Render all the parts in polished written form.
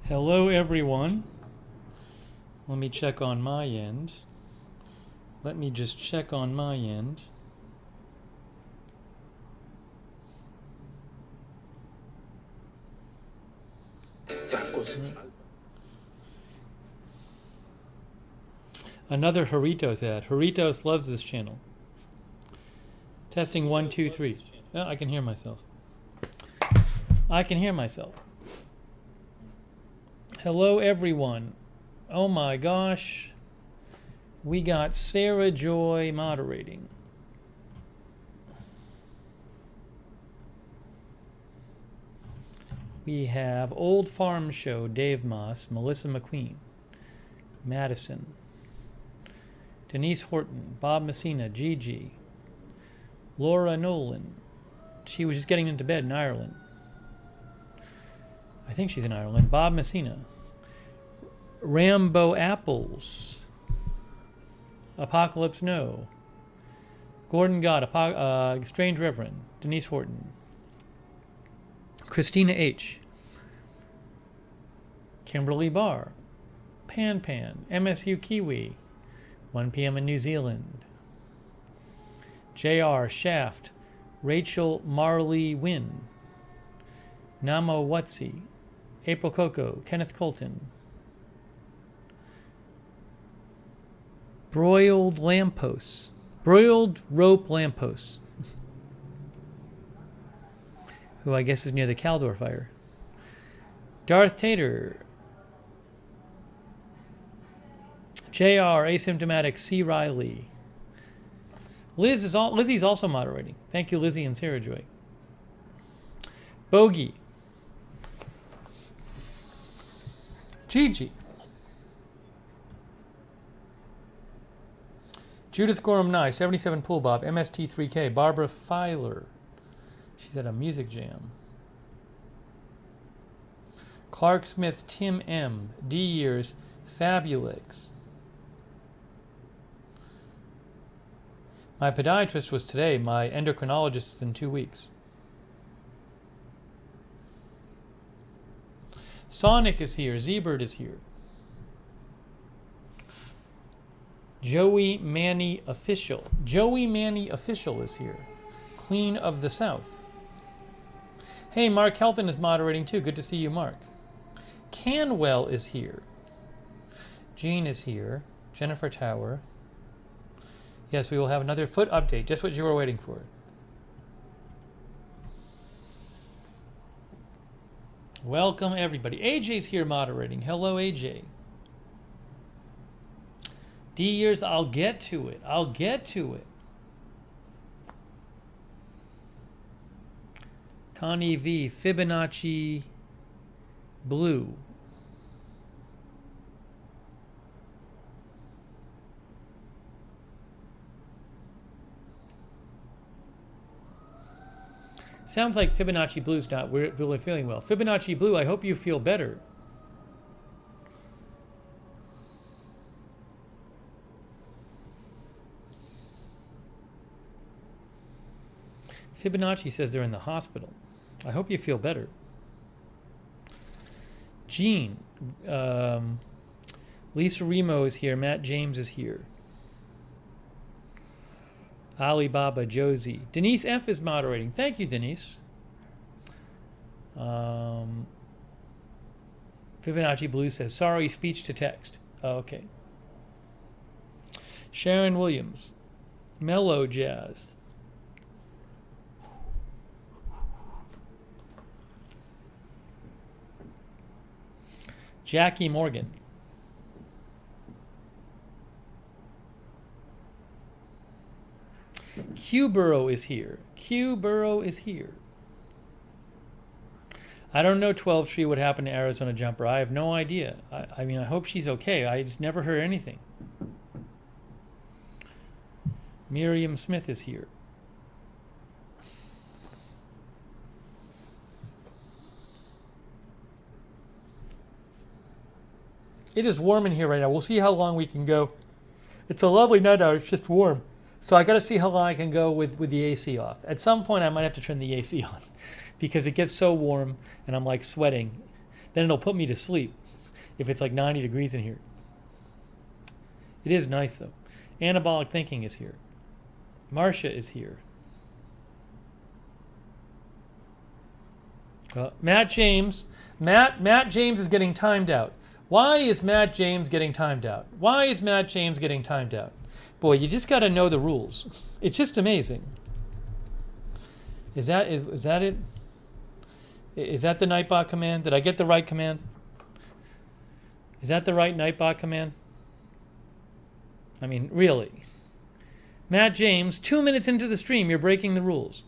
Hello everyone. Let me check on my end. Let me just check on my end. Another Horitos ad. Horitos loves this channel. Testing 1, 2, 3. Oh, I can hear myself. I can hear myself. Hello everyone. Oh my gosh. We got Sarah Joy moderating. We have Old Farm Show, Dave Moss, Melissa McQueen, Madison, Denise Horton, Bob Messina, Gigi, Laura Nolan. She was just getting into bed in Ireland. I think she's in Ireland. Bob Messina, Rambo Apples, Apocalypse No, Gordon God, Strange Reverend, Denise Horton, Christina H., Kimberly Barr, Pan Pan, MSU Kiwi, 1 p.m. in New Zealand, JR Shaft, Rachel Marley Wynn, Namo Watsi, April Coco, Kenneth Colton, Broiled Rope Lampposts, who I guess is near the Caldor fire, Darth Tater, JR Asymptomatic C. Riley, Lizzie's also moderating. Thank you, Lizzie and Sarah Joy. Bogey, Gigi, Judith Gorham Nye, 77 Pool Bob, MST3K, Barbara Filer. She's at a music jam. Clark Smith, Tim M, D Years, Fabulix. My podiatrist was today. My endocrinologist is in 2 weeks. Sonic is here. Z-Bird is here. Joey Manny Official. Joey Manny Official is here. Queen of the South. Hey, Mark Helton is moderating too. Good to see you, Mark. Canwell is here. Jean is here. Jennifer Tower. Yes, we will have another foot update. Just what you were waiting for. Welcome, everybody. AJ's here moderating. Hello, AJ. D Years, I'll get to it. I'll get to it. Connie V, Fibonacci Blue. Sounds like Fibonacci Blue's not really feeling well. Fibonacci Blue, I hope you feel better. Fibonacci says they're in the hospital. I hope you feel better. Jean, Lisa Remo is here. Matt James is here. Alibaba Josie. Denise F is moderating. Thank you, Denise. Fibonacci Blue says, sorry, speech to text. Oh, okay. Sharon Williams. Mellow Jazz. Jackie Morgan. Q Burrow is here. Q Burrow is here. I don't know, 12 Tree, what happened to Arizona Jumper. I have no idea. I mean, I hope she's okay. I just never heard anything. Miriam Smith is here. It is warm in here right now. We'll see how long we can go. It's a lovely night out. It's just warm. So I got to see how long I can go with the AC off. At some point, I might have to turn the AC on because it gets so warm and I'm like sweating Then it'll put me to sleep if it's like 90 degrees in here. It is nice though. Anabolic thinking is here. Marcia is here. Matt James. Matt James is getting timed out. Why is Matt James getting timed out? Why is Matt James getting timed out? Boy, you just got to know the rules. It's just amazing. Is that it? Is that the Nightbot command? Did I get the right command? Is that the right Nightbot command? I mean, really. Matt James, 2 minutes into the stream, you're breaking the rules.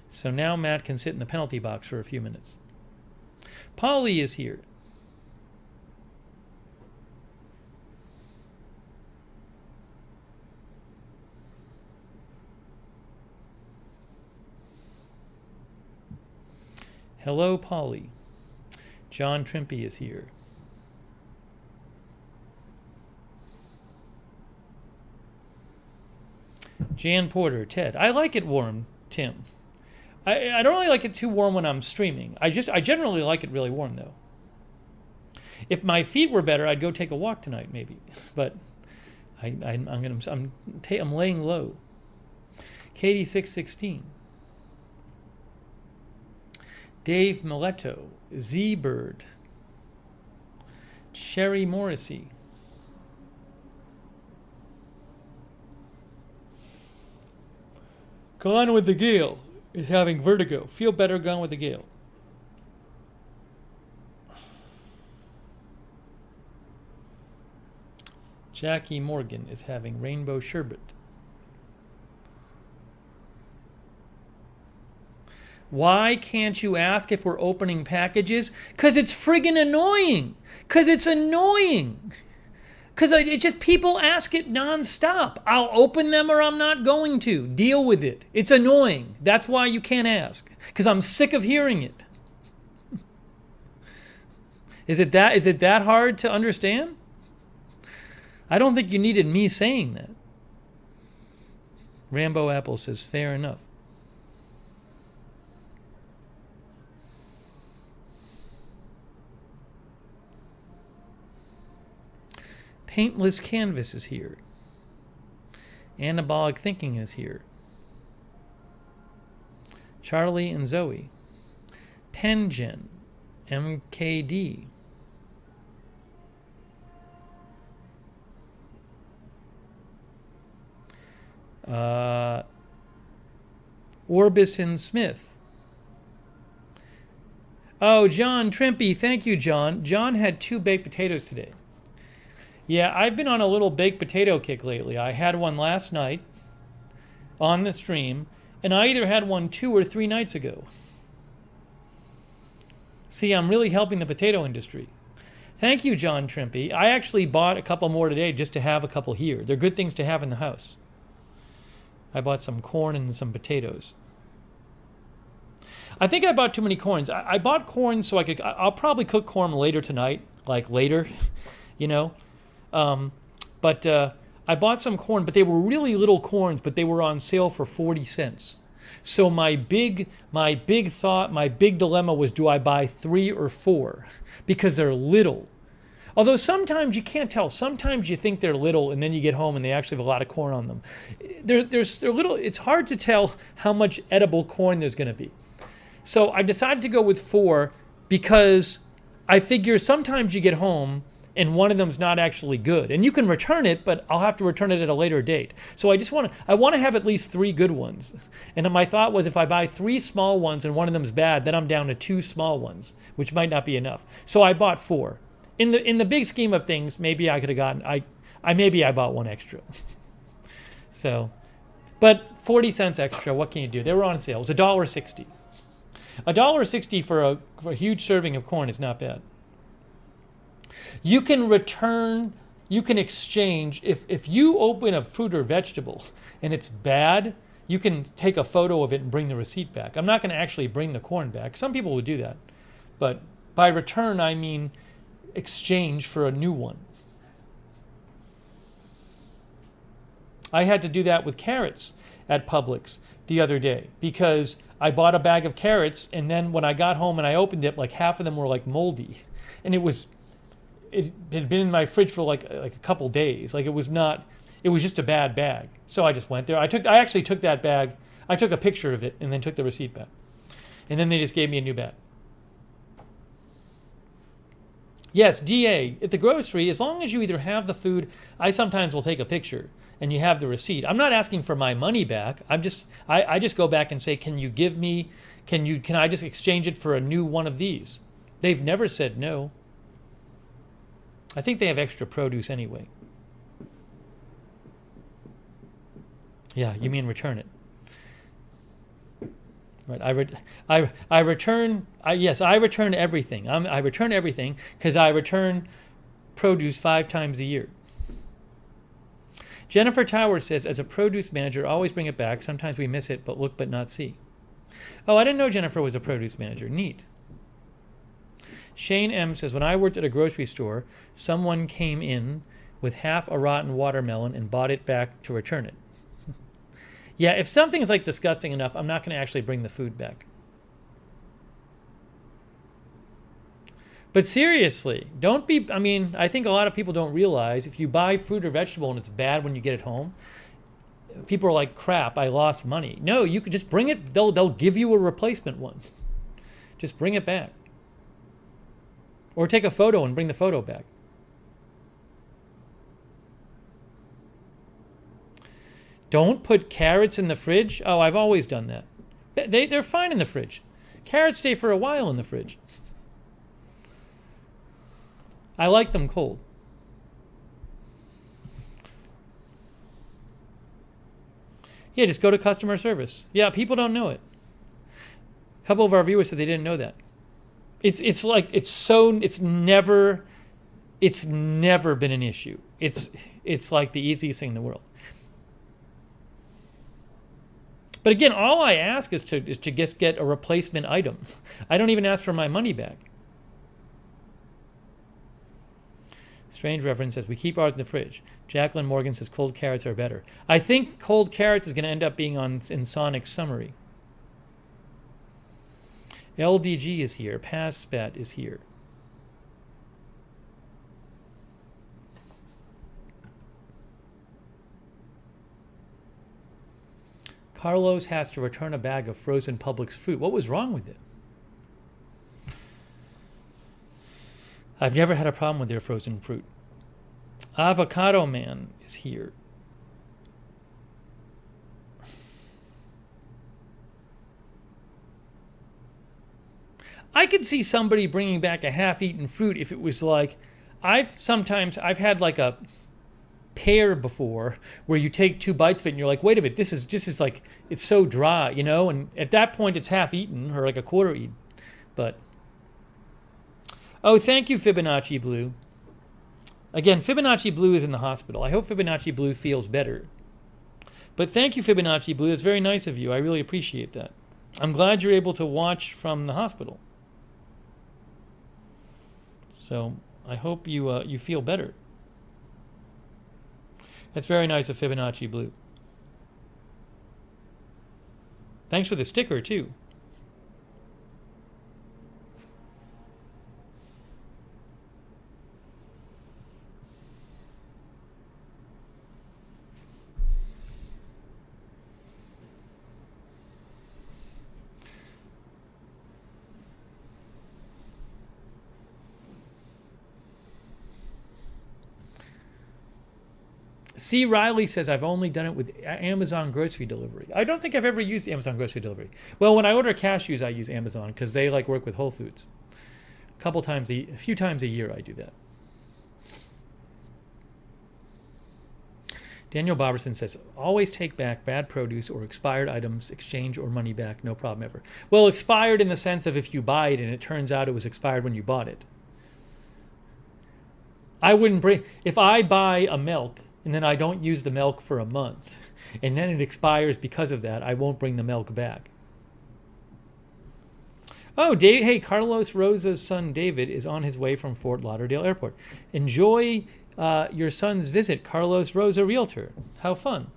So now Matt can sit in the penalty box for a few minutes. Polly is here. Hello, Polly. John Trimpey is here. Jan Porter, Ted. I like it warm, Tim. I don't really like it too warm when I'm streaming. I generally like it really warm though. If my feet were better, I'd go take a walk tonight maybe. But I'm laying low. Katie 616. Dave Miletto, Z-Bird, Sherry Morrissey. Gone with the Gale is having vertigo. Feel better, Gone with the Gale. Jackie Morgan is having rainbow sherbet. Why can't you ask if we're opening packages? Because it's friggin' annoying. Because it's annoying. Because it just, people ask it nonstop. I'll open them or I'm not going to. Deal with it. It's annoying. That's why you can't ask. Because I'm sick of hearing it. Is it that hard to understand? I don't think you needed me saying that. Rambo Apple says, fair enough. Paintless Canvas is here. Anabolic Thinking is here. Charlie and Zoe. Pengen. MKD. Orbison Smith. Oh, John Trimpey. Thank you, John. John had 2 baked potatoes today. Yeah, I've been on a little baked potato kick lately. I had one last night on the stream, and I either had one 2 or 3 nights ago. See, I'm really helping the potato industry. Thank you, John Trimpey. I actually bought a couple more today just to have a couple here. They're good things to have in the house. I bought some corn and some potatoes. I think I bought too many corns. I bought corn so I'll probably cook corn later tonight, like later, you know. But I bought some corn, but they were really little corns, but they were on sale for 40 cents. So my big dilemma was, do I buy 3 or 4? Because they're little. Although sometimes you can't tell. Sometimes you think they're little and then you get home and they actually have a lot of corn on them. They're little. It's hard to tell how much edible corn there's going to be. So I decided to go with 4 because I figure sometimes you get home and one of them's not actually good. And you can return it, but I'll have to return it at a later date. So I want to have at least 3 good ones. And my thought was, if I buy 3 small ones and one of them's bad, then I'm down to 2 small ones, which might not be enough. So I bought 4. In the big scheme of things, maybe I could have gotten, I bought 1 extra. So, but 40 cents extra, what can you do? They were on sale. It was $1.60. $1.60 for a huge serving of corn is not bad. You can return, you can exchange. If you open a fruit or vegetable and it's bad, you can take a photo of it and bring the receipt back. I'm not going to actually bring the corn back. Some people would do that. But by return, I mean exchange for a new one. I had to do that with carrots at Publix the other day because I bought a bag of carrots, and then when I got home and I opened it, like half of them were like moldy, and it had been in my fridge for like a couple days. Like it was just a bad bag. So I just went there. I actually took that bag. I took a picture of it and then took the receipt back, and then they just gave me a new bag. Yes, DA, at the grocery, as long as you either have the food, I sometimes will take a picture, and you have the receipt. I'm not asking for my money back. I just go back and say, can I just exchange it for a new one of these? They've never said no. I think they have extra produce anyway. Yeah, you mean return it. Right, I return everything. I return everything because I return produce 5 times a year. Jennifer Towers says, as a produce manager, always bring it back. Sometimes we miss it, but look but not see. Oh, I didn't know Jennifer was a produce manager. Neat. Shane M says, when I worked at a grocery store, someone came in with half a rotten watermelon and bought it back to return it. Yeah, if something's like disgusting enough, I'm not going to actually bring the food back. But seriously, I think a lot of people don't realize if you buy fruit or vegetable and it's bad when you get it home, people are like, crap, I lost money. No, you could just bring it. They'll give you a replacement one. Just bring it back. Or take a photo and bring the photo back. Don't put carrots in the fridge. Oh, I've always done that. They're fine in the fridge. Carrots stay for a while in the fridge. I like them cold. Yeah, just go to customer service. Yeah, people don't know it. A couple of our viewers said they didn't know that. It's never been an issue. It's like the easiest thing in the world. But again, all I ask is to just get a replacement item. I don't even ask for my money back. Strange reference says, we keep ours in the fridge. Jacqueline Morgan says, cold carrots are better. I think cold carrots is going to end up being in Sonic's summary. LDG is here. Passbat is here. Carlos has to return a bag of frozen Publix fruit. What was wrong with it? I've never had a problem with their frozen fruit. Avocado Man is here. I could see somebody bringing back a half-eaten fruit if it was like, I've had like a pear before where you take 2 bites of it and you're like, wait a minute, this is like, it's so dry, and at that point it's half eaten or like a quarter eaten. But oh, thank you, Fibonacci Blue. Again, Fibonacci Blue is in the hospital. I hope Fibonacci Blue feels better. But thank you, Fibonacci Blue. It's very nice of you. I really appreciate that. I'm glad you're able to watch from the hospital. So I hope you feel better. That's very nice of Fibonacci Blue. Thanks for the sticker, too. C. Riley says, I've only done it with Amazon grocery delivery. I don't think I've ever used Amazon grocery delivery. Well, when I order cashews, I use Amazon because they work with Whole Foods. A few times a year I do that. Daniel Boberson says, always take back bad produce or expired items, exchange or money back, no problem ever. Well, expired in the sense of if you buy it and it turns out it was expired when you bought it. If I buy a milk and then I don't use the milk for a month, and then it expires because of that, I won't bring the milk back. Oh, hey, Carlos Rosa's son David is on his way from Fort Lauderdale Airport. Enjoy your son's visit, Carlos Rosa Realtor. How fun.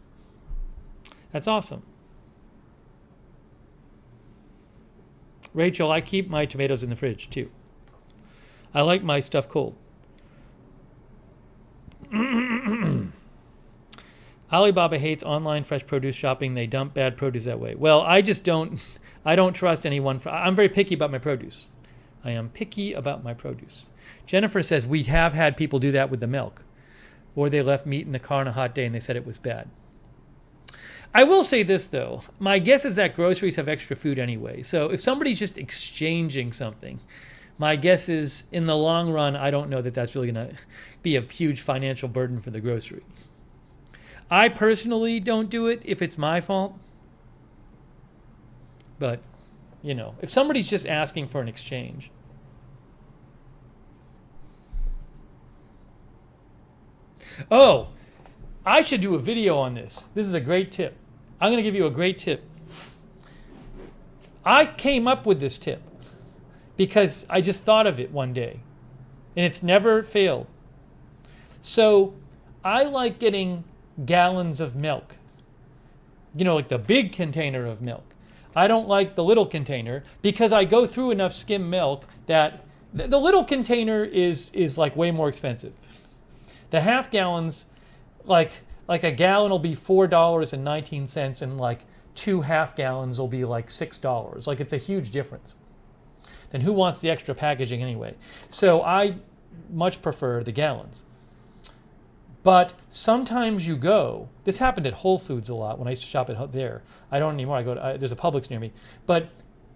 That's awesome. Rachel, I keep my tomatoes in the fridge too. I like my stuff cold. Alibaba hates online fresh produce shopping. They dump bad produce that way. Well, I don't trust anyone. I'm very picky about my produce. I am picky about my produce. Jennifer says we have had people do that with the milk. Or they left meat in the car on a hot day and they said it was bad. I will say this, though. My guess is that groceries have extra food anyway. So if somebody's just exchanging something, my guess is in the long run, I don't know that that's really going to be a huge financial burden for the grocery. I personally don't do it if it's my fault. But, if somebody's just asking for an exchange. Oh, I should do a video on this. This is a great tip. I'm going to give you a great tip. I came up with this tip because I just thought of it one day. And it's never failed. So I like getting gallons of milk. Like the big container of milk. I don't like the little container because I go through enough skim milk that the little container is like way more expensive. The half gallons, like a gallon will be $4.19 and like 2 half gallons will be like $6. Like it's a huge difference. Then who wants the extra packaging anyway? So I much prefer the gallons. But sometimes you go, this happened at Whole Foods a lot when I used to shop at there. I don't anymore, there's a Publix near me. But it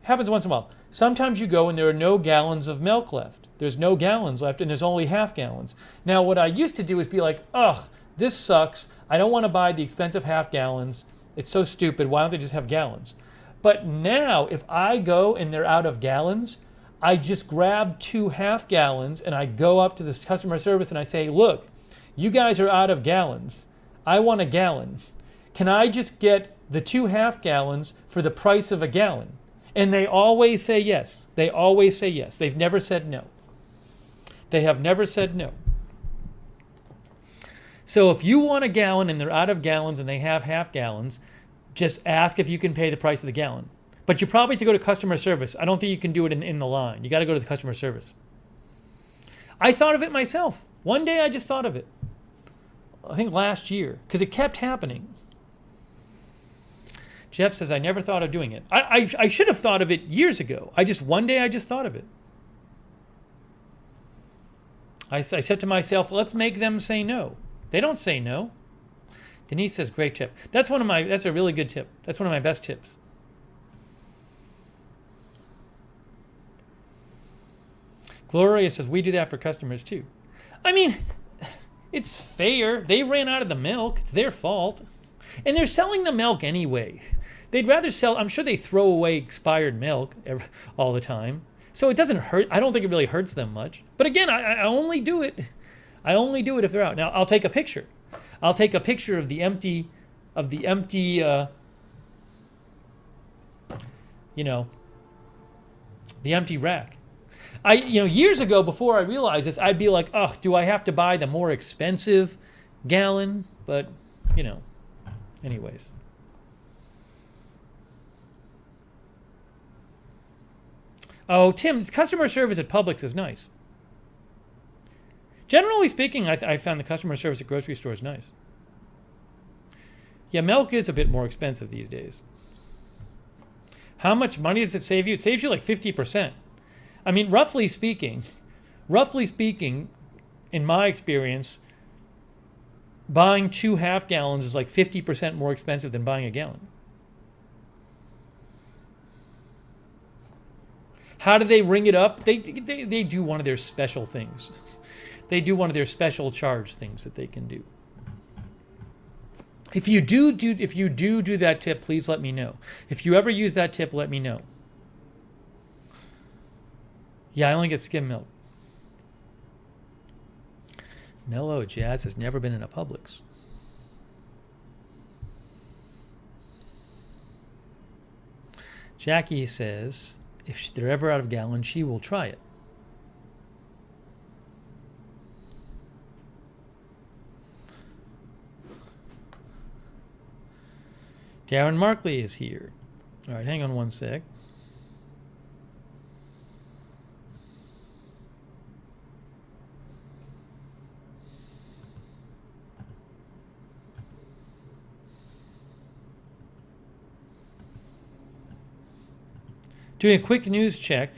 happens once in a while. Sometimes you go and there are no gallons of milk left. There's no gallons left and there's only half gallons. Now what I used to do is be like, ugh, this sucks. I don't want to buy the expensive half gallons. It's so stupid. Why don't they just have gallons? But now if I go and they're out of gallons, I just grab 2 half gallons and I go up to this customer service and I say, look, you guys are out of gallons. I want a gallon. Can I just get the 2 half gallons for the price of a gallon? And they always say yes. They always say yes. They've never said no. They have never said no. So if you want a gallon and they're out of gallons and they have half gallons, just ask if you can pay the price of the gallon. But you probably have to go to customer service. I don't think you can do it in the line. You got to go to the customer service. I thought of it myself. One day I just thought of it. I think last year, because it kept happening. Jeff says, I never thought of doing it. I should have thought of it years ago. One day I just thought of it. I said to myself, let's make them say no. They don't say no. Denise says, great tip. That's a really good tip. That's one of my best tips. Gloria says, we do that for customers too. I mean, it's fair. They ran out of the milk. It's their fault. And they're selling the milk anyway. They'd rather sell, I'm sure they throw away expired milk all the time. So it doesn't hurt. I don't think it really hurts them much. But again, I only do it. I only do it if they're out. Now, I'll take a picture. I'll take a picture of the empty, the empty rack. Years ago, before I realized this, I'd be like, ugh, do I have to buy the more expensive gallon? But, anyways. Oh, Tim, customer service at Publix is nice. Generally speaking, I found the customer service at grocery stores nice. Yeah, milk is a bit more expensive these days. How much money does it save you? It saves you like 50%. I mean, roughly speaking, in my experience, buying 2 half gallons is like 50% more expensive than buying a gallon. How do they ring it up? They do one of their special things. They do one of their special charge things that they can do. If you do that tip, please let me know. If you ever use that tip, let me know. Yeah, I only get skim milk. Mellow Jazz has never been in a Publix. Jackie says, if they're ever out of gallon, she will try it. Darren Markley is here. All right, hang on one sec. Doing a quick news check.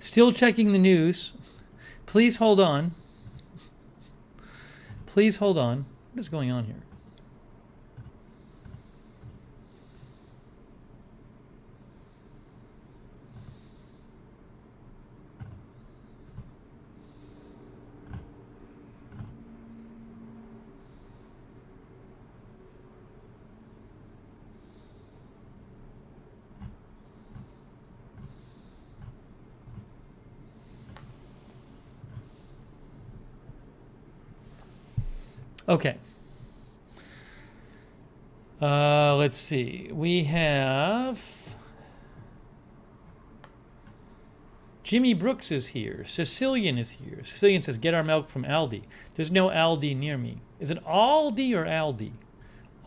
Still checking the news. Please hold on. Please hold on. What is going on here? Okay. Let's see. We have Jimmy Brooks is here. Sicilian is here. Sicilian says, get our milk from Aldi. There's no Aldi near me. Is it Aldi or Aldi?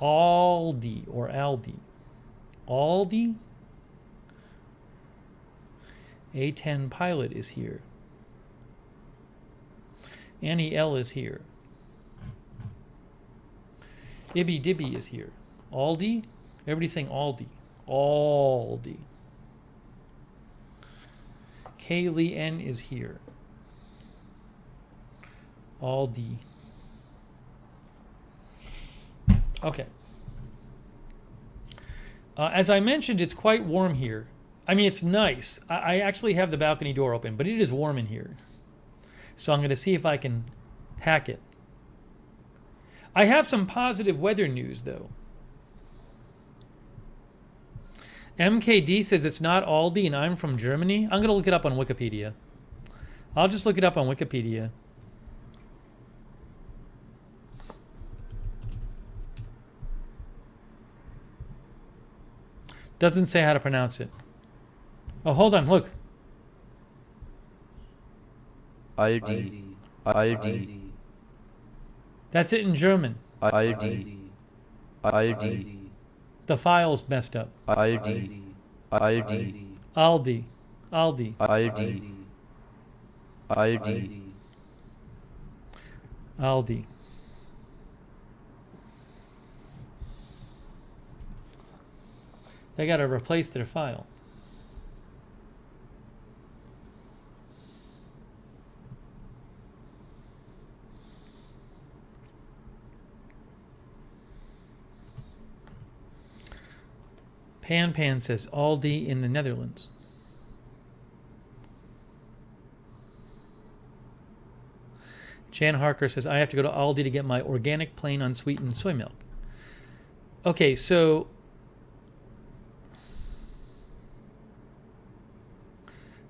Aldi or Aldi? Aldi? A10 Pilot is here. Annie L is here. Ibby Dibby is here. Aldi? Everybody's saying Aldi. Aldi. Kaylee N is here. Aldi. Okay. As I mentioned, it's quite warm here. I mean, it's nice. I actually have the balcony door open, but it is warm in here. So I'm going to see if I can hack it. I have some positive weather news, though. MKD says it's not Aldi and I'm from Germany. I'm going to look it up on Wikipedia. I'll just look it up on Wikipedia. Doesn't say how to pronounce it. Oh, hold on, look. Aldi. Aldi. That's it in German. Aldi. Aldi. The file's messed up. Aldi. Aldi. Aldi. Aldi. Aldi. Aldi. Aldi. They got to replace their file. Pan says Aldi in the Netherlands. Jan Harker says I have to go to Aldi to get my organic plain unsweetened soy milk. Okay, so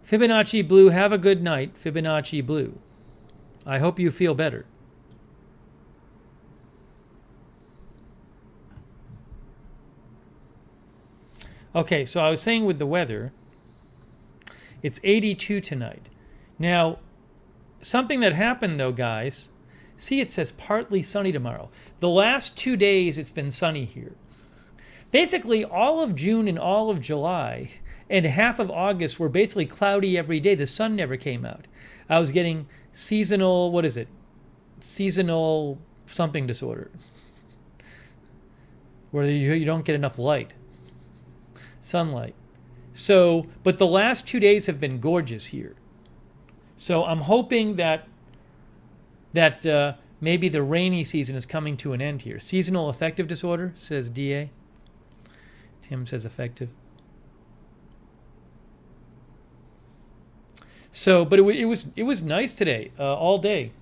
Fibonacci Blue, have a good night, Fibonacci Blue. I hope you feel better. Okay, so I was saying with the weather, it's 82 tonight. Now, something that happened though, guys, see it says partly sunny tomorrow. The last 2 days it's been sunny here. Basically, all of June and all of July and half of August were basically cloudy every day. The sun never came out. I was getting seasonal, what is it? Seasonal something disorder. Where you don't get enough light. Sunlight. So, but the last 2 days have been gorgeous here. So I'm hoping that maybe the rainy season is coming to an end here. Seasonal affective disorder, says DA. Tim says affective. So, but it was nice today, all day.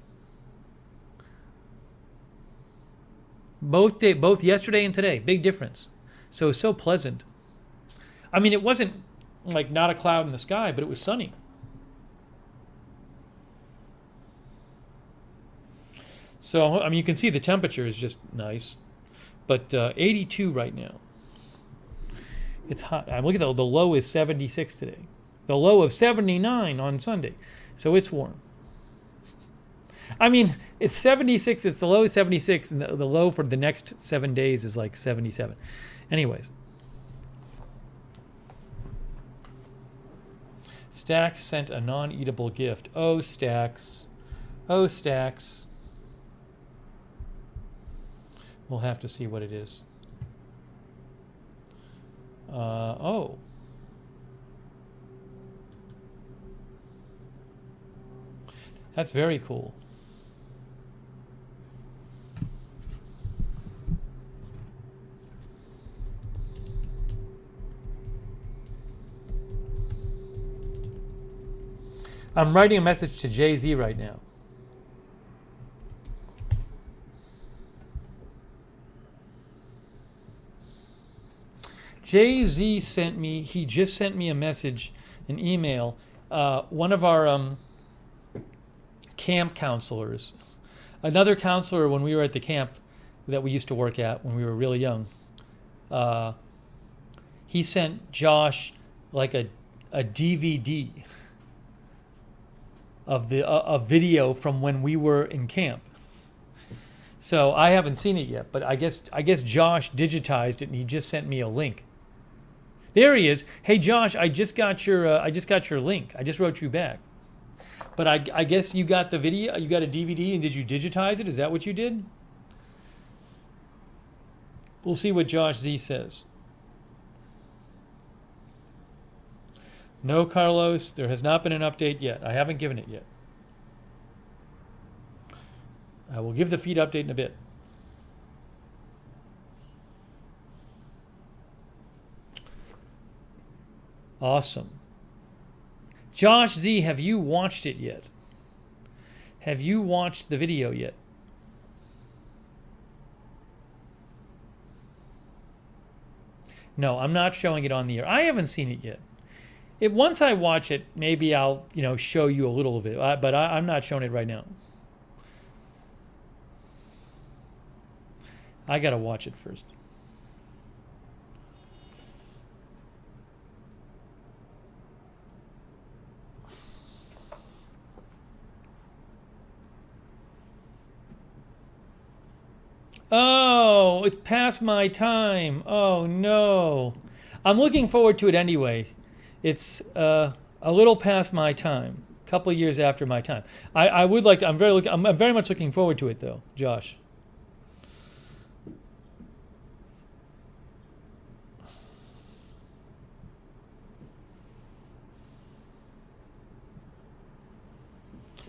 Both yesterday and today, big difference. So it was so pleasant. I mean, it wasn't like not a cloud in the sky, but it was sunny. So, I mean, you can see the temperature is just nice. But 82 right now. It's hot. I'm looking at the low is 76 today. The low of 79 on Sunday. So it's warm. I mean, it's 76. It's the low is 76, and the low for the next 7 days is like 77. Anyways. Stax sent a non-eatable gift. Oh, Stax. Oh, Stax. We'll have to see what it is. Oh. That's very cool. I'm writing a message to Jay-Z right now. Jay-Z sent me, he just sent me a message, an email. One of our camp counselors, another counselor when we were at the camp that we used to work at when we were really young, he sent Josh like a DVD of a video from when we were in camp. So I haven't seen it yet, but I guess Josh digitized it and he just sent me a link. There he is. Hey Josh, I just got your link. I just wrote you back. But I guess you got the video, you got a DVD, and did you digitize it? Is that what you did? We'll see what Josh Z says. No, Carlos, there has not been an update yet. I haven't given it yet. I will give the feed update in a bit. Awesome. Josh Z, have you watched it yet? Have you watched the video yet? No, I'm not showing it on the air. I haven't seen it yet. Once I watch it, maybe I'll show you a little of it, but I'm not showing it right now. I gotta watch it first. Oh, it's past my time. Oh no. I'm looking forward to it anyway. It's a little past my time. A couple of years after my time. I would like to. I'm very much looking forward to it though, Josh.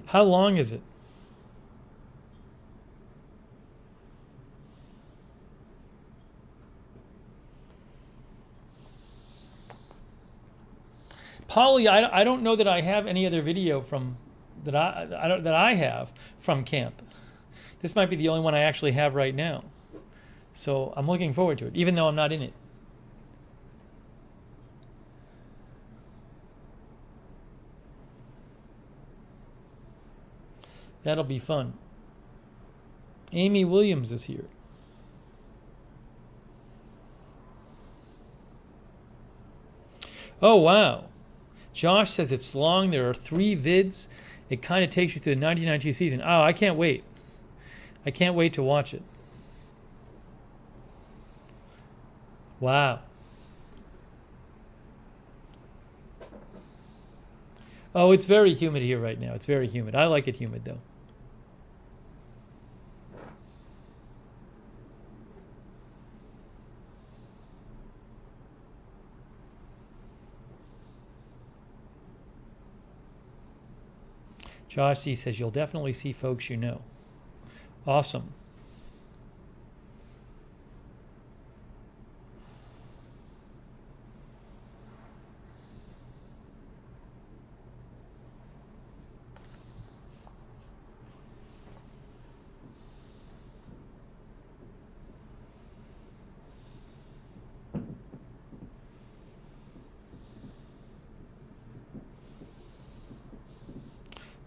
How long is it? Polly, I don't know that I have any other video from that I have from camp. This might be the only one I actually have right now. So I'm looking forward to it, even though I'm not in it. That'll be fun. Amy Williams is here. Oh, wow. Josh says it's long. There are 3 vids. It kind of takes you through the 1992 season. Oh, I can't wait. I can't wait to watch it. Wow. Oh, it's very humid here right now. It's very humid. I like it humid, though. Josh C says, you'll definitely see folks you know. Awesome.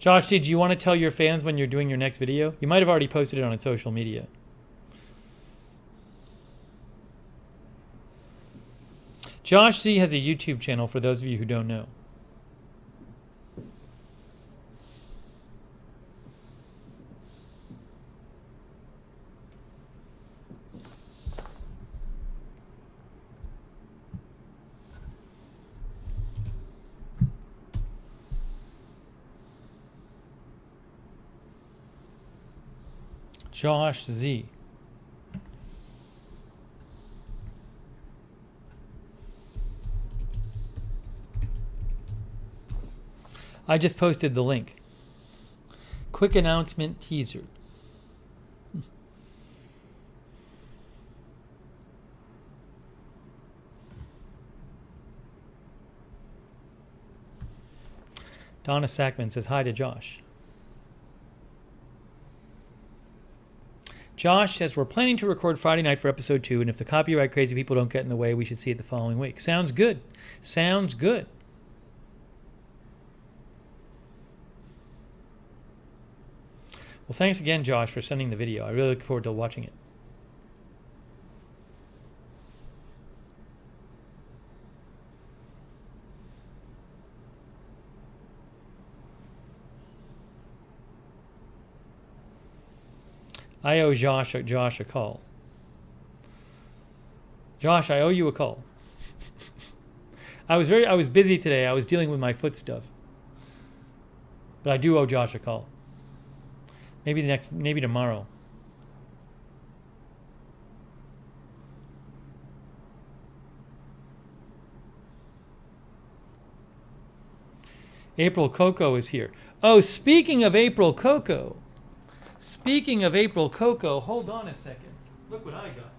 Josh, do you want to tell your fans when you're doing your next video? You might have already posted it on social media. Josh Z has a YouTube channel for those of you who don't know. Josh Z. I just posted the link. Quick announcement teaser. Donna Sackman says hi to Josh. Josh says we're planning to record Friday night for episode 2, and if the copyright crazy people don't get in the way, we should see it the following week. Sounds good. Sounds good. Well, thanks again, Josh, for sending the video. I really look forward to watching it. I owe Josh a call. Josh, I owe you a call. I was busy today. I was dealing with my foot stuff. But I do owe Josh a call. Maybe tomorrow. April Coco is here. Oh, speaking of April Coco. Hold on a second. Look what I got.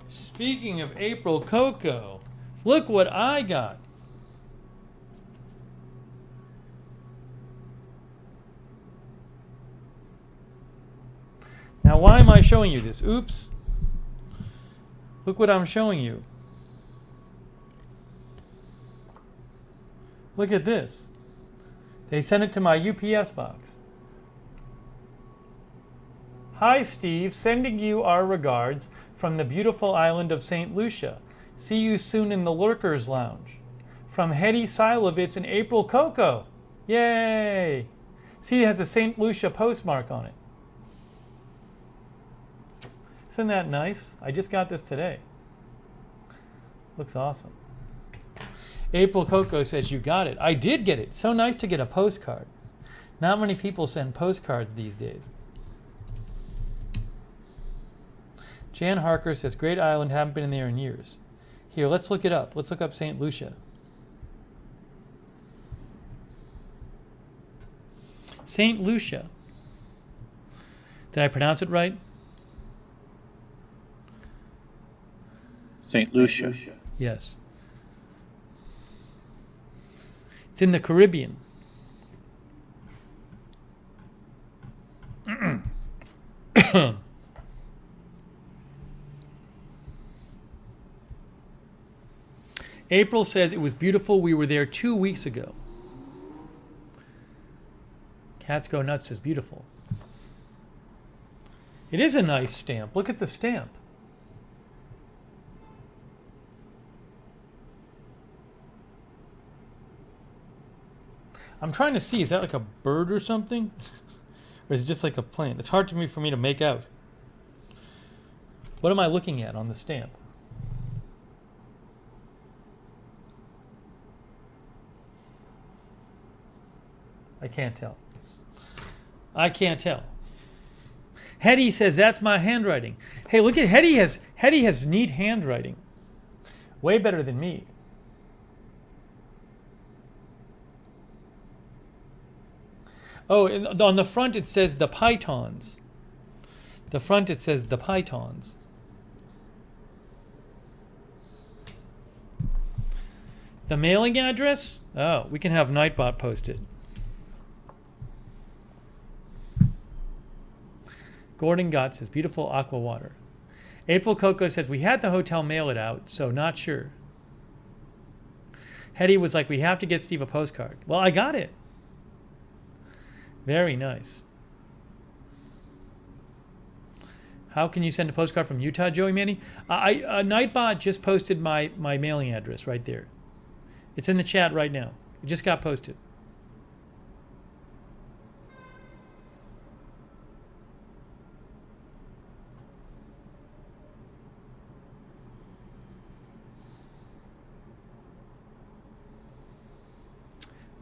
Speaking of April Coco, look what I got. Now, why am I showing you this? Oops. Look what I'm showing you. Look at this. They sent it to my UPS box. Hi, Steve. Sending you our regards from the beautiful island of St. Lucia. See you soon in the Lurkers Lounge. From Hetty Silovitz and April Coco. Yay! See, it has a St. Lucia postmark on it. Isn't that nice? I just got this today. Looks awesome. April Coco says you got it. I did get it. So nice to get a postcard. Not many people send postcards these days. Jan Harker says, great island, haven't been in there in years. Here, let's look it up. Let's look up St. Lucia. St. Lucia. Did I pronounce it right? St. Lucia. Yes. It's in the Caribbean. April says it was beautiful. We were there 2 weeks ago. Cats Go Nuts is beautiful. It is a nice stamp. Look at the stamp. I'm trying to see, is that like a bird or something? Or is it just like a plant? It's hard for me to make out. What am I looking at on the stamp? I can't tell. I can't tell. Hetty says that's my handwriting. Hey, look at Hetty has neat handwriting. Way better than me. Oh, on the front it says the Pythons. The front it says the Pythons. The mailing address? Oh, we can have Nightbot post it. Gordon Gott says, beautiful aqua water. April Coco says, we had the hotel mail it out, so not sure. Hetty was like, we have to get Steve a postcard. Well, I got it. Very nice. How can you send a postcard from Utah, Joey Manny? Nightbot just posted my mailing address right there. It's in the chat right now. It just got posted.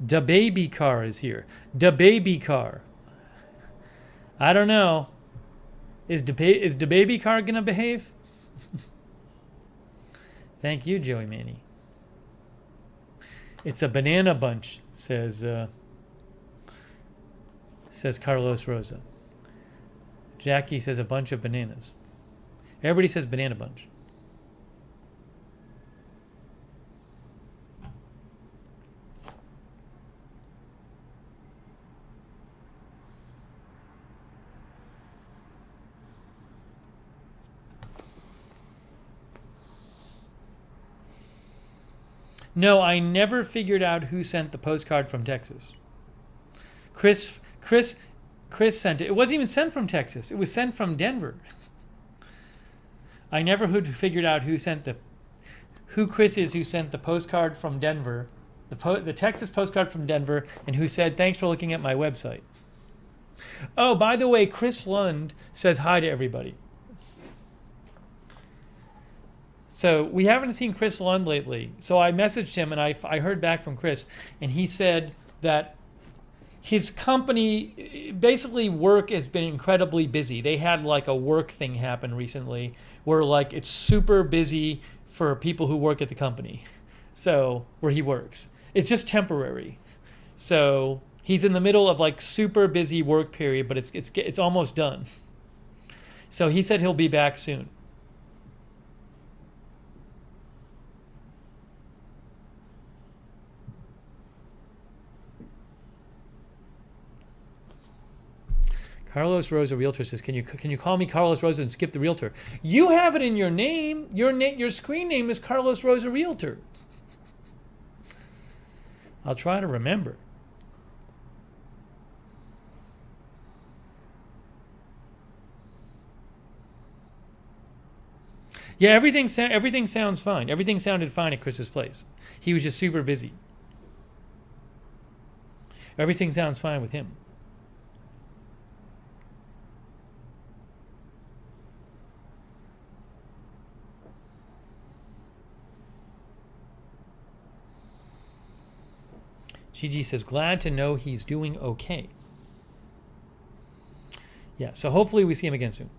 Da baby car is here. Da baby car. I don't know. Is the baby car gonna behave? Thank you, Joey Manny. It's a banana bunch, says Carlos Rosa. Jackie says a bunch of bananas. Everybody says banana bunch. No, I never figured out who sent the postcard from Texas. Chris sent it. It wasn't even sent from Texas. It was sent from Denver. I never figured out who Chris is who sent the postcard from Denver, the Texas postcard from Denver, and who said, thanks for looking at my website. Oh, by the way, Chris Lund says hi to everybody. So we haven't seen Chris Lund lately. So I messaged him and I heard back from Chris, and he said that his company, basically work has been incredibly busy. They had like a work thing happen recently where like it's super busy for people who work at the company. So where he works, it's just temporary. So he's in the middle of like super busy work period, but it's almost done. So he said he'll be back soon. Carlos Rosa Realtor says, can you call me Carlos Rosa and skip the Realtor? You have it in your name. Your screen name is Carlos Rosa Realtor. I'll try to remember. Yeah, everything sounds fine. Everything sounded fine at Chris's place. He was just super busy. Everything sounds fine with him. Gigi says, glad to know he's doing okay. Yeah, so hopefully we see him again soon.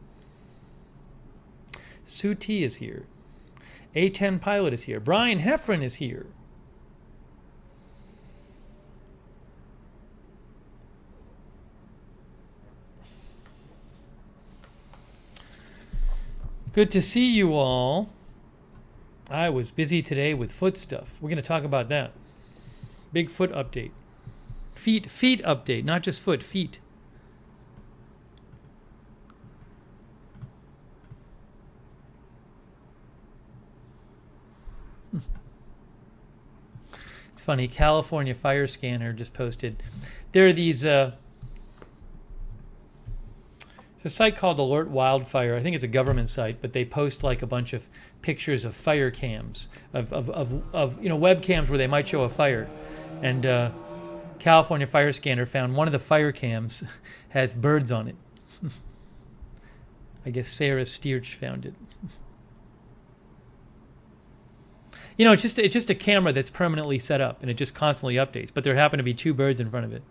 Sue T is here. A10 Pilot is here. Brian Heffron is here. Good to see you all. I was busy today with foot stuff. We're going to talk about that. Big foot update. Feet update, not just foot, feet. It's funny, California Fire Scanner just posted. There are these, it's a site called Alert Wildfire. I think it's a government site, but they post like a bunch of pictures of fire cams, of webcams where they might show a fire. And California Fire Scanner found one of the fire cams has birds on it. I guess Sarah Steerch found it. It's just a camera that's permanently set up, and it just constantly updates. But there happen to be two birds in front of it.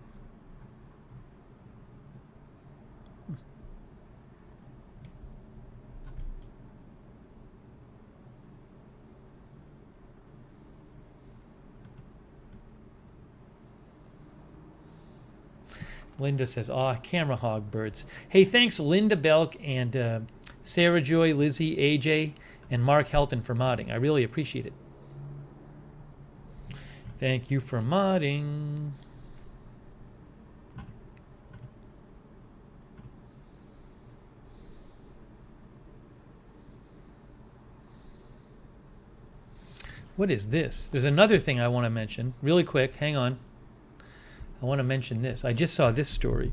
Linda says, camera hog birds. Hey, thanks Linda Belk and Sarah Joy, Lizzie, AJ, and Mark Helton for modding. I really appreciate it. Thank you for modding. What is this? There's another thing I want to mention really quick. Hang on. I want to mention this. I just saw this story.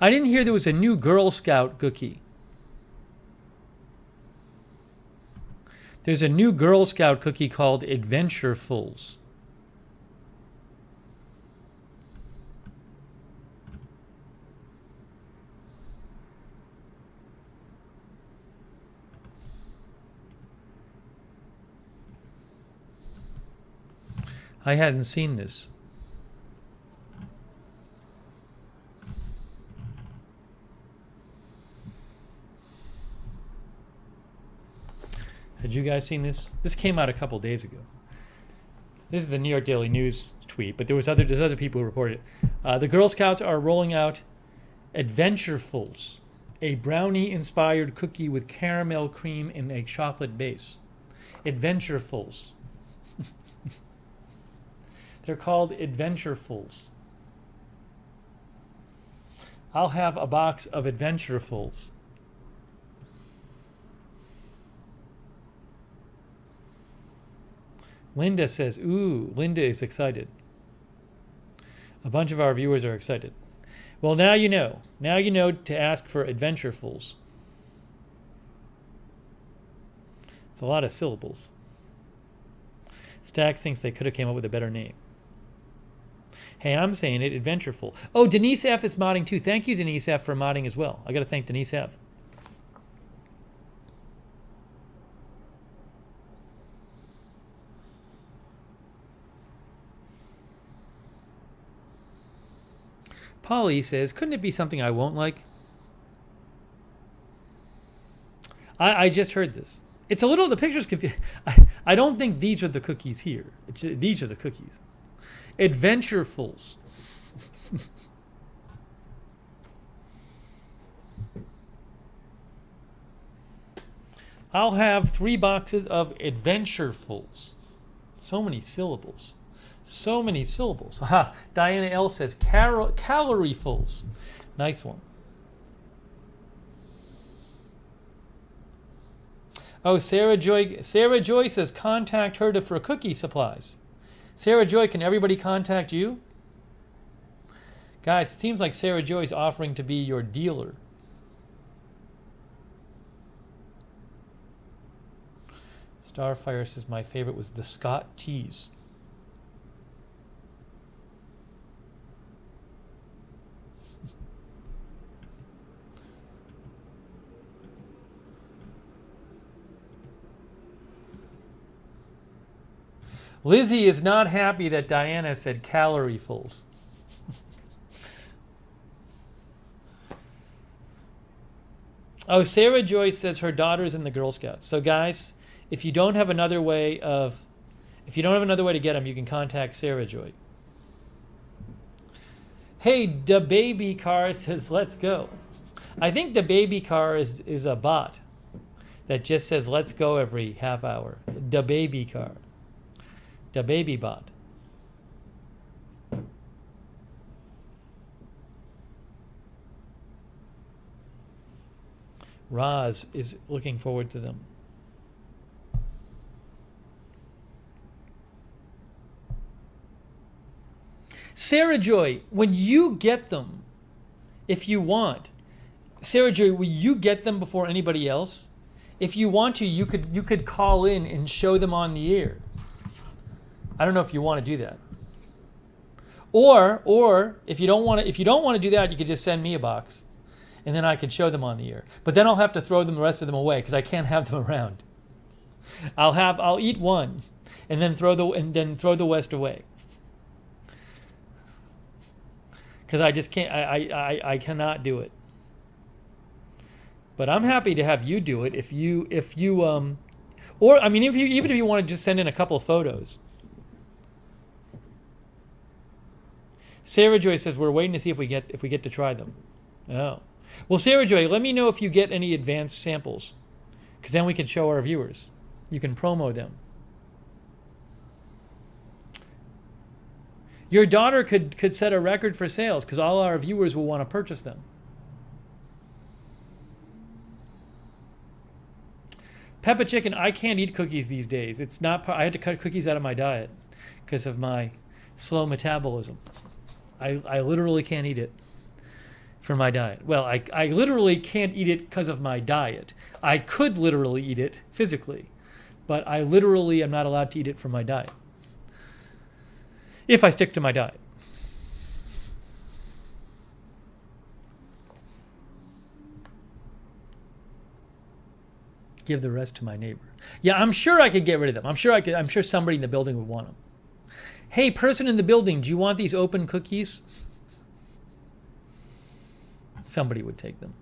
I didn't hear there was a new Girl Scout cookie. There's a new Girl Scout cookie called Adventurefuls. I hadn't seen this. Had you guys seen this? This came out a couple days ago. This is the New York Daily News tweet, but there's other people who reported it. The Girl Scouts are rolling out Adventurefuls, a brownie-inspired cookie with caramel cream and a chocolate base. Adventurefuls. They're called Adventurefuls. I'll have a box of Adventurefuls. Linda says, ooh, Linda is excited. A bunch of our viewers are excited. Well, now you know. Now you know to ask for Adventurefuls. It's a lot of syllables. Stax thinks they could have came up with a better name. Hey, I'm saying it, Adventureful. Oh, Denise F is modding too. Thank you, Denise F, for modding as well. I got to thank Denise F. Polly says, couldn't it be something I won't like? I just heard this. It's a little, the picture's confusing. I don't think these are the cookies here. These are the cookies. Adventurefuls. I'll have 3 boxes of Adventurefuls. So many syllables. So many syllables. Aha, Diana L says caloriefuls. Nice one. Oh, Sarah Joy says contact her for cookie supplies. Sarah Joy, can everybody contact you? Guys, it seems like Sarah Joy is offering to be your dealer. Starfire says my favorite was the Scott Teas. Lizzie is not happy that Diana said caloriefuls. Oh, Sarah Joyce says her daughter's in the Girl Scouts. So guys, if you don't have another way to get them, you can contact Sarah Joy. Hey, the baby car says let's go. I think the baby car is a bot that just says let's go every half hour. The baby car. The baby bot. Roz is looking forward to them. Sarah Joy, when you get them, if you want, Sarah Joy, will you get them before anybody else? If you want to, you could call in and show them on the air. I don't know if you want to do that. Or if you don't want to do that, you could just send me a box, and then I could show them on the air. But then I'll have to throw the rest of them away because I can't have them around. I'll eat one, and then throw the rest away. Because I just can't. I cannot do it. But I'm happy to have you do it if you or I mean even if you want to just send in a couple of photos. Sarah Joy says we're waiting to see if we get to try them. Oh, well, Sarah Joy, let me know if you get any advanced samples, because then we can show our viewers. You can promo them. Your daughter could set a record for sales because all our viewers will want to purchase them. Peppa Chicken, I can't eat cookies these days. It's not. I had to cut cookies out of my diet because of my slow metabolism. I literally can't eat it for my diet. Well, I literally can't eat it because of my diet. I could literally eat it physically, but I literally am not allowed to eat it for my diet. If I stick to my diet. Give the rest to my neighbor. Yeah, I'm sure I could get rid of them. I'm sure somebody in the building would want them. Hey, person in the building, do you want these open cookies? Somebody would take them.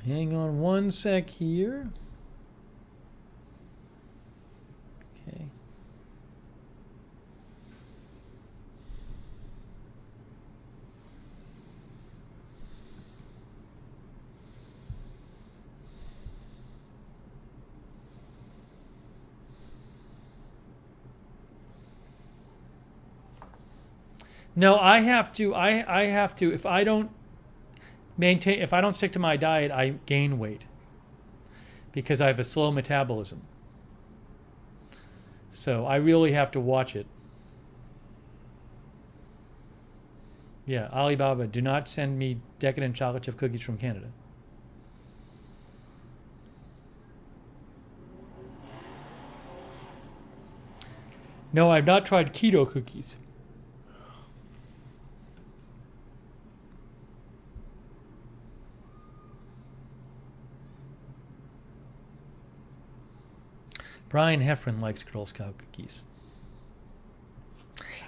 Hang on one sec here. Okay. No, I have to. I have to. If I don't stick to my diet, I gain weight because I have a slow metabolism. So I really have to watch it. Yeah, Alibaba, do not send me decadent chocolate chip cookies from Canada. No, I've not tried keto cookies. Brian Heffron likes Girl Scout cookies.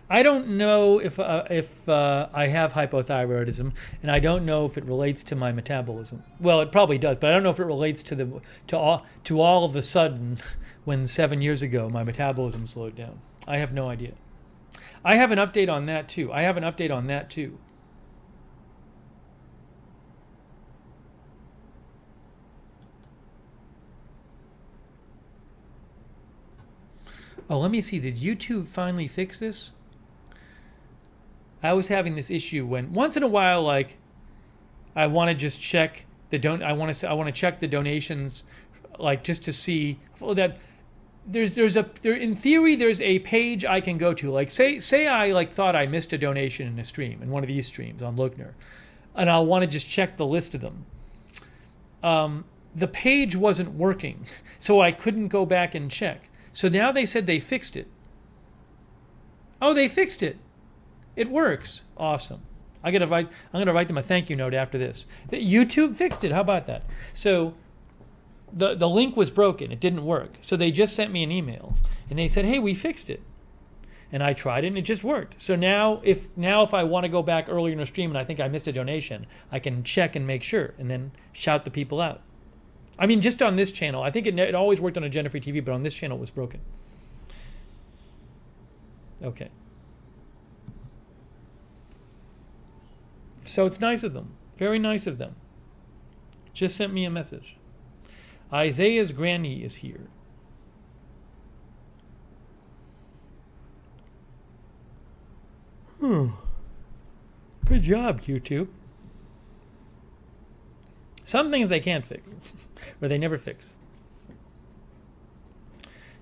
I don't know if I have hypothyroidism, and I don't know if it relates to my metabolism. Well, it probably does, but I don't know if it relates to all of a sudden when 7 years ago my metabolism slowed down. I have no idea. I have an update on that too. Oh, let me see. Did YouTube finally fix this? I was having this issue when once in a while, like, I want to just check I want to check the donations, like, just to see that in theory there's a page I can go to. Like, say I like thought I missed a donation in a stream, in one of these streams on Lookner, and I'll want to just check the list of them. The page wasn't working, so I couldn't go back and check. So now they said they fixed it. Oh, they fixed it. It works. Awesome. I'm gonna write them a thank you note after this. YouTube fixed it. How about that? So the link was broken. It didn't work. So they just sent me an email and they said, hey, we fixed it. And I tried it and it just worked. So now if I want to go back earlier in a stream and I think I missed a donation, I can check and make sure and then shout the people out. I mean, just on this channel. I think it always worked on Agenda Free TV, but on this channel it was broken. Okay. So it's nice of them. Very nice of them. Just sent me a message. Isaiah's granny is here. Good job, YouTube. Some things they can't fix, or they never fix.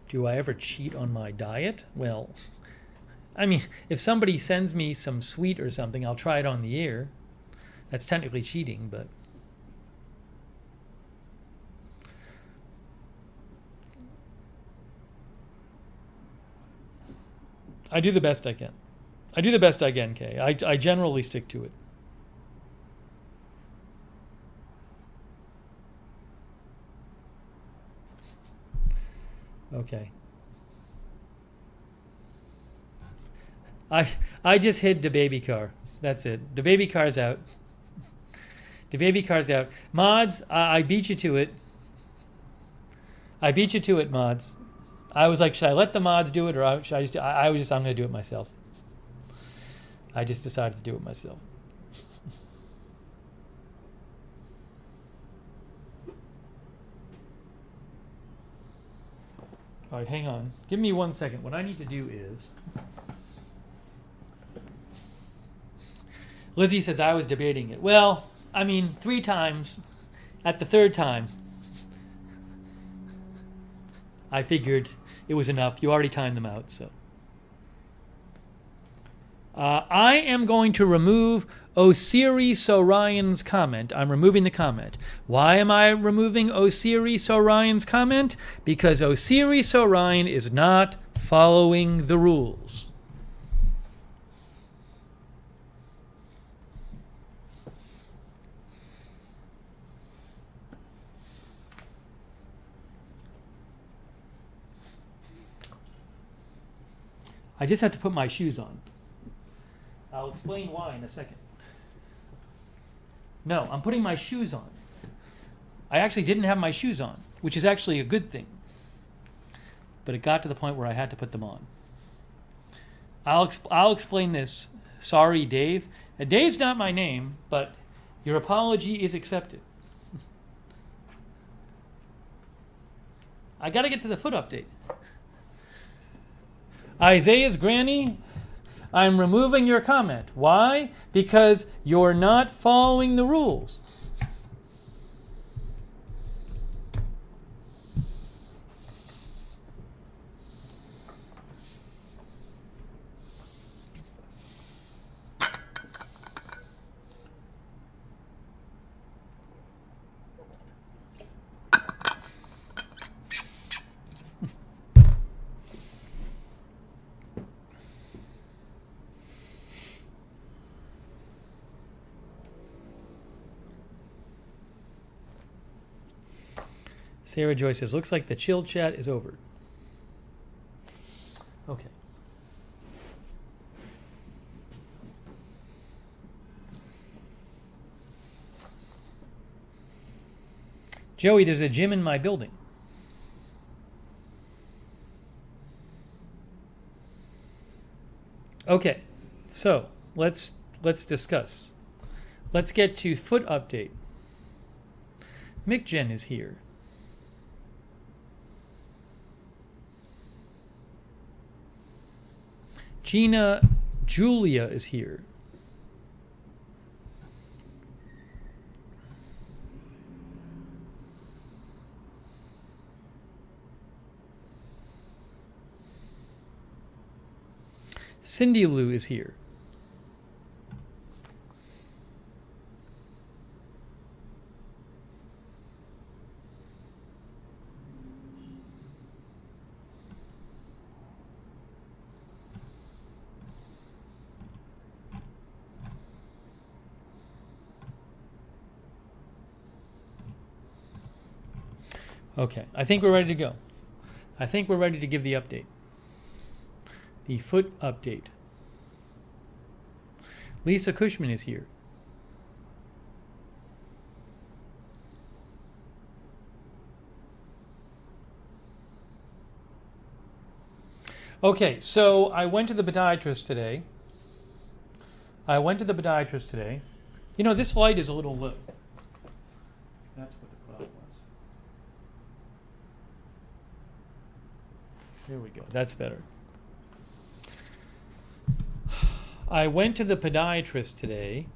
Do I ever cheat on my diet? Well, I mean, if somebody sends me some sweet or something, I'll try it on the air. That's technically cheating, but... I do the best I can. Kay. I generally stick to it. Okay. I just hid the baby car. That's it. The baby car's out. The baby car's out. Mods, I beat you to it. Mods. I was like, should I let the mods do it, or should I just? I'm going to do it myself. I just decided to do it myself. All right, hang on. Give me 1 second. What I need to do is... Lizzie says I was debating it. Well, I mean, 3 times. At the 3rd time, I figured it was enough. You already timed them out, so... I am going to remove Osiris Orion's comment. I'm removing the comment. Why am I removing Osiris Orion's comment? Because Osiris Orion is not following the rules. I just have to put my shoes on. I'll explain why in a second. No, I'm putting my shoes on. I actually didn't have my shoes on, which is actually a good thing. But it got to the point where I had to put them on. I'll explain this. Sorry, Dave. Dave's not my name, but your apology is accepted. I got to get to the foot update. Isaiah's granny, I'm removing your comment. Why? Because you're not following the rules. Sarah Joy says, looks like the chill chat is over. Okay. Joey, there's a gym in my building. Okay, so let's discuss. Let's get to foot update. Mick Jen is here. Gina Julia is here. Cindy Lou is here. Okay, I think we're ready to go. I think we're ready to give the update. The foot update. Lisa Cushman is here. Okay, so I went to the podiatrist today. You know, this light is a little low. That's what the problem was. There we go. That's better. I went to the podiatrist today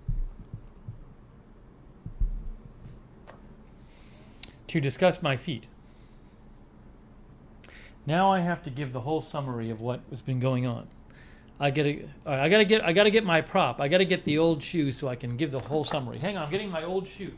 to discuss my feet. Now I have to give the whole summary of what has been going on. I gotta get my prop. I gotta get the old shoe so I can give the whole summary. Hang on, I'm getting my old shoe.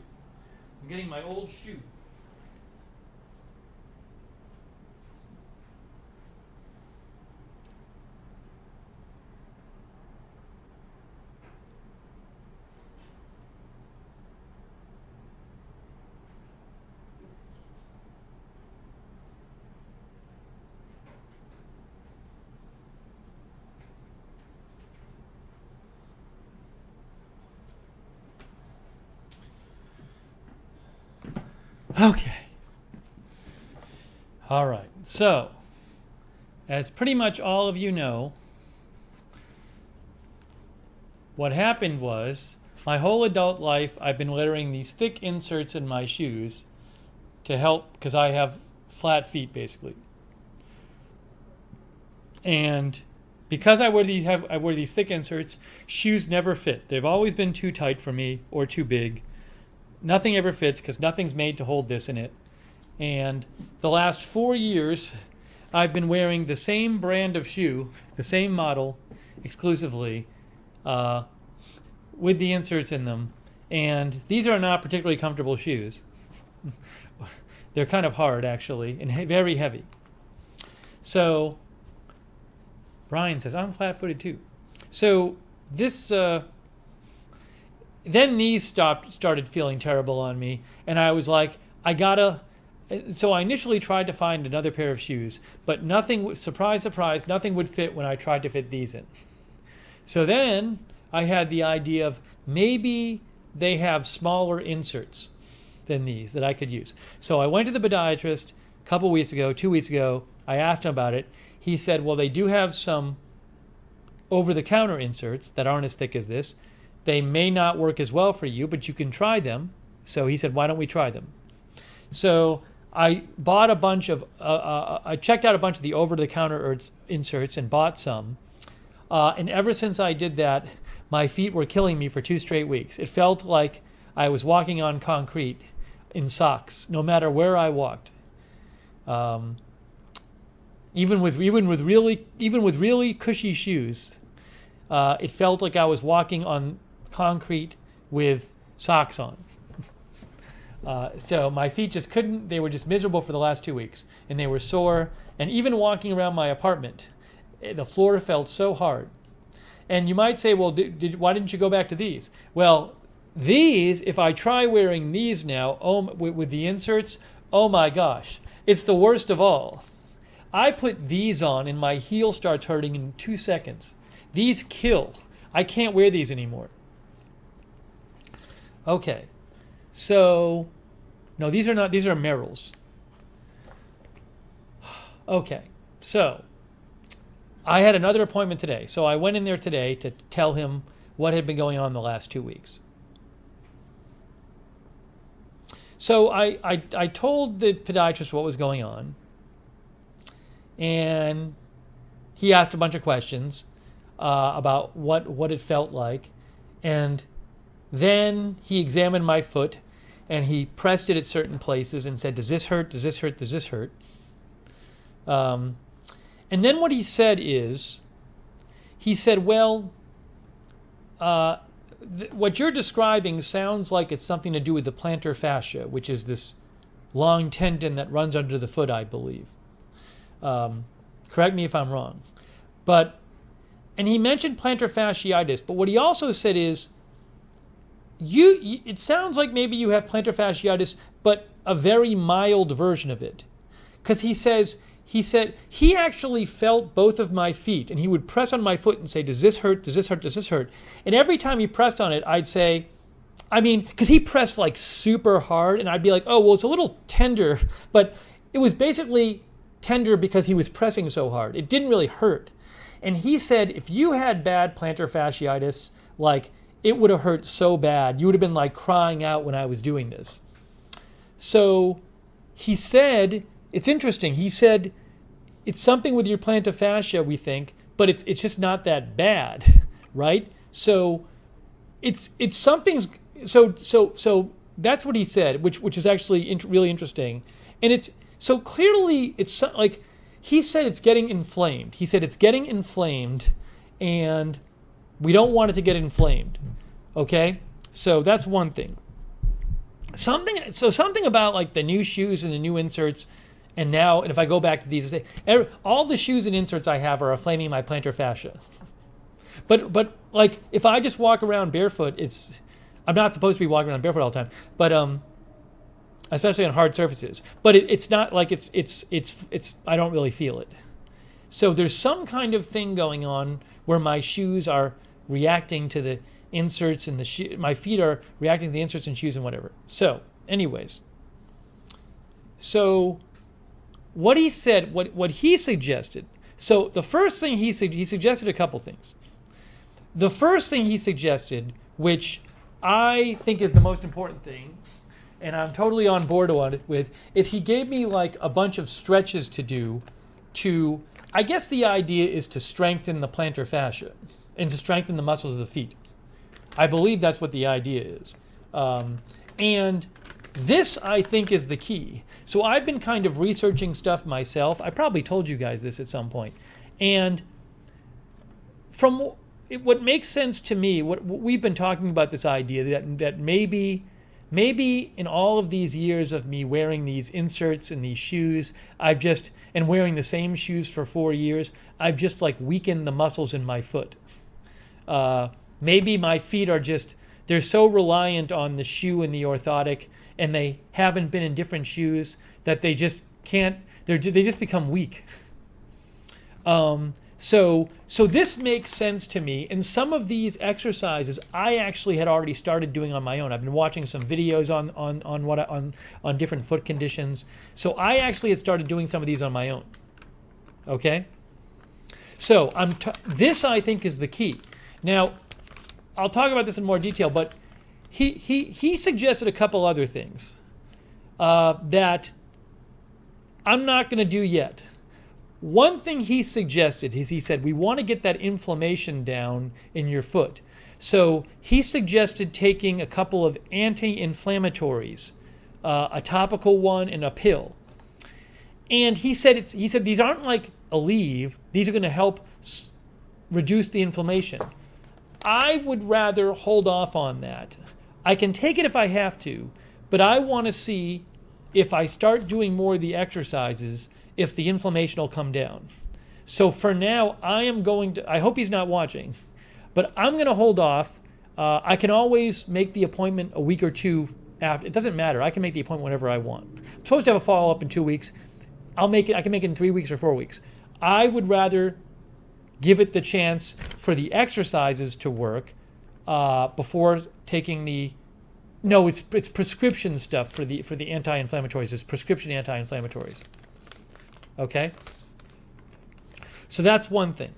Okay. All right. So, as pretty much all of you know, what happened was my whole adult life I've been wearing these thick inserts in my shoes to help because I have flat feet basically. And because I wear these thick inserts, shoes never fit. They've always been too tight for me or too big. Nothing ever fits because nothing's made to hold this in it. And the last 4 years, I've been wearing the same brand of shoe, the same model, exclusively, with the inserts in them. And these are not particularly comfortable shoes. They're kind of hard, actually, and very heavy. So Brian says, I'm flat-footed too. So this, then these started feeling terrible on me, and I was like, so I initially tried to find another pair of shoes, but nothing, surprise, surprise, nothing would fit when I tried to fit these in. So then I had the idea of maybe they have smaller inserts than these that I could use. So I went to the podiatrist a couple weeks ago, 2 weeks ago. I asked him about it. He said, well, they do have some over-the-counter inserts that aren't as thick as this. They may not work as well for you, but you can try them. So he said, why don't we try them? So I bought a bunch of, I checked out a bunch of the over-the-counter inserts and bought some. And ever since I did that, my feet were killing me for 2 straight weeks. It felt like I was walking on concrete in socks, no matter where I walked. Even with really cushy shoes, it felt like I was walking on concrete with socks on. So my feet just couldn't. They were just miserable for the last 2 weeks, and they were sore. And even walking around my apartment, the floor felt so hard. And you might say, well, why didn't you go back to these? Well, these, if I try wearing these now, with the inserts, oh my gosh, it's the worst of all. I put these on and my heel starts hurting in 2 seconds. These kill. I can't wear these anymore. Okay, so, no, these are not, these are Merrell's. Okay, so I had another appointment today. So I went in there today to tell him what had been going on the last 2 weeks. So I told the podiatrist what was going on, and he asked a bunch of questions about what it felt like, and then he examined my foot, and he pressed it at certain places and said, does this hurt, does this hurt, does this hurt? And then what he said is, he said, well, what you're describing sounds like it's something to do with the plantar fascia, which is this long tendon that runs under the foot, I believe. Correct me if I'm wrong. And he mentioned plantar fasciitis, but what he also said is, it sounds like maybe you have plantar fasciitis, but a very mild version of it. Because he said he actually felt both of my feet, and he would press on my foot and say, does this hurt, does this hurt, does this hurt? And every time he pressed on it, I'd say, because he pressed like super hard, and I'd be like, oh, well, it's a little tender, but it was basically tender because he was pressing so hard. It didn't really hurt. And he said, if you had bad plantar fasciitis, like, it would have hurt so bad. You would have been like crying out when I was doing this. So he said, it's interesting. He said, it's something with your plantar fascia, we think, but it's just not that bad, right? So it's something's, so that's what he said, which is actually really interesting. And it's, so clearly it's like, he said it's getting inflamed. He said it's getting inflamed and we don't want it to get inflamed, okay? So that's one thing. Something about like the new shoes and the new inserts, and if I go back to these, all the shoes and inserts I have are inflaming my plantar fascia. But like if I just walk around barefoot, I'm not supposed to be walking around barefoot all the time, but especially on hard surfaces. But it's not like it's I don't really feel it. So there's some kind of thing going on where my shoes are reacting to the inserts and my feet are reacting to the inserts and shoes and whatever. So, anyways. So what he said, what he suggested. So the first thing he suggested a couple things. the first thing he suggested, which I think is the most important thing, and I'm totally on board with, is he gave me like a bunch of stretches to do to, I guess the idea is to strengthen the plantar fascia and to strengthen the muscles of the feet. I believe that's what the idea is. And this, I think, is the key. So I've been kind of researching stuff myself. I probably told you guys this at some point. And from what makes sense to me, what we've been talking about, this idea that maybe in all of these years of me wearing these inserts and these shoes, and wearing the same shoes for 4 years, I've just like weakened the muscles in my foot. Maybe my feet are they're so reliant on the shoe and the orthotic, and they haven't been in different shoes that they just can't, they just become weak. So this makes sense to me. And some of these exercises I actually had already started doing on my own. I've been watching some videos on different foot conditions. So I actually had started doing some of these on my own. Okay? So this, I think, is the key. Now, I'll talk about this in more detail, but he suggested a couple other things that I'm not going to do yet. One thing he suggested is, he said, we want to get that inflammation down in your foot. So he suggested taking a couple of anti-inflammatories, a topical one and a pill. And he said these aren't like Aleve. These are going to help reduce the inflammation. I would rather hold off on that. I can take it if I have to, but I want to see if I start doing more of the exercises, if the inflammation will come down. So for now, I hope he's not watching, but I'm going to hold off. I can always make the appointment a week or two after. It doesn't matter. I can make the appointment whenever I want. I'm supposed to have a follow-up in 2 weeks. I can make it in 3 weeks or 4 weeks. I would rather give it the chance for the exercises to work before taking it's prescription stuff for the anti-inflammatories. It's prescription anti-inflammatories. Okay? So that's one thing.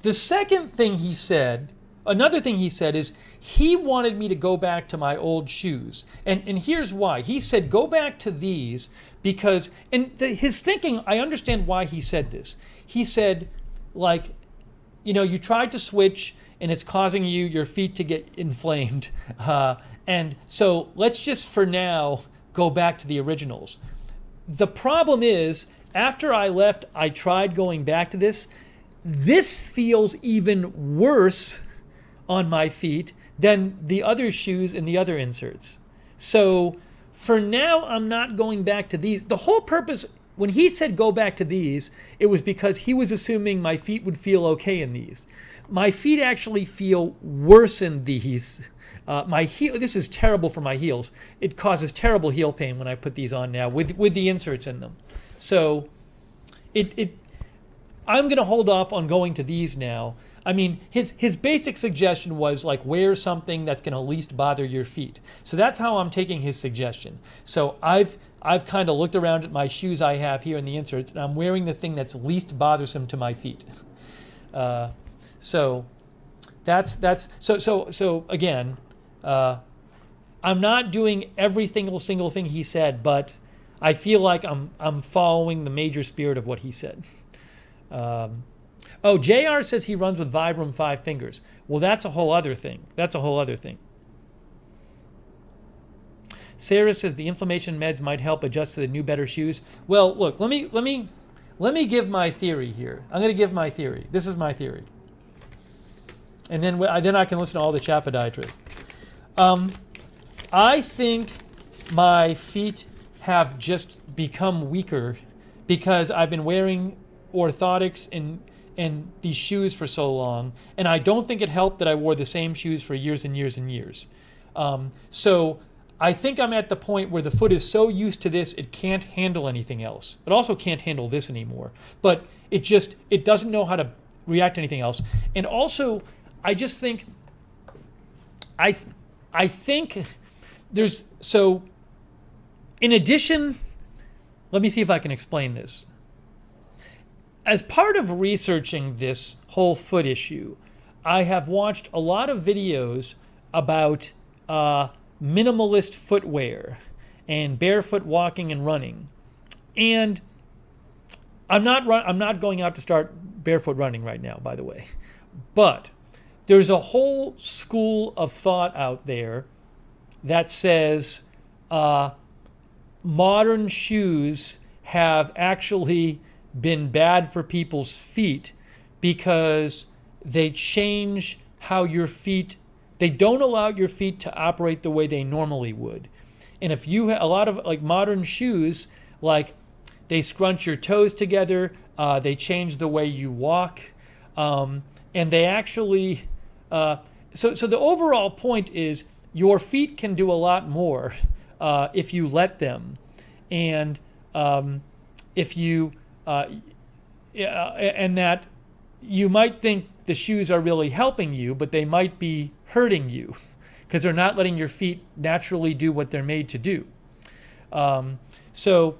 The second thing he said, another thing he said, is he wanted me to go back to my old shoes. And here's why. He said, go back to these because, his thinking, I understand why he said this. He said, like, you tried to switch and it's causing your feet to get inflamed. And so let's just, for now, go back to the originals. The problem is, after I left, I tried going back to this. This feels even worse on my feet than the other shoes and the other inserts. So for now, I'm not going back to these. The whole purpose, when he said go back to these, it was because he was assuming my feet would feel okay in these. My feet actually feel worse in these. This is terrible for my heels. It causes terrible heel pain when I put these on now with the inserts in them. So I'm going to hold off on going to these now. I mean, his basic suggestion was like wear something that's going to least bother your feet. So that's how I'm taking his suggestion. So I've kind of looked around at my shoes I have here in the inserts, and I'm wearing the thing that's least bothersome to my feet. So again, I'm not doing every single thing he said, but I feel like I'm following the major spirit of what he said. JR says he runs with Vibram 5 fingers. Well, that's a whole other thing. Sarah says the inflammation meds might help adjust to the new, better shoes. Well, look, let me give my theory here. I'm going to give my theory. This is my theory. And then I can listen to all the chapodiatrists. I think my feet have just become weaker because I've been wearing orthotics and these shoes for so long, and I don't think it helped that I wore the same shoes for years and years and years. So I think I'm at the point where the foot is so used to this it can't handle anything else. It also can't handle this anymore. But it doesn't know how to react to anything else. And also, I just think I think there's, so in addition, let me see if I can explain this. As part of researching this whole foot issue, I have watched a lot of videos about minimalist footwear and barefoot walking and running, and I'm not going out to start barefoot running right now, by the way, but there's a whole school of thought out there that says modern shoes have actually been bad for people's feet because they change how your feet, they don't allow your feet to operate the way they normally would. And if you a lot of like modern shoes, like they scrunch your toes together, they change the way you walk, and they actually, so the overall point is your feet can do a lot more if you let them. And if you, and that you might think the shoes are really helping you, but they might be hurting you because they're not letting your feet naturally do what they're made to do. So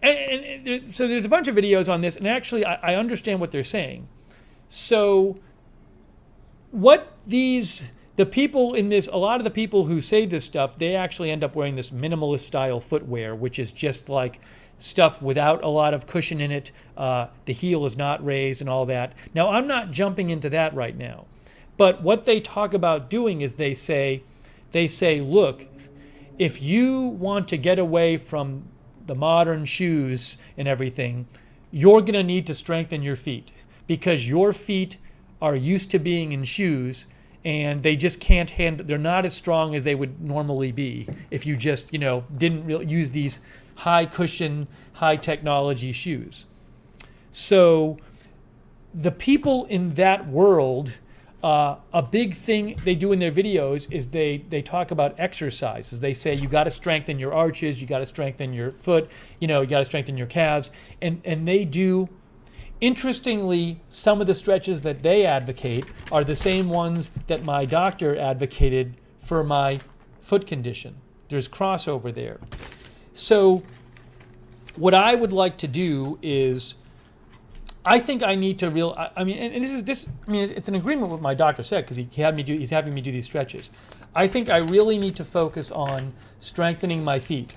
there's a bunch of videos on this, and actually I understand what they're saying. So what the people in this, a lot of the people who say this stuff, they actually end up wearing this minimalist style footwear, which is just like stuff without a lot of cushion in it. The heel is not raised and all that. Now, I'm not jumping into that right now. But what they talk about doing is they say, look, if you want to get away from the modern shoes and everything, you're going to need to strengthen your feet because your feet are used to being in shoes and they just can't handle, they're not as strong as they would normally be if you just, didn't really use these high cushion, high technology shoes. So the people in that world, a big thing they do in their videos is they talk about exercises. They say you got to strengthen your arches, you got to strengthen your foot, you got to strengthen your calves, and they do. Interestingly, some of the stretches that they advocate are the same ones that my doctor advocated for my foot condition. There's crossover there. So what I would like to do is, I think I need to it's an agreement with what my doctor said because he's having me do these stretches. I think I really need to focus on strengthening my feet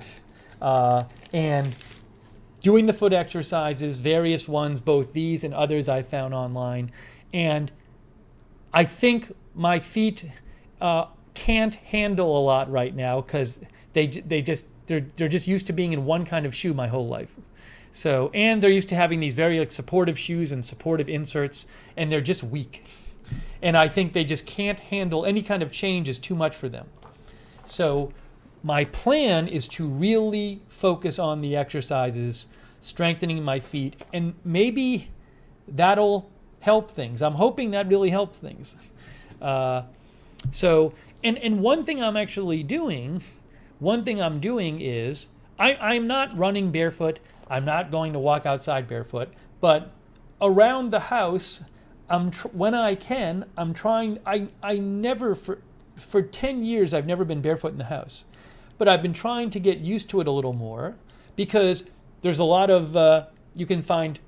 and doing the foot exercises, various ones, both these and others I found online. And I think my feet can't handle a lot right now because they're just used to being in one kind of shoe my whole life. So, and they're used to having these very supportive shoes and supportive inserts, and they're just weak. And I think they just can't handle any kind of change is too much for them. So my plan is to really focus on the exercises, strengthening my feet, and maybe that'll help things. I'm hoping that really helps things. So one thing I'm doing is I'm not running barefoot. I'm not going to walk outside barefoot, but around the house, when I can, I'm trying. I never for 10 years I've never been barefoot in the house, but I've been trying to get used to it a little more because there's a lot of you can find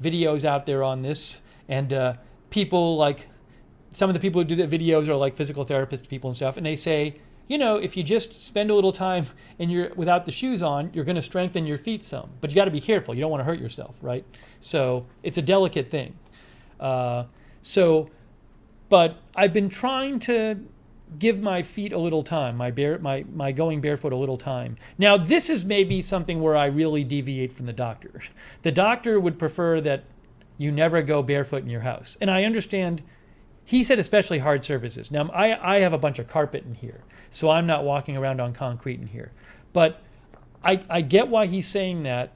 videos out there on this, and people like some of the people who do the videos are like physical therapist people and stuff, and they say, if you just spend a little time and you're without the shoes on, you're going to strengthen your feet some. But you got to be careful. You don't want to hurt yourself, right? So it's a delicate thing. But I've been trying to give my feet a little time, my going barefoot a little time. Now, this is maybe something where I really deviate from the doctor. The doctor would prefer that you never go barefoot in your house. And I understand. He said especially hard surfaces. Now, I have a bunch of carpet in here, so I'm not walking around on concrete in here. But I get why he's saying that,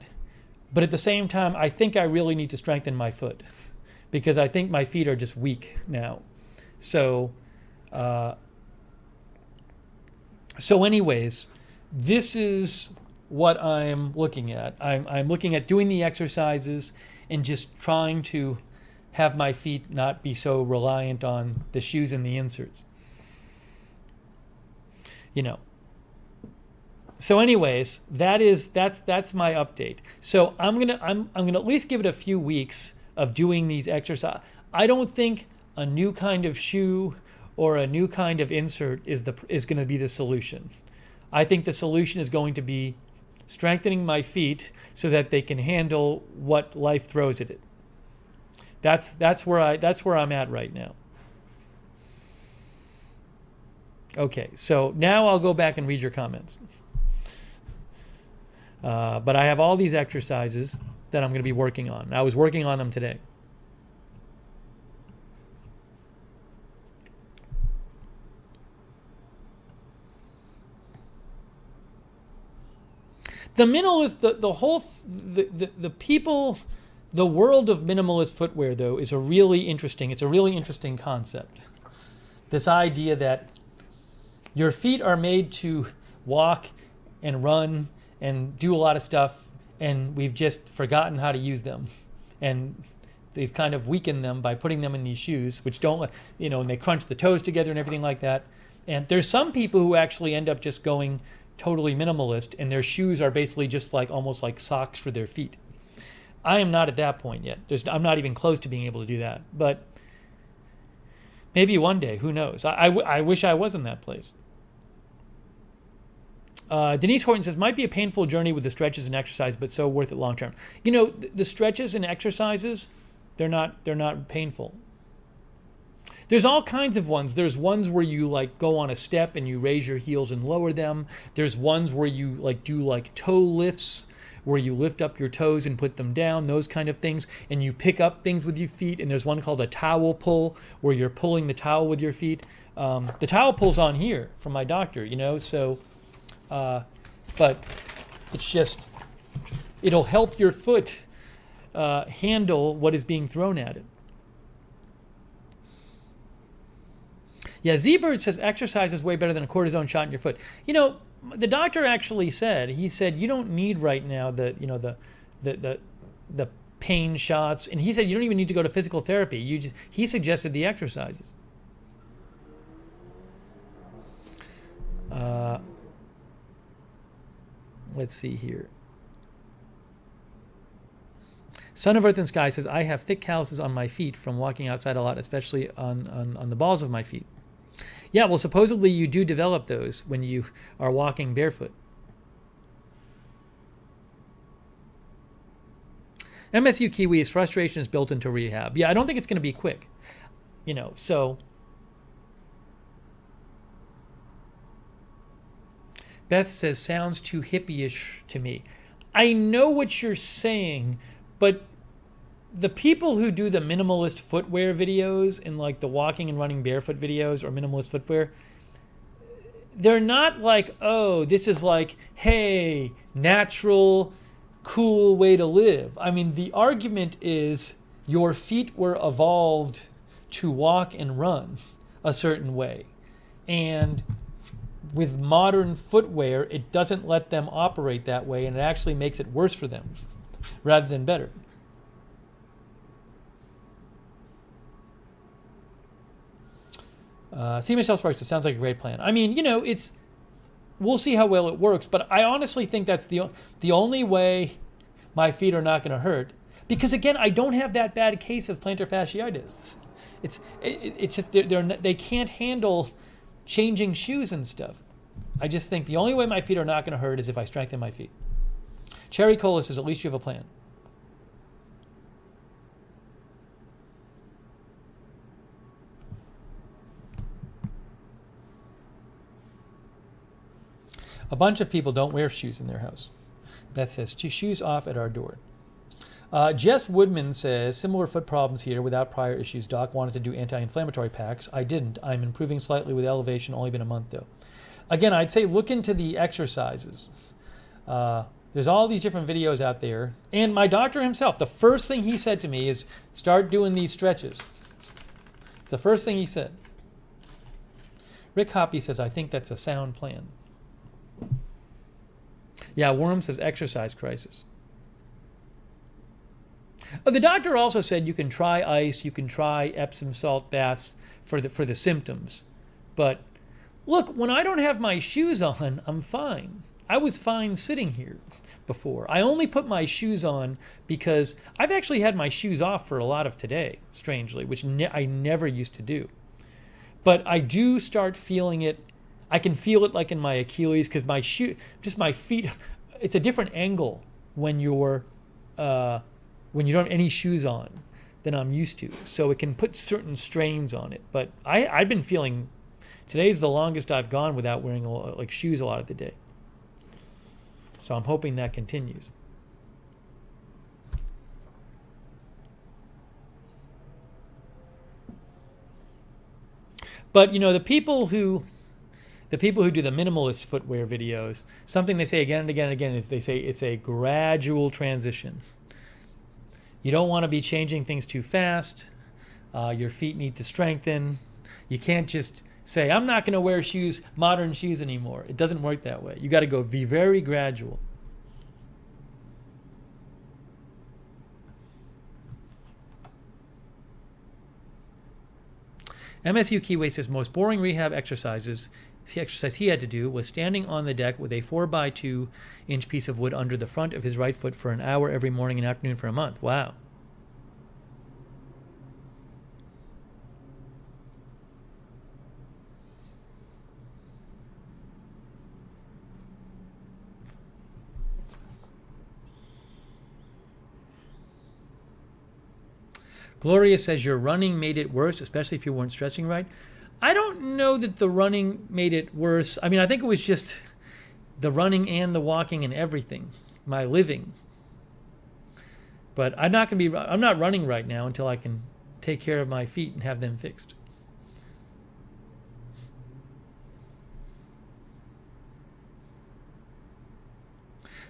but at the same time, I think I really need to strengthen my foot because I think my feet are just weak now. So anyways, this is what I'm looking at. I'm looking at doing the exercises and just trying to have my feet not be so reliant on the shoes and the inserts. So anyways, that's my update. So I'm gonna at least give it a few weeks of doing these exercises. I don't think a new kind of shoe or a new kind of insert is going to be the solution. I think the solution is going to be strengthening my feet so that they can handle what life throws at it. That's where I'm at right now. Okay, so now I'll go back and read your comments. But I have all these exercises that I'm going to be working on. I was working on them today. The minimalist, the people, the world of minimalist footwear, though, is a really interesting concept. This idea that your feet are made to walk and run and do a lot of stuff, and we've just forgotten how to use them. And they've kind of weakened them by putting them in these shoes, which don't, and they crunch the toes together and everything like that. And there's some people who actually end up just going totally minimalist, and their shoes are basically just almost like socks for their feet. I am not at that point yet. I'm not even close to being able to do that. But maybe one day, who knows? I wish I was in that place. Denise Horton says, might be a painful journey with the stretches and exercise, but so worth it long term. The stretches and exercises, they're not painful. There's all kinds of ones. There's ones where you go on a step and you raise your heels and lower them. There's ones where you do toe lifts, where you lift up your toes and put them down, those kind of things. And you pick up things with your feet. And there's one called a towel pull, where you're pulling the towel with your feet. The towel pull's on here from my doctor, so, but it's just, it'll help your foot handle what is being thrown at it. Yeah, Z-Bird says exercise is way better than a cortisone shot in your foot. The doctor actually said, you don't need right now the pain shots, and he said you don't even need to go to physical therapy. He suggested the exercises. Let's see here. Son of Earth and Sky says, I have thick calluses on my feet from walking outside a lot, especially on the balls of my feet. Yeah, well, supposedly you do develop those when you are walking barefoot. MSU Kiwi's frustration is built into rehab. Yeah, I don't think it's going to be quick. So. Beth says, sounds too hippie-ish to me. I know what you're saying, but the people who do the minimalist footwear videos and the walking and running barefoot videos or minimalist footwear, they're not this is hey, natural, cool way to live. I mean, the argument is your feet were evolved to walk and run a certain way. And with modern footwear, it doesn't let them operate that way, and it actually makes it worse for them rather than better. See, Michelle Sparks, it sounds like a great plan. I mean, we'll see how well it works, but I honestly think that's the only way my feet are not going to hurt. Because again, I don't have that bad case of plantar fasciitis. It's just they can't handle changing shoes and stuff. I just think the only way my feet are not going to hurt is if I strengthen my feet. Cherry Cola says, at least you have a plan. A bunch of people don't wear shoes in their house. Beth says, shoes off at our door. Jess Woodman says, similar foot problems here without prior issues. Doc wanted to do anti-inflammatory packs. I didn't. I'm improving slightly with elevation. Only been a month, though. Again, I'd say look into the exercises. There's all these different videos out there. And my doctor himself, the first thing he said to me is, start doing these stretches. It's the first thing he said. Rick Hoppy says, I think that's a sound plan. Yeah, Worm says, exercise crisis. The doctor also said you can try ice, you can try Epsom salt baths for the symptoms. But look, when I don't have my shoes on, I'm fine. I was fine sitting here. before. I only put my shoes on because I've actually had my shoes off for a lot of today, strangely, which I never used to do. But I do start feeling it. I can feel it like in my Achilles because my feet, it's a different angle when you don't have any shoes on than I'm used to. So it can put certain strains on it. But I've been feeling, today's the longest I've gone without wearing like shoes a lot of the day. So I'm hoping that continues. But the people who do the minimalist footwear videos, something they say again and again and again is they say it's a gradual transition. You don't want to be changing things too fast. Your feet need to strengthen. You can't just say, I'm not going to wear modern shoes anymore. It doesn't work that way. You got to be very gradual. MSU Keyway says most boring rehab exercise he had to do was standing on the deck with a 4x2-inch piece of wood under the front of his right foot for an hour every morning and afternoon for a month. Wow. Gloria says your running made it worse, especially if you weren't stretching right. I don't know that the running made it worse. I mean, I think it was just the running and the walking and everything, my living. But I'm not running right now until I can take care of my feet and have them fixed.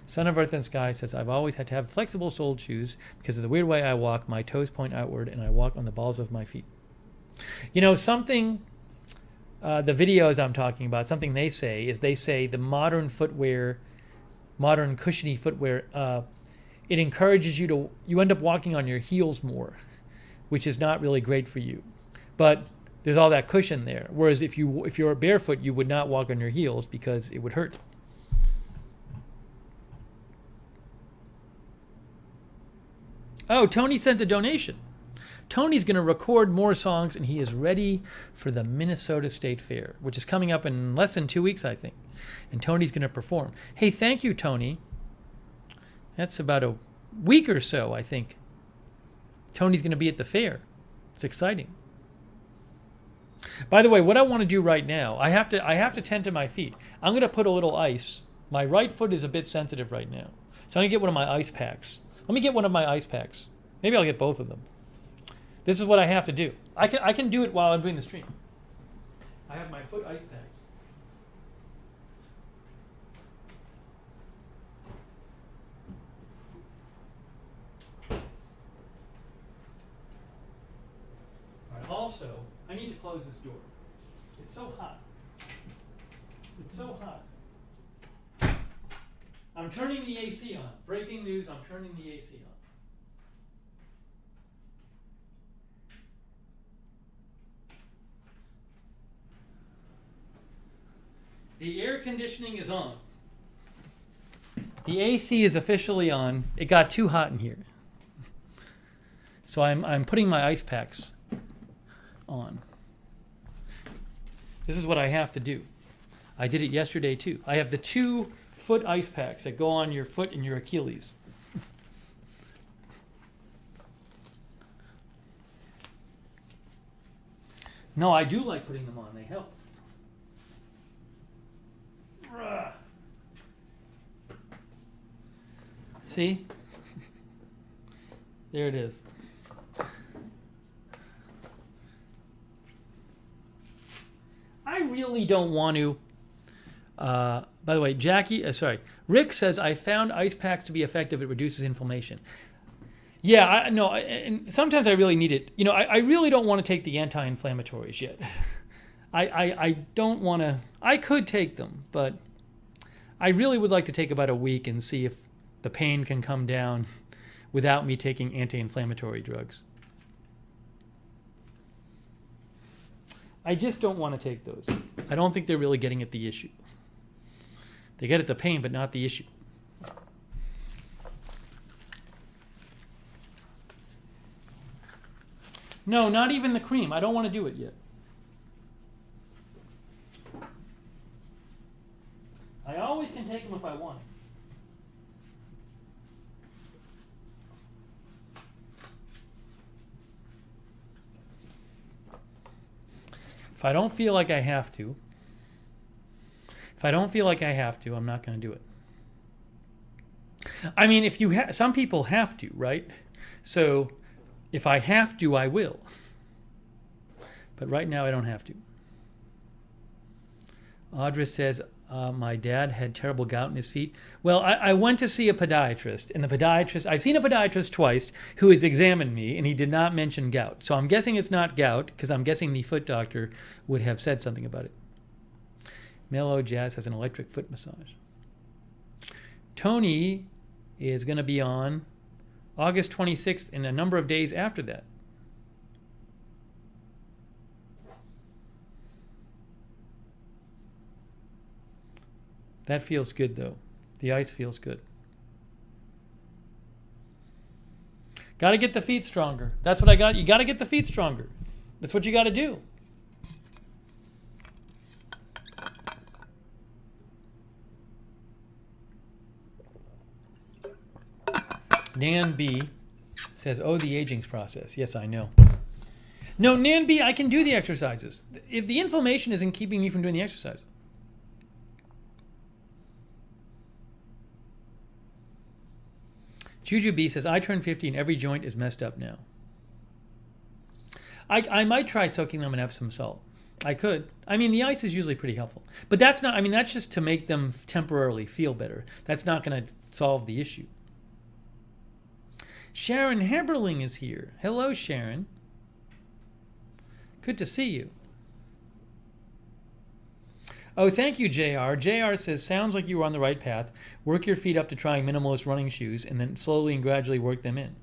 Son of Earth and Sky says, I've always had to have flexible soled shoes because of the weird way I walk. My toes point outward and I walk on the balls of my feet. Something, the videos I'm talking about, something they say the modern footwear, modern cushiony footwear, it encourages you end up walking on your heels more, which is not really great for you. But there's all that cushion there. Whereas if you're barefoot, you would not walk on your heels because it would hurt. Oh, Tony sent a donation. Tony's going to record more songs, and he is ready for the Minnesota State Fair, which is coming up in less than 2 weeks, I think. And Tony's going to perform. Hey, thank you, Tony. That's about a week or so, I think. Tony's going to be at the fair. It's exciting. By the way, what I want to do right now, I have to tend to my feet. I'm going to put a little ice. My right foot is a bit sensitive right now. So I'm going to get one of my ice packs. Let me get one of my ice packs. Maybe I'll get both of them. This is what I have to do. I can do it while I'm doing the stream. I have my foot ice packs. All right, also, I need to close this door. It's so hot. It's so hot. I'm turning the AC on. Breaking news, I'm turning the AC on. The air conditioning is on. The AC is officially on. It got too hot in here. So I'm putting my ice packs on. This is what I have to do. I did it yesterday too. I have the 2 foot ice packs that go on your foot and your Achilles. No, I do like putting them on. They help. See? There it is. I really don't want to. By the way, Rick says, I found ice packs to be effective. It reduces inflammation. Yeah, and sometimes I really need it. I really don't want to take the anti-inflammatories yet. I don't want to. I could take them, but I really would like to take about a week and see if the pain can come down without me taking anti-inflammatory drugs. I just don't want to take those. I don't think they're really getting at the issue. They get at the pain, but not the issue. No, not even the cream. I don't want to do it yet. I always can take them if I want. If I don't feel like I have to, I'm not going to do it. I mean, if you some people have to, right? So if I have to, I will. But right now, I don't have to. Audra says, my dad had terrible gout in his feet. Well, I went to see a podiatrist, and the podiatrist, I've seen a podiatrist twice who has examined me, and he did not mention gout. So I'm guessing it's not gout, because I'm guessing the foot doctor would have said something about it. Mellow Jazz has an electric foot massage. Tony is going to be on August 26th and a number of days after that. That feels good, though. The ice feels good. Got to get the feet stronger. That's what I got. You got to get the feet stronger. That's what you got to do. Nan B says, oh, the aging's process. Yes, I know. No, Nan B, I can do the exercises. If the inflammation isn't keeping me from doing the exercise. Juju B says, I turned 50 and every joint is messed up now. I might try soaking them in Epsom salt. I could. I mean, the ice is usually pretty helpful. But that's not, I mean, that's just to make them temporarily feel better. That's not going to solve the issue. Sharon Heberling is here. Hello, Sharon. Good to see you. Oh, thank you, JR. JR says, sounds like you were on the right path. Work your feet up to trying minimalist running shoes and then slowly and gradually work them in.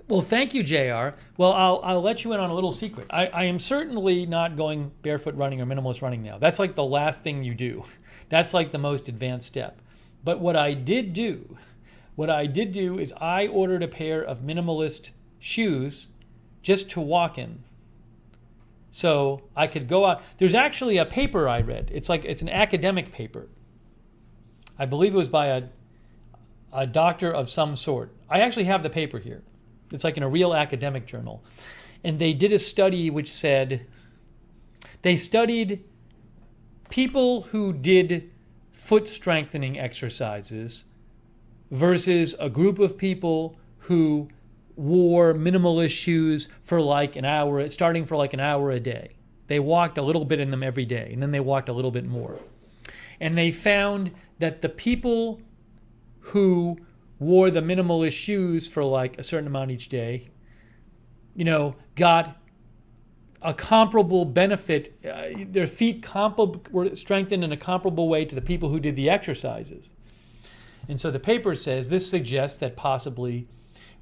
Well, thank you, JR. Well, I'll let you in on a little secret. I am certainly not going barefoot running or minimalist running now. That's like the last thing you do. That's like the most advanced step. But what I did do is I ordered a pair of minimalist shoes just to walk in. So I could go out. There's actually a paper I read. It's an academic paper. I believe it was by a doctor of some sort. I actually have the paper here. It's like in a real academic journal. And they did a study which said they studied people who did foot strengthening exercises versus a group of people who wore minimalist shoes for like an hour, starting for like an hour a day. They walked a little bit in them every day, and then they walked a little bit more. And they found that the people who wore the minimalist shoes for like a certain amount each day, got a comparable benefit. Their feet were strengthened in a comparable way to the people who did the exercises. And so the paper says this suggests that possibly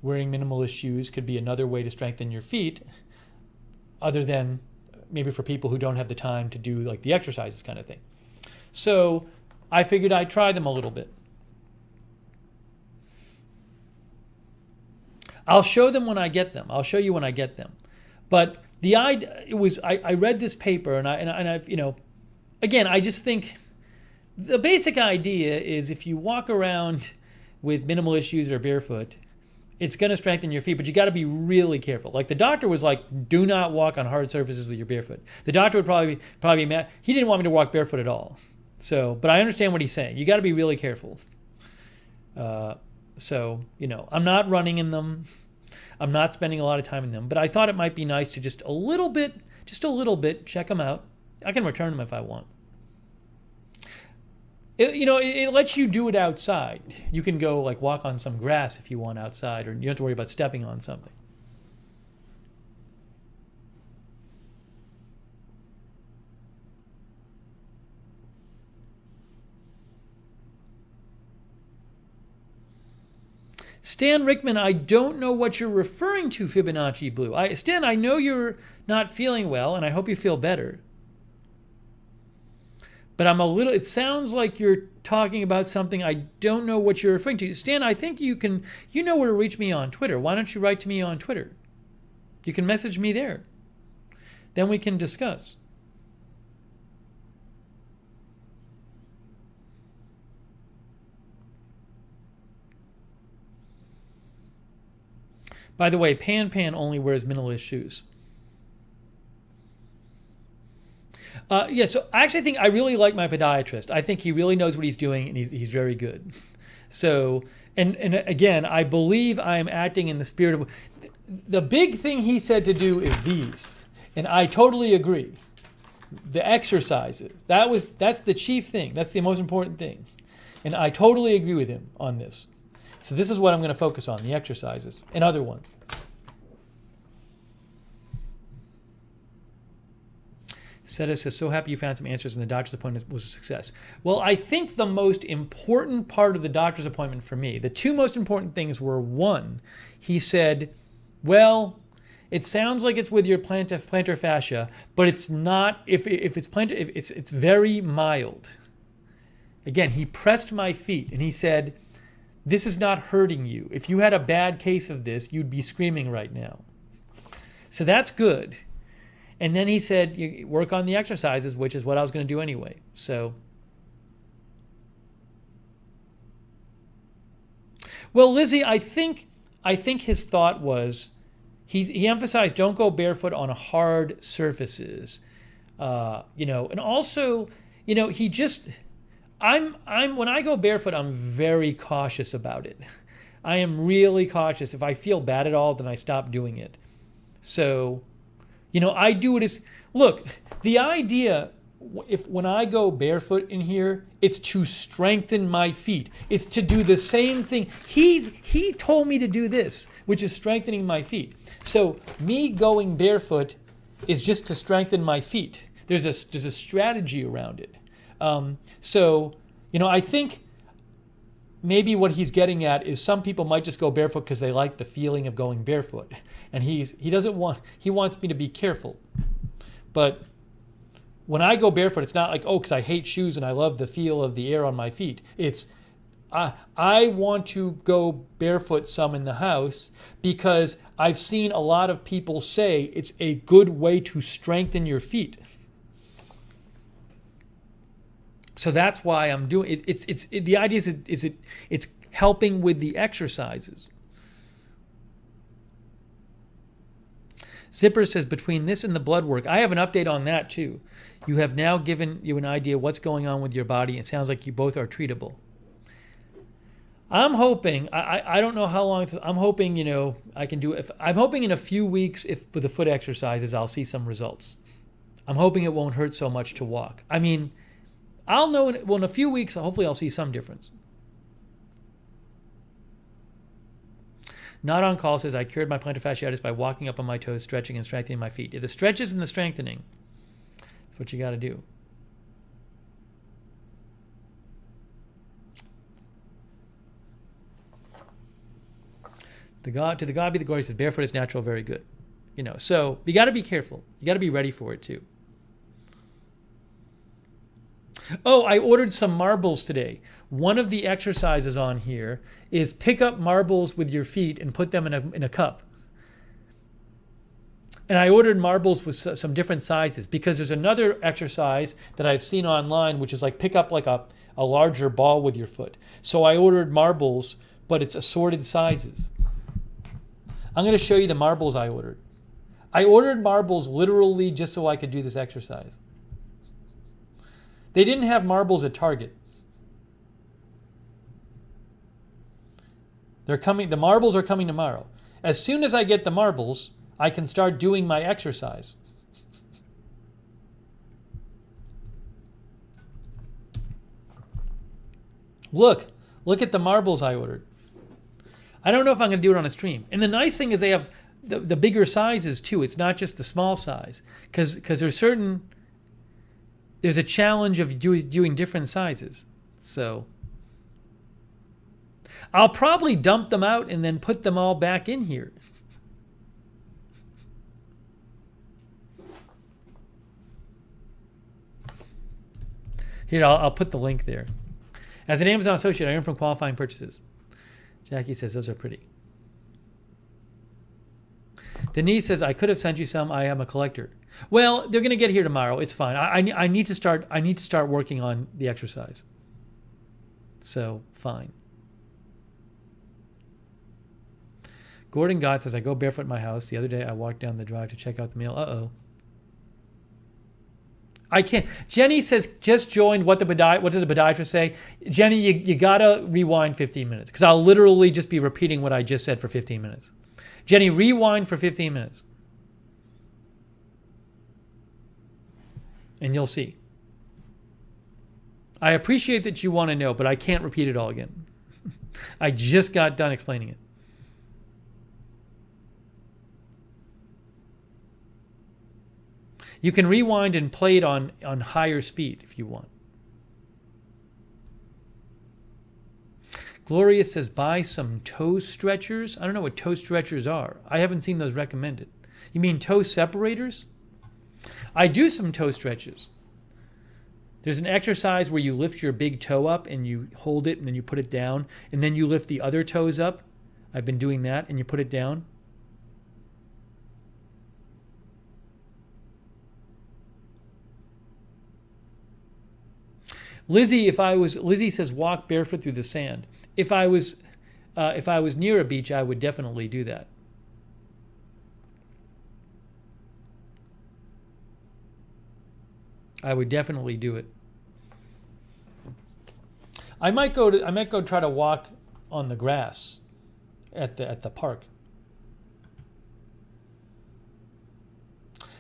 wearing minimalist shoes could be another way to strengthen your feet, other than maybe for people who don't have the time to do like the exercises kind of thing. So I figured I'd try them a little bit. I'll show them when I get them. I'll show you when I get them. But the idea, I read this paper and I've again, I just think the basic idea is if you walk around with minimalist shoes or barefoot, it's going to strengthen your feet, but you got to be really careful. Like the doctor was like, do not walk on hard surfaces with your barefoot. The doctor would probably be mad. He didn't want me to walk barefoot at all. So, but I understand what he's saying. You got to be really careful. I'm not running in them. I'm not spending a lot of time in them, but I thought it might be nice to just a little bit check them out. I can return them if I want. It lets you do it outside. You can go like walk on some grass if you want outside, or you don't have to worry about stepping on something. Stan Rickman, I don't know what you're referring to, Fibonacci Blue. Stan, I know you're not feeling well, and I hope you feel better. But it sounds like you're talking about something I don't know what you're referring to. Stan, I think you know where to reach me on Twitter. Why don't you write to me on Twitter? You can message me there. Then we can discuss. By the way, Pan only wears minimalist shoes. Yeah, so I actually think I really like my podiatrist. I think he really knows what he's doing, and he's very good. So, and again, I believe I am acting in the spirit of... The big thing he said to do is these, and I totally agree. The exercises. That's the chief thing. That's the most important thing. And I totally agree with him on this. So this is what I'm going to focus on, the exercises and other ones. Seta says, so happy you found some answers and the doctor's appointment was a success. Well, I think the most important part of the doctor's appointment for me, the two most important things were, one, he said, well, it sounds like it's with your plantar fascia, but it's not, if it's very mild. Again, he pressed my feet and he said, this is not hurting you. If you had a bad case of this, you'd be screaming right now. So that's good. And then he said, you work on the exercises, which is what I was going to do anyway. So, well, Lizzie, I think his thought was, he emphasized don't go barefoot on hard surfaces, and also, he just, when I go barefoot, I'm very cautious about it. I am really cautious. If I feel bad at all, then I stop doing it. So, I do it as, look, the idea, when I go barefoot in here, it's to strengthen my feet. It's to do the same thing. He told me to do this, which is strengthening my feet. So me going barefoot is just to strengthen my feet. There's a strategy around it. I think maybe what he's getting at is some people might just go barefoot because they like the feeling of going barefoot. And he wants me to be careful. But when I go barefoot, it's not like, because I hate shoes and I love the feel of the air on my feet. It's, I want to go barefoot some in the house because I've seen a lot of people say it's a good way to strengthen your feet. So that's why I'm doing it. It's the idea is it's helping with the exercises. Zipper says, between this and the blood work, I have an update on that too. You have now given you an idea what's going on with your body. It sounds like you both are treatable. I'm hoping, I don't know how long, I'm hoping, I can do it. I'm hoping in a few weeks, with the foot exercises, I'll see some results. I'm hoping it won't hurt so much to walk. I mean, I'll know, in a few weeks, hopefully I'll see some difference. Not on call says, I cured my plantar fasciitis by walking up on my toes, stretching and strengthening my feet. The stretches and the strengthening, that's what you got to do. To the God be the glory says, barefoot is natural, very good. So you got to be careful. You got to be ready for it too. Oh, I ordered some marbles today. One of the exercises on here is pick up marbles with your feet and put them in a cup. And I ordered marbles with some different sizes because there's another exercise that I've seen online, which is like pick up like a larger ball with your foot. So I ordered marbles, but it's assorted sizes. I'm going to show you the marbles I ordered. I ordered marbles literally just so I could do this exercise. They didn't have marbles at Target. They're coming. The marbles are coming tomorrow. As soon as I get the marbles, I can start doing my exercise. Look at the marbles I ordered. I don't know if I'm going to do it on a stream. And the nice thing is they have the bigger sizes too. It's not just the small size because there's a challenge of doing different sizes. So I'll probably dump them out and then put them all back in here. Here, I'll put the link there. As an Amazon associate, I earn from qualifying purchases. Jackie says those are pretty. Denise says, I could have sent you some. I am a collector. Well, they're going to get here tomorrow. It's fine. I need to start working on the exercise. So, fine. Gordon Gott says, I go barefoot in my house. The other day, I walked down the drive to check out the mail. Uh-oh. I can't. Jenny says, just joined. What did the podiatrist say? Jenny, you got to rewind 15 minutes because I'll literally just be repeating what I just said for 15 minutes. Jenny, rewind for 15 minutes. And you'll see. I appreciate that you want to know, but I can't repeat it all again. I just got done explaining it. You can rewind and play it on higher speed if you want. Gloria says, buy some toe stretchers. I don't know what toe stretchers are. I haven't seen those recommended. You mean toe separators? I do some toe stretches. There's an exercise where you lift your big toe up and you hold it and then you put it down and then you lift the other toes up. I've been doing that and you put it down. Lizzie says walk barefoot through the sand. If I was near a beach, I would definitely do that. I would definitely do it. I might go try to walk on the grass at the park.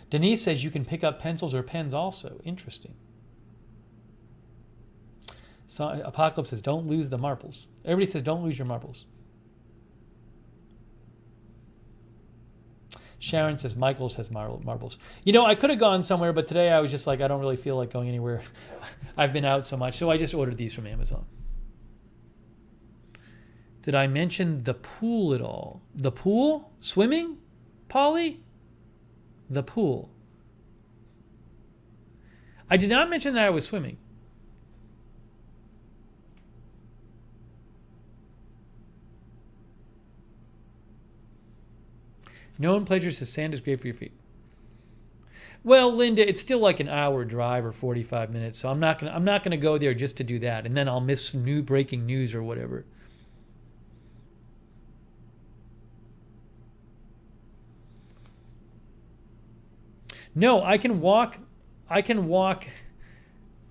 Denise says you can pick up pencils or pens also. Interesting. So Apocalypse says, don't lose the marbles. Everybody says, don't lose your marbles. Sharon says, Michaels has marbles. You know, I could have gone somewhere, but today I was just like, I don't really feel like going anywhere. I've been out so much, so I just ordered these from Amazon. Did I mention the pool at all? The pool? Swimming? Polly? The pool. I did not mention that I was swimming. Known pleasure says sand is great for your feet. Well, Linda, it's still like an hour drive or 45 minutes, so I'm not gonna go there just to do that, and then I'll miss some new breaking news or whatever. No, I can walk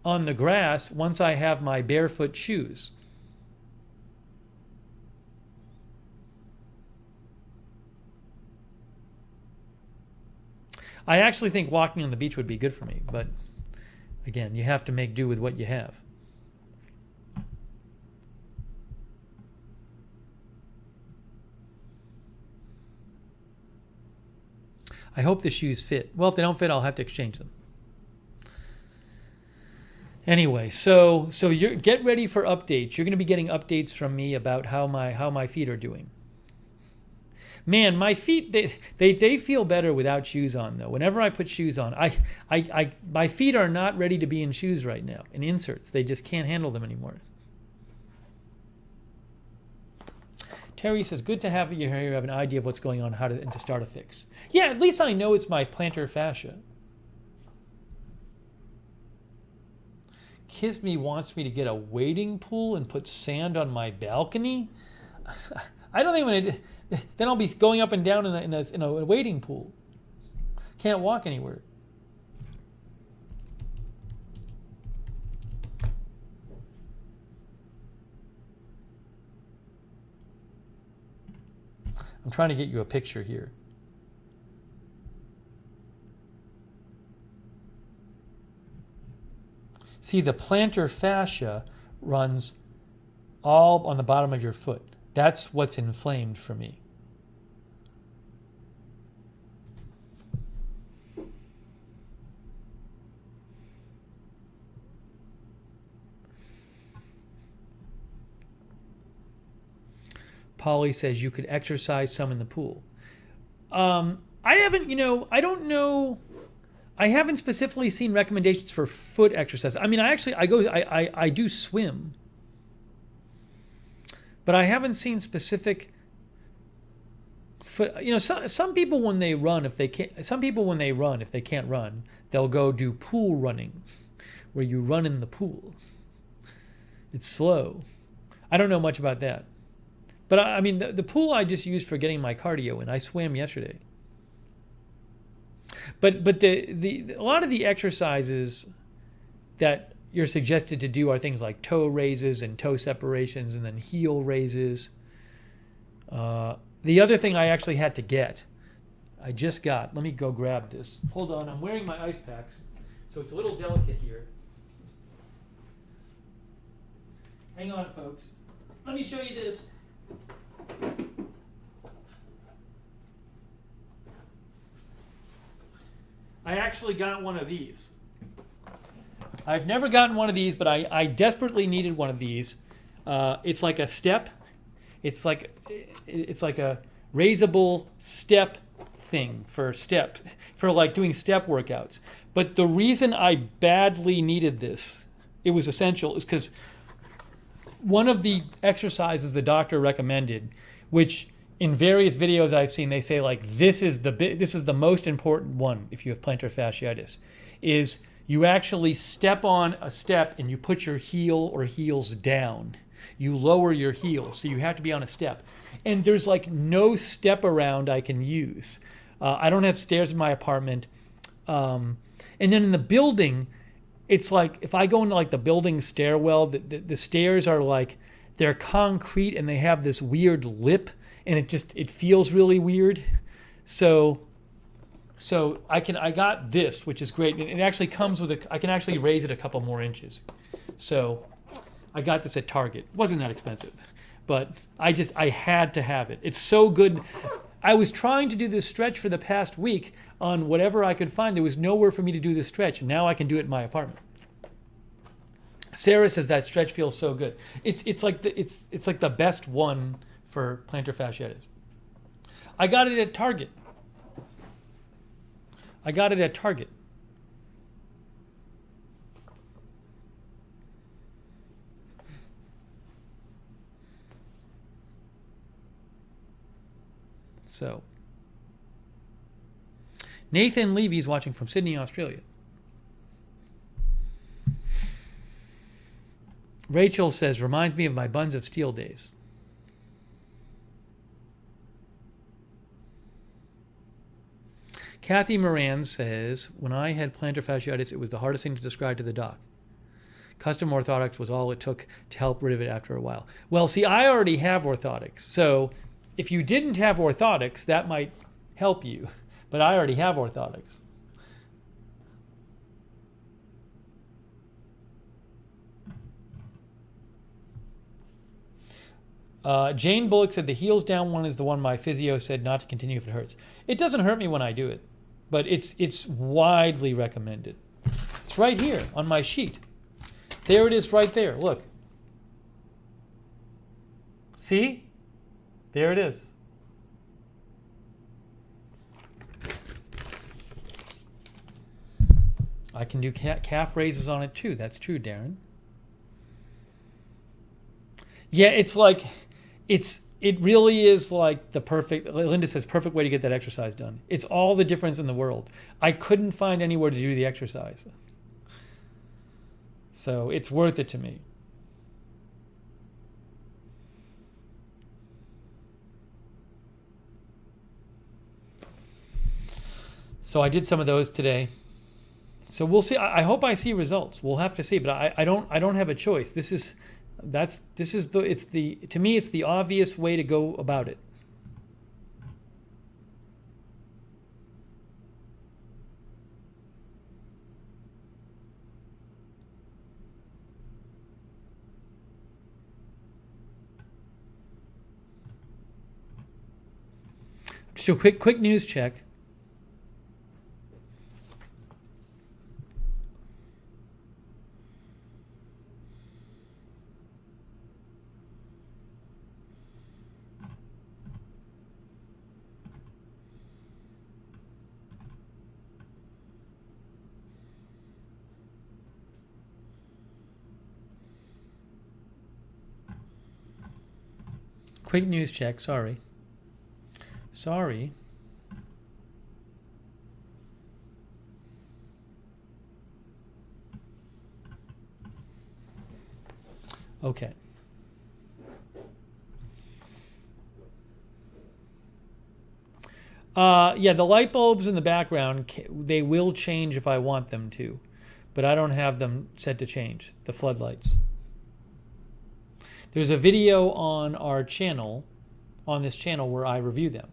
on the grass once I have my barefoot shoes. I actually think walking on the beach would be good for me, but again, you have to make do with what you have. I hope the shoes fit. Well, if they don't fit, I'll have to exchange them. Anyway, so you get ready for updates. You're going to be getting updates from me about how my feet are doing. Man, my feet, they feel better without shoes on, though. Whenever I put shoes on, my feet are not ready to be in shoes right now, in inserts. They just can't handle them anymore. Terry says, good to have you here. You have an idea of what's going on, how to start a fix. Yeah, at least I know it's my plantar fascia. Kisme wants me to get a wading pool and put sand on my balcony. I don't think I'm going to... Then I'll be going up and down in a wading pool. Can't walk anywhere. I'm trying to get you a picture here. See, the plantar fascia runs all on the bottom of your foot. That's what's inflamed for me. Polly says you could exercise some in the pool. I haven't, I don't know. I haven't specifically seen recommendations for foot exercise. I mean, I do swim. But I haven't seen specific. some people when they run, if they can't, some people when they run, if they can't run, they'll go do pool running, where you run in the pool. It's slow. I don't know much about that. But I mean, the pool I just used for getting my cardio in. I swam yesterday. But a lot of the exercises that you're suggested to do are things like toe raises and toe separations and then heel raises. The other thing I actually had to get, I just got, let me go grab this. Hold on, I'm wearing my ice packs, so it's a little delicate here. Hang on, folks. Let me show you this. I actually got one of these. I've never gotten one of these, but I desperately needed one of these. It's like a step. It's like a raisable step thing for like doing step workouts. But the reason I badly needed this, it was essential, is because one of the exercises the doctor recommended, which in various videos I've seen, they say like this is the most important one if you have plantar fasciitis, is you actually step on a step and you put your heel or heels down. You lower your heel, so you have to be on a step. And there's like no step around I can use. I don't have stairs in my apartment. And then in the building, it's like if I go into like the building stairwell, the stairs are like, they're concrete and they have this weird lip, and it feels really weird. So I got this, which is great. It actually comes with I can actually raise it a couple more inches. So I got this at Target. It wasn't that expensive, but I had to have it. It's so good. I was trying to do this stretch for the past week on whatever I could find. There was nowhere for me to do this stretch. Now I can do it in my apartment. Sarah says that stretch feels so good. It's like the best one for plantar fasciitis. I got it at Target. So, Nathan Levy's watching from Sydney, Australia. Rachel says, reminds me of my Buns of Steel days. Kathy Moran says, when I had plantar fasciitis, it was the hardest thing to describe to the doc. Custom orthotics was all it took to help rid of it after a while. Well, see, I already have orthotics. So if you didn't have orthotics, that might help you. But I already have orthotics. Jane Bullock said the heels down one is the one my physio said not to continue if it hurts. It doesn't hurt me when I do it, but it's widely recommended. It's right here on my sheet. There it is right there. Look. See? There it is. I can do calf raises on it too. That's true, Darren. Yeah, it really is like the perfect, Linda says, perfect way to get that exercise done. It's all the difference in the world. I couldn't find anywhere to do the exercise. So it's worth it to me. So I did some of those today. So we'll see. I hope I see results. We'll have to see, but I don't have a choice. To me it's the obvious way to go about it. So quick news check. Quick news check, sorry. Sorry. Okay. Yeah, the light bulbs in the background, they will change if I want them to, but I don't have them set to change, the floodlights. There's a video on our channel, on this channel, where I review them.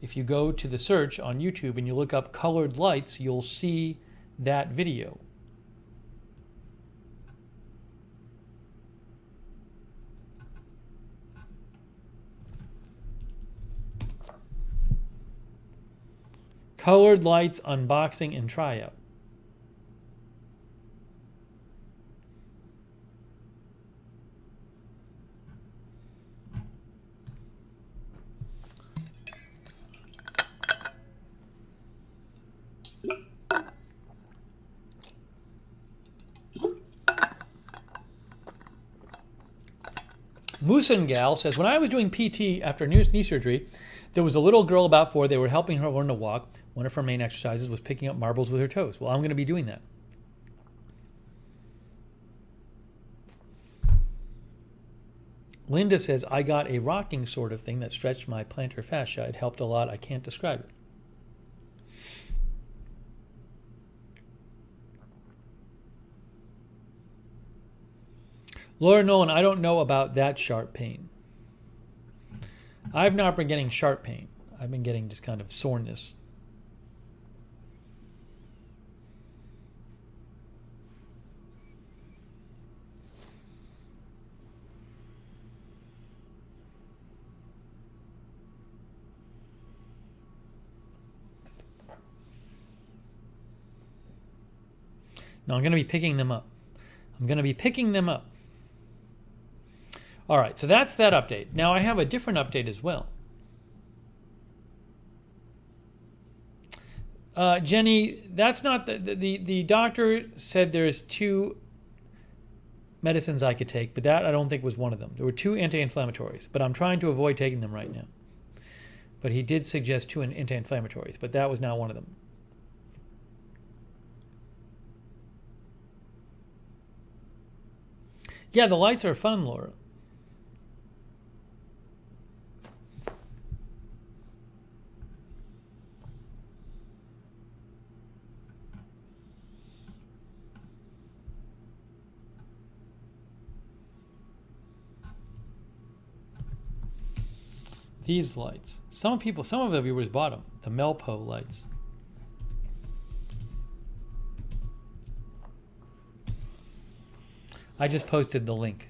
If you go to the search on YouTube and you look up colored lights, you'll see that video. Colored lights unboxing and tryout. Moosengal says, when I was doing PT after knee surgery, there was a little girl about 4. They were helping her learn to walk. One of her main exercises was picking up marbles with her toes. Well, I'm going to be doing that. Linda says, I got a rocking sort of thing that stretched my plantar fascia. It helped a lot. I can't describe it. Laura Nolan, I don't know about that sharp pain. I've not been getting sharp pain. I've been getting just kind of soreness. No, I'm going to be picking them up. I'm going to be picking them up. All right, so that's that update. Now I have a different update as well. Jenny, that's not the doctor said there's 2 medicines I could take, but that I don't think was one of them. There were 2 anti-inflammatories, but I'm trying to avoid taking them right now. But he did suggest 2 anti-inflammatories, but that was not one of them. Yeah, the lights are fun, Laura. These lights. Some of the viewers bought them. The Melpo lights. I just posted the link.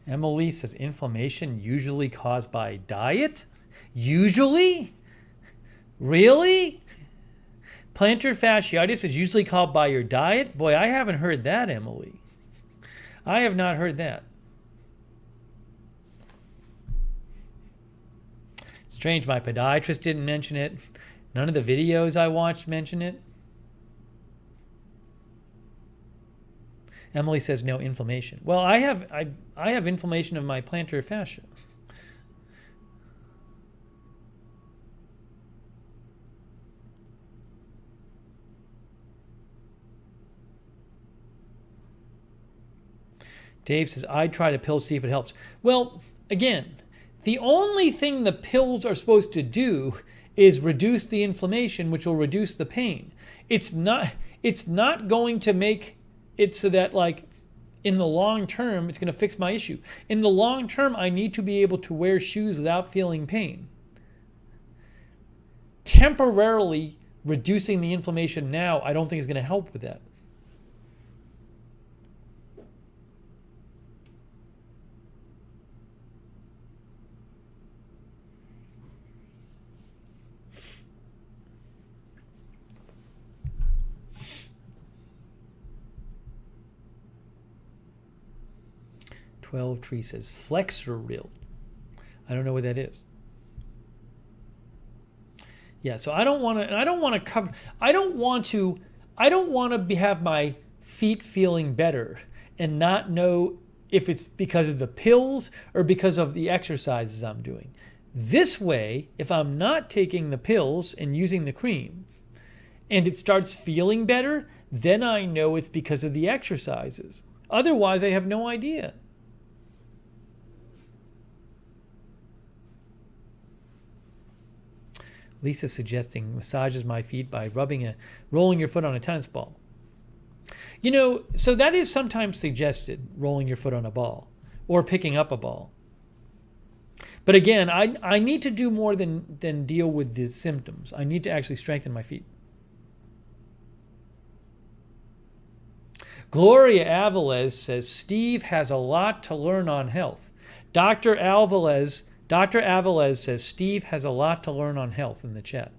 Emily says inflammation usually caused by diet? Usually? Really? Plantar fasciitis is usually caused by your diet? Boy, I haven't heard that, Emily. I have not heard that. Strange, my podiatrist didn't mention it. None of the videos I watched mention it. Emily says no inflammation. Well, I have inflammation of my plantar fascia. Dave says, I try the pill, see if it helps. Well, again, the only thing the pills are supposed to do is reduce the inflammation, which will reduce the pain. It's not going to make it so that, like, in the long term, it's going to fix my issue. In the long term, I need to be able to wear shoes without feeling pain. Temporarily reducing the inflammation now, I don't think is going to help with that. Tree says Flexeril. I don't know what that is. Yeah, so I don't want to have my feet feeling better and not know if it's because of the pills or because of the exercises I'm doing. This way, if I'm not taking the pills and using the cream and it starts feeling better, then I know it's because of the exercises. Otherwise, I have no idea. Lisa suggesting massages my feet by rolling your foot on a tennis ball. So that is sometimes suggested, rolling your foot on a ball or picking up a ball. But again, I need to do more than deal with the symptoms. I need to actually strengthen my feet. Gloria Avalez says, Steve has a lot to learn on health. Dr. Avalez says, Steve has a lot to learn on health in the chat.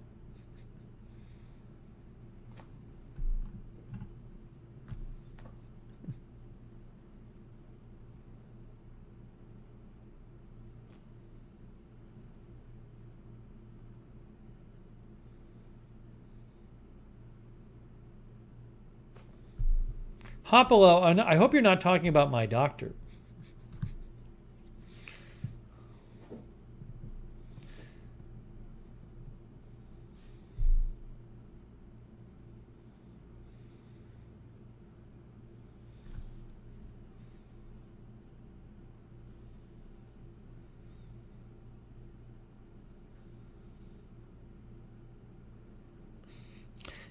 Hopolo, I hope you're not talking about my doctor.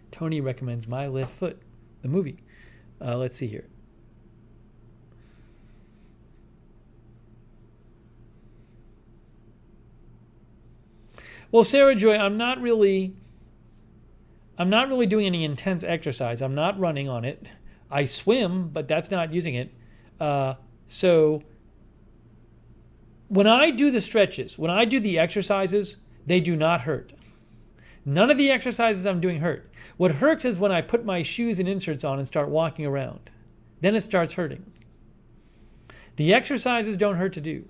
Tony recommends My Left Foot, the movie. Let's see here. Well, Sarah Joy, I'm not really doing any intense exercise. I'm not running on it. I swim, but that's not using it. So when I do the stretches, when I do the exercises, they do not hurt. None of the exercises I'm doing hurt. What hurts is when I put my shoes and inserts on and start walking around. Then it starts hurting. The exercises don't hurt to do.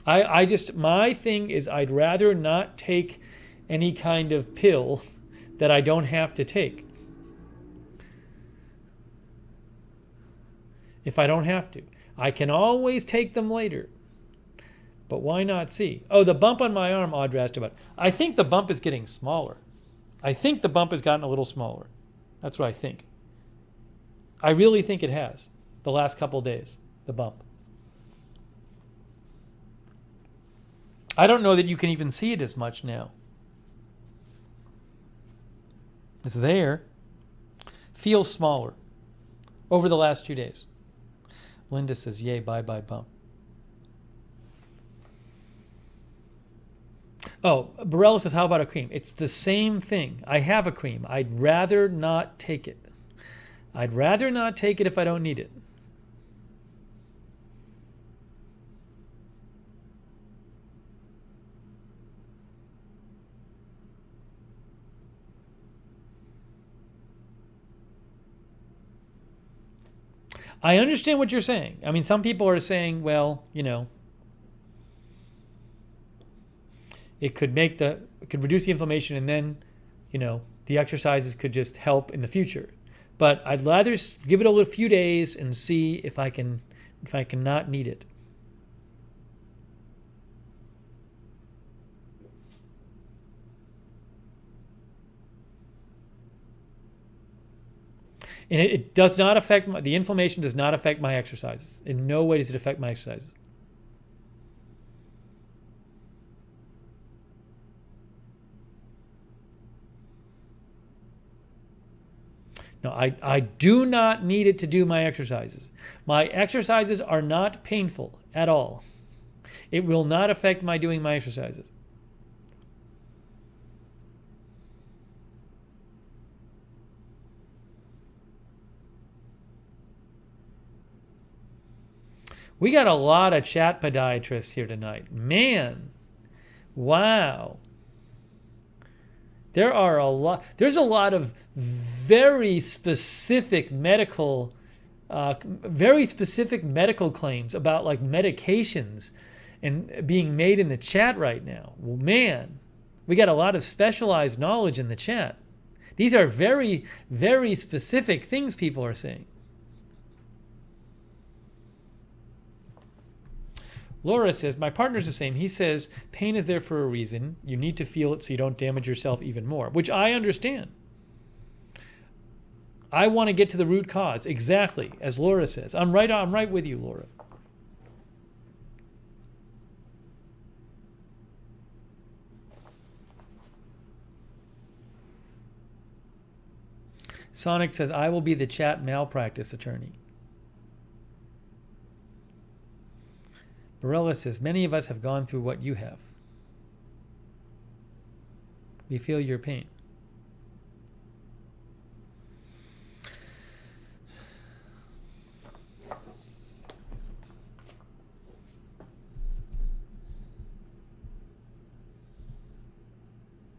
My thing is I'd rather not take any kind of pill that I don't have to take. If I don't have to. I can always take them later. But why not see? Oh, the bump on my arm, Audra asked about. I think the bump is getting smaller. I think the bump has gotten a little smaller. That's what I think. I really think it has. The last couple days, the bump. I don't know that you can even see it as much now. It's there. Feels smaller over the last 2 days. Linda says, yay, bye-bye bump. Oh, Barella says, how about a cream? It's the same thing. I have a cream. I'd rather not take it. I'd rather not take it if I don't need it. I understand what you're saying. I mean, some people are saying, well, it could reduce the inflammation, and then, the exercises could just help in the future. But I'd rather give it a few days and see if I can not need it. And it does not affect the inflammation does not affect my exercises. In no way does it affect my exercises. No, I do not need it to do my exercises. My exercises are not painful at all. It will not affect my doing my exercises. We got a lot of chat podiatrists here tonight. Man, wow. There's a lot of very specific medical very specific medical claims about like medications and being made in the chat right now. Well, man, we got a lot of specialized knowledge in the chat. These are very, very specific things people are saying. Laura says, my partner's the same. He says, pain is there for a reason. You need to feel it so you don't damage yourself even more, which I understand. I want to get to the root cause, exactly, as Laura says. I'm right with you, Laura. Sonic says, I will be the chat malpractice attorney. Barella says, many of us have gone through what you have. We feel your pain.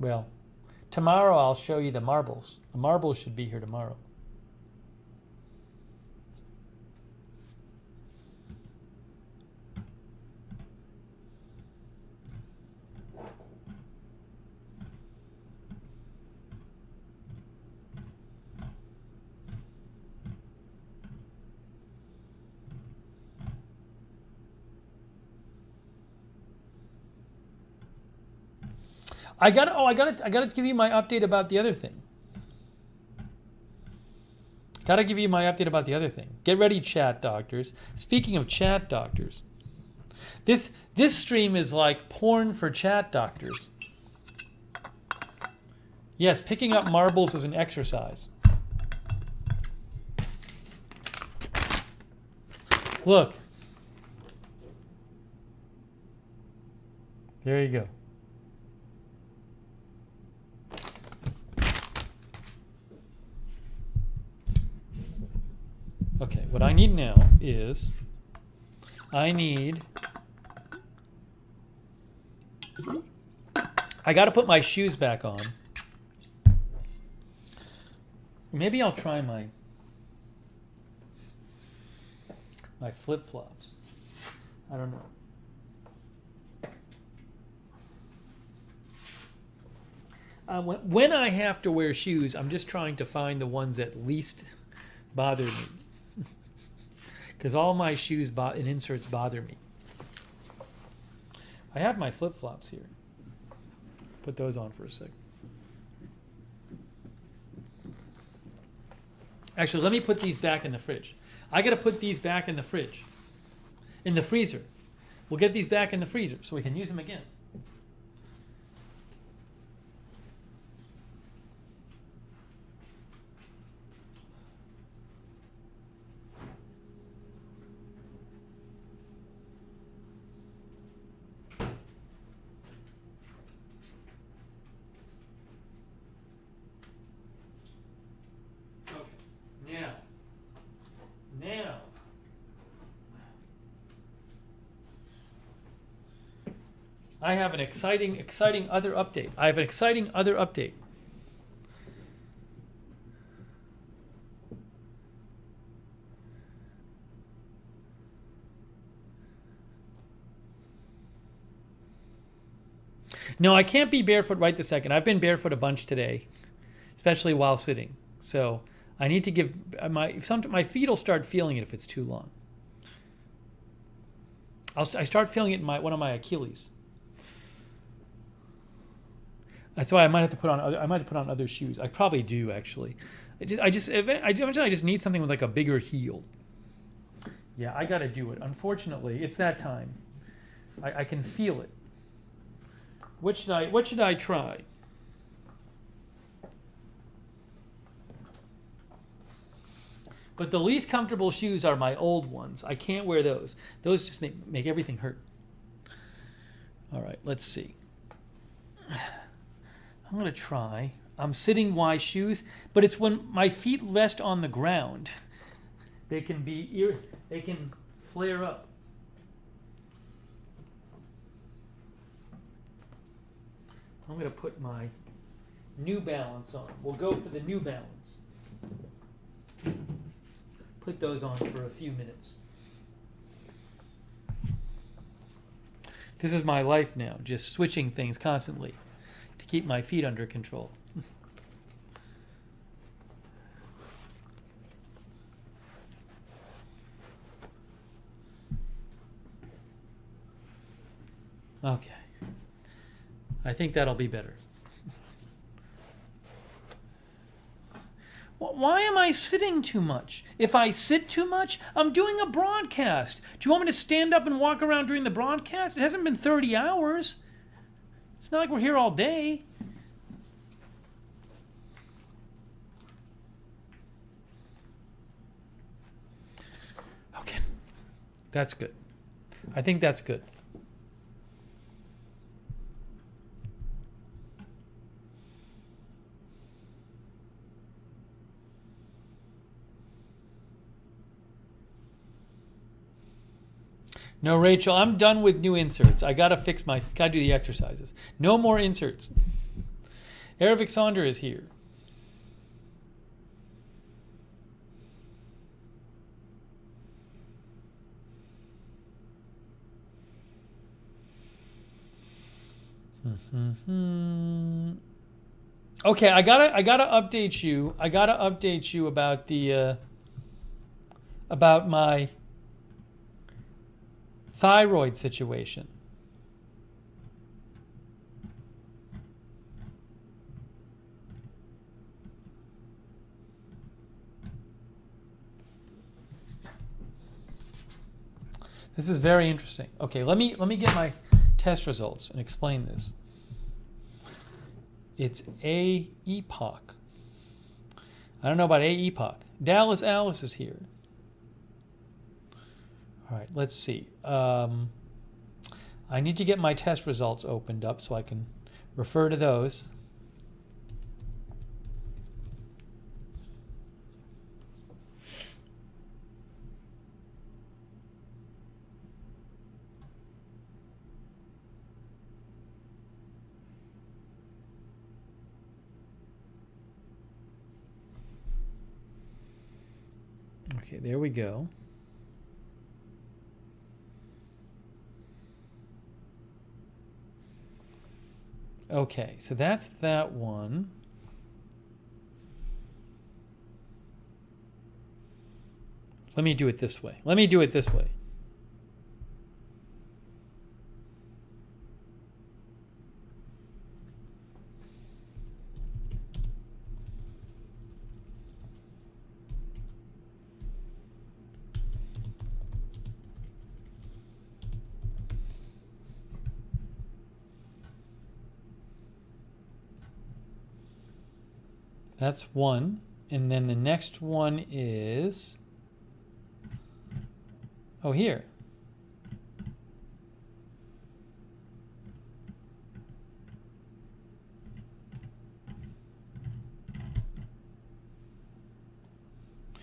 Well, tomorrow I'll show you the marbles. The marbles should be here tomorrow. I gotta give you my update about the other thing. Gotta give you my update about the other thing. Get ready, chat doctors. Speaking of chat doctors, this stream is like porn for chat doctors. Yes, picking up marbles is an exercise. Look. There you go. Okay, what I need now is I got to put my shoes back on. Maybe I'll try my flip-flops. I don't know. When I have to wear shoes, I'm just trying to find the ones that least bother me. Because all my shoes and inserts bother me. I have my flip-flops here. Put those on for a sec. Actually, let me put these back in the fridge. I got to put these back in the fridge. In the freezer. We'll get these back in the freezer so we can use them again. Now, I have an exciting other update. No, I can't be barefoot right this second. I've been barefoot a bunch today, especially while sitting. So I need to give my feet will start feeling it if it's too long. I start feeling it in one of my Achilles. That's why I might have to put on other shoes. I probably do actually. I just need something with like a bigger heel. Yeah, I got to do it. Unfortunately, it's that time. I can feel it. What should I try? But the least comfortable shoes are my old ones. I can't wear those. Those just make everything hurt. All right, let's see. I'm going to try. I'm sitting Y shoes, but it's when my feet rest on the ground. They can flare up. I'm going to put my New Balance on. We'll go for the New Balance. put those on for a few minutes. This is my life now, just switching things constantly to keep my feet under control. Okay. I think that'll be better. Why am I sitting too much? If I sit too much, I'm doing a broadcast. Do you want me to stand up and walk around during the broadcast? It hasn't been 30 hours. It's not like we're here all day. Okay. That's good. I think that's good. No, Rachel, I'm done with new inserts. I gotta gotta do the exercises. No more inserts. Eric Sonder is here. Okay, I gotta update you. I gotta update you about the about my thyroid situation. This is very interesting. Okay, let me get my test results and explain this. It's AEPOC. I don't know about AEPOC. Dallas Alice is here. All right, let's see. I need to get my test results opened up so I can refer to those. Okay, there we go. Okay, so that's that one. Let me do it this way. That's one. And then the next one is, oh, here.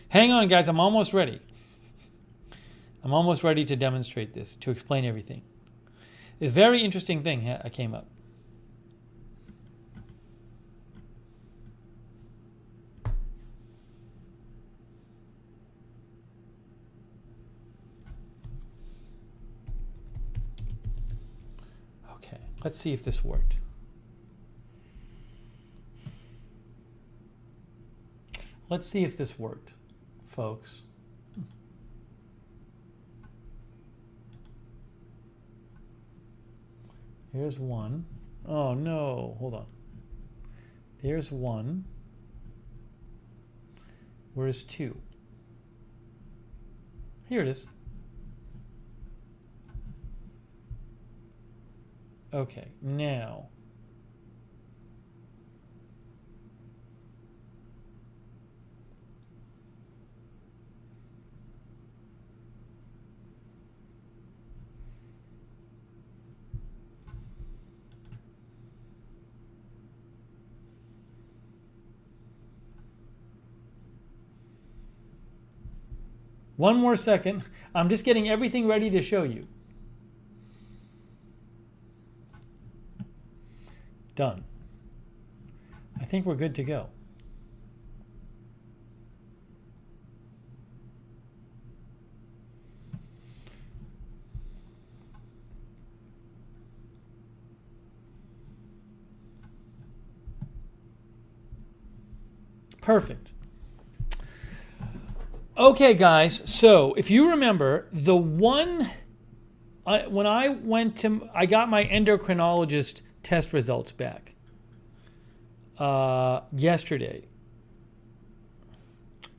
Hang on, guys. I'm almost ready. I'm almost ready to demonstrate this, to explain everything. A very interesting thing came up. Okay, let's see if this worked. Let's see if this worked, folks. Here's one. Oh no, hold on. There's one. Where's two? Here it is. Okay, now. One more second. I'm just getting everything ready to show you. Done. I think we're good to go. Perfect. Okay, guys. So if you remember, the one when I got my endocrinologist test results back yesterday.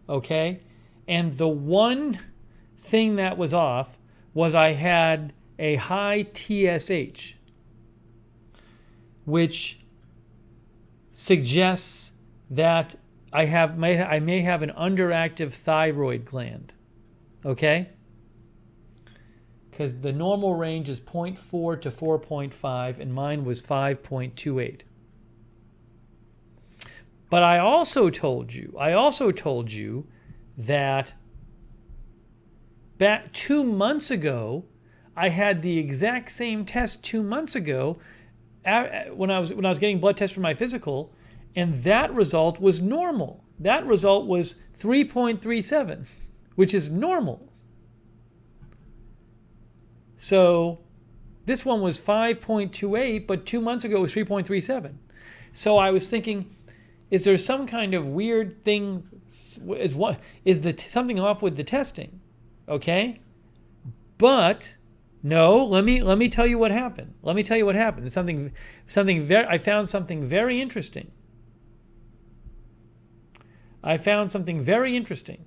Okay, and the one thing that was off was I had a high TSH, which suggests that I may have an underactive thyroid gland. Okay? Because the normal range is 0.4 to 4.5, and mine was 5.28. But I also told you that back 2 months ago, I had the exact same test 2 months ago when I was getting blood tests for my physical, and that result was normal. That result was 3.37, which is normal. So this one was 5.28, but 2 months ago it was 3.37. So I was thinking, is there some kind of weird thing? Something off with the testing? Okay, but no. Let me tell you what happened. It's I found something very interesting.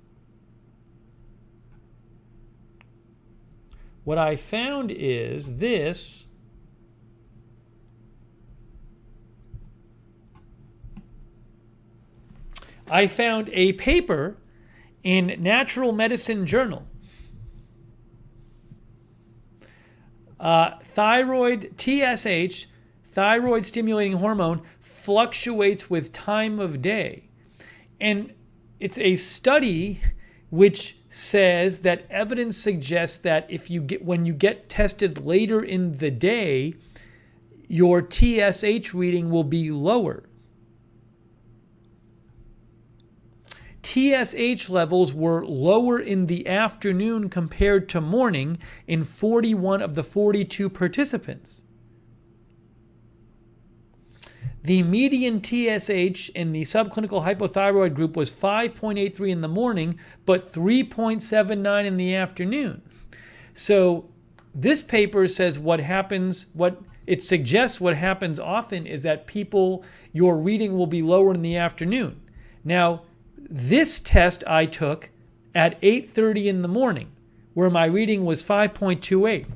What I found is this. I found a paper in Natural Medicine Journal. Thyroid TSH, thyroid stimulating hormone, fluctuates with time of day. And it's a study which says that evidence suggests that when you get tested later in the day, your TSH reading will be lower. TSH levels were lower in the afternoon compared to morning in 41 of the 42 participants. The median TSH in the subclinical hypothyroid group was 5.83 in the morning, but 3.79 in the afternoon. So this paper says what suggests what happens often is that your reading will be lower in the afternoon. Now, this test I took at 8:30 in the morning, where my reading was 5.28.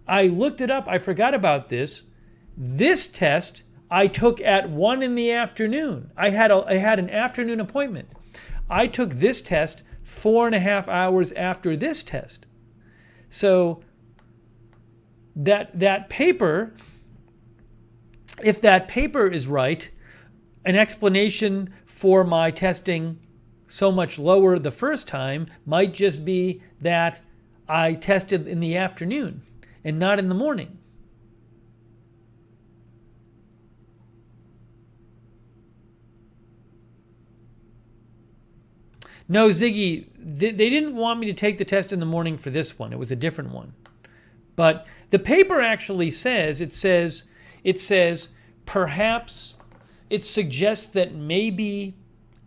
I looked it up. I forgot about this. This test I took at 1 in the afternoon. I had an afternoon appointment. I took this test 4.5 hours after this test. So that paper, if that paper is right, an explanation for my testing so much lower the first time might just be that I tested in the afternoon and not in the morning. No, Ziggy, they didn't want me to take the test in the morning for this one. It was a different one. But the paper actually says, it says perhaps it suggests that maybe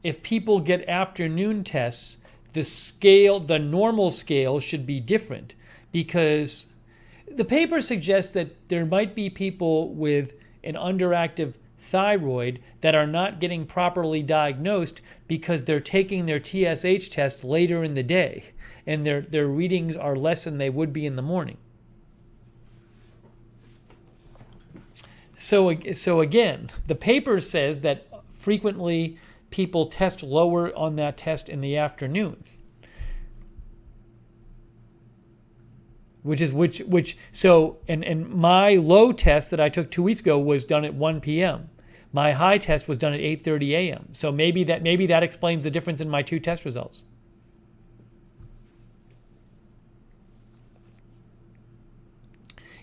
if people get afternoon tests, the normal scale should be different, because the paper suggests that there might be people with an underactive thyroid that are not getting properly diagnosed because they're taking their TSH test later in the day and their readings are less than they would be in the morning. So again, the paper says that frequently people test lower on that test in the afternoon. And my low test that I took 2 weeks ago was done at 1 p.m. My high test was done at 8:30 a.m. So maybe that explains the difference in my two test results.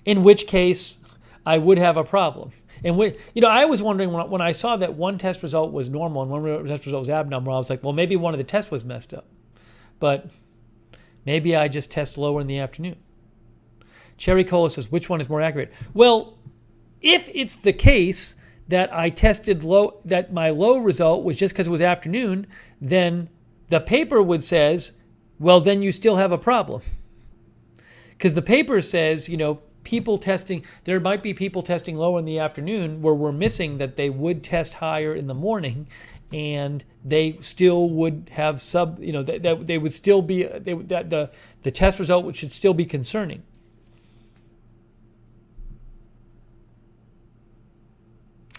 In which case, I would have a problem. And I was wondering when I saw that one test result was normal and one test result was abnormal, I was like, well, maybe one of the tests was messed up. But maybe I just test lower in the afternoon. Cherry Cola says, which one is more accurate? Well, if it's the case that I tested low, that my low result was just because it was afternoon, then the paper would says, well, then you still have a problem. Because the paper says, there might be people testing lower in the afternoon where we're missing that they would test higher in the morning, and they still would have that they would still be, that the test result should still be concerning.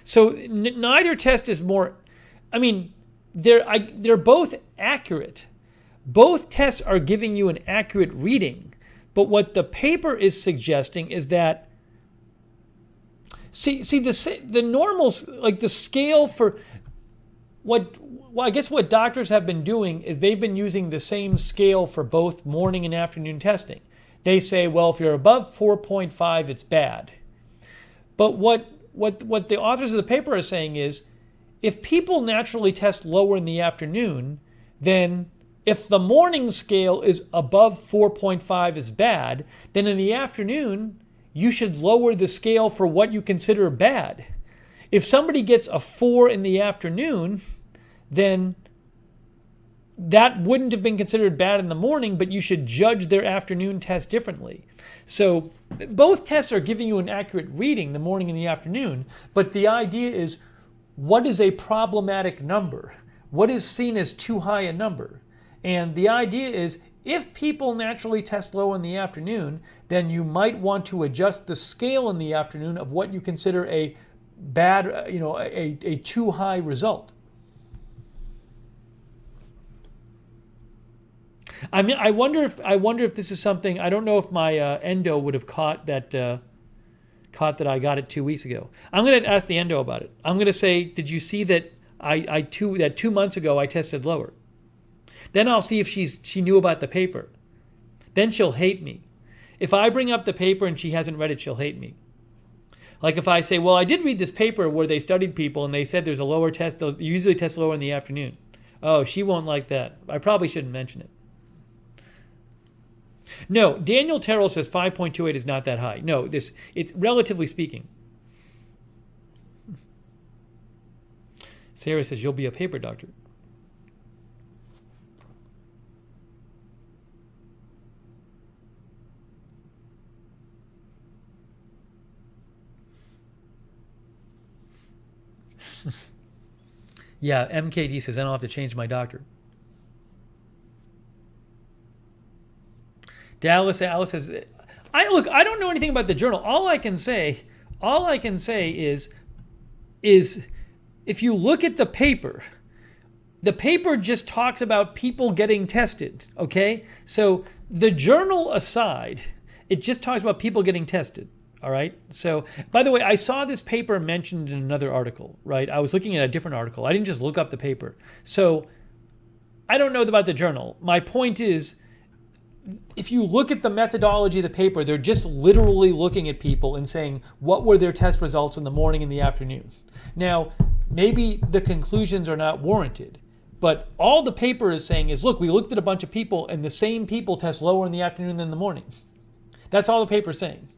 So neither test is more, they're both accurate. Both tests are giving you an accurate reading. But what the paper is suggesting is that, the normals, like the scale for I guess what doctors have been doing is they've been using the same scale for both morning and afternoon testing. They say, well, if you're above 4.5, it's bad. But what the authors of the paper are saying is, if people naturally test lower in the afternoon, then if the morning scale is above 4.5 is bad, then in the afternoon, you should lower the scale for what you consider bad. If somebody gets a 4 in the afternoon, then that wouldn't have been considered bad in the morning, but you should judge their afternoon test differently. So both tests are giving you an accurate reading, the morning and the afternoon, but the idea is, what is a problematic number? What is seen as too high a number? And the idea is, if people naturally test low in the afternoon, then you might want to adjust the scale in the afternoon of what you consider a bad, a too high result. I wonder if this is something. I don't know if my endo would have caught that I got it 2 weeks ago. I'm going to ask the endo about it. I'm going to say, did you see that that 2 months ago I tested lower? Then I'll see if she knew about the paper. Then she'll hate me. If I bring up the paper and she hasn't read it, she'll hate me. Like if I say, well, I did read this paper where they studied people and they said there's a lower test. They usually test lower in the afternoon. Oh, she won't like that. I probably shouldn't mention it. No, Daniel Terrell says 5.28 is not that high. No, it's relatively speaking. Sarah says you'll be a paper doctor. Yeah, MKD says I don't have to change my doctor. Alice says, I don't know anything about the journal. All I can say is if you look at the paper just talks about people getting tested, okay? So the journal aside, it just talks about people getting tested, all right? So, by the way, I saw this paper mentioned in another article, right? I was looking at a different article. I didn't just look up the paper. So I don't know about the journal. My point is, if you look at the methodology of the paper, they're just literally looking at people and saying, what were their test results in the morning and the afternoon? Now, maybe the conclusions are not warranted, but all the paper is saying is, look, we looked at a bunch of people and the same people test lower in the afternoon than in the morning. That's all the paper is saying.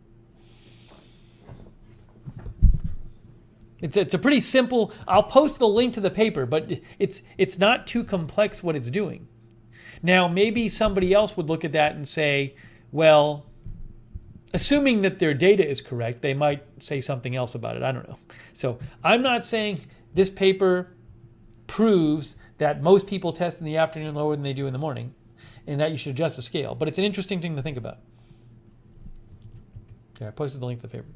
It's a pretty simple, I'll post the link to the paper, but it's not too complex what it's doing. Now, maybe somebody else would look at that and say, well, assuming that their data is correct, they might say something else about it. I don't know. So I'm not saying this paper proves that most people test in the afternoon lower than they do in the morning and that you should adjust the scale. But it's an interesting thing to think about. Okay, I posted the link to the paper.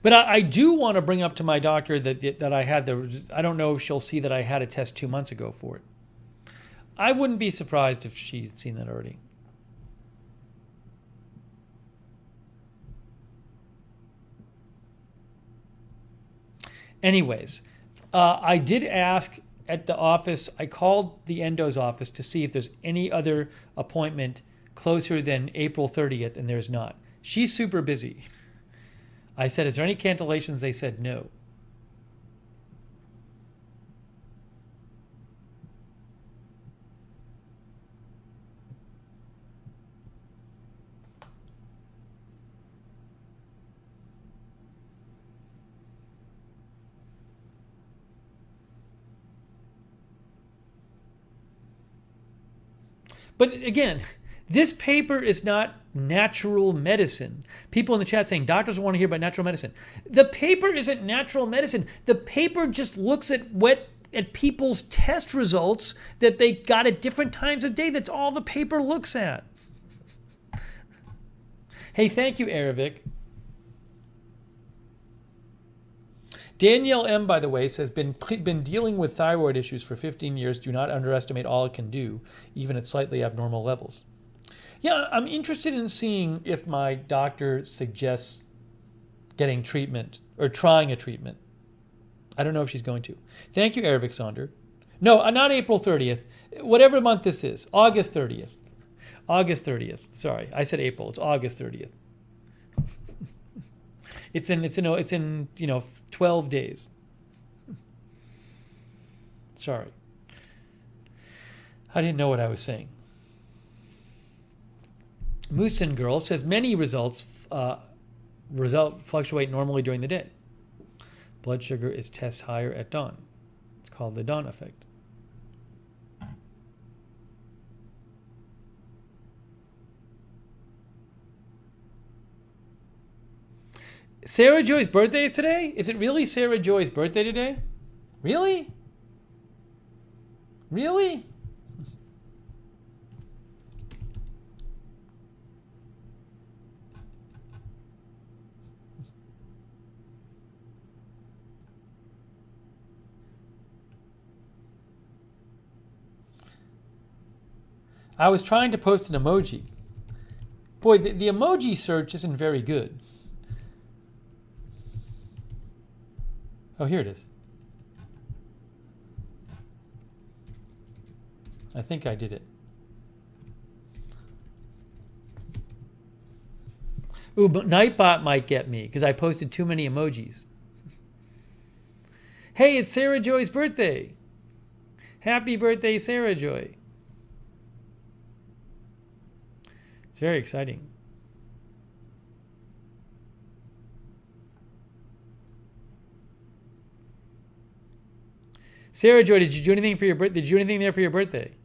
But I do want to bring up to my doctor that I had I don't know if she'll see that I had a test 2 months ago for it. I wouldn't be surprised if she'd seen that already. Anyways, I did ask at the office, I called the endo's office to see if there's any other appointment closer than April 30th, and there's not. She's super busy. I said, is there any cancellations? They said no. But again, this paper is not natural medicine. People in the chat saying doctors want to hear about natural medicine. The paper isn't natural medicine. The paper just looks at people's test results that they got at different times of day. That's all the paper looks at. Hey, thank you, Aravic. Danielle M, by the way, says, been dealing with thyroid issues for 15 years. Do not underestimate all it can do, even at slightly abnormal levels. Yeah, I'm interested in seeing if my doctor suggests getting treatment or trying a treatment. I don't know if she's going to. Thank you, Aravic Sonder. No, not April 30th. Whatever month this is. August 30th. August 30th. Sorry, I said April. It's August 30th. It's in 12 days. Sorry. I didn't know what I was saying. Moosin Girl says many results fluctuate normally during the day. Blood sugar is tests higher at dawn. It's called the dawn effect. Sarah Joy's birthday is today? Is it really Sarah Joy's birthday today? Really? Really? I was trying to post an emoji. Boy, the emoji search isn't very good. Oh, here it is. I think I did it. Ooh, but Nightbot might get me because I posted too many emojis. Hey, it's Sarah Joy's birthday. Happy birthday, Sarah Joy. It's very exciting. Sarah Joy, did you do anything for your birthday? Did you do anything there for your birthday?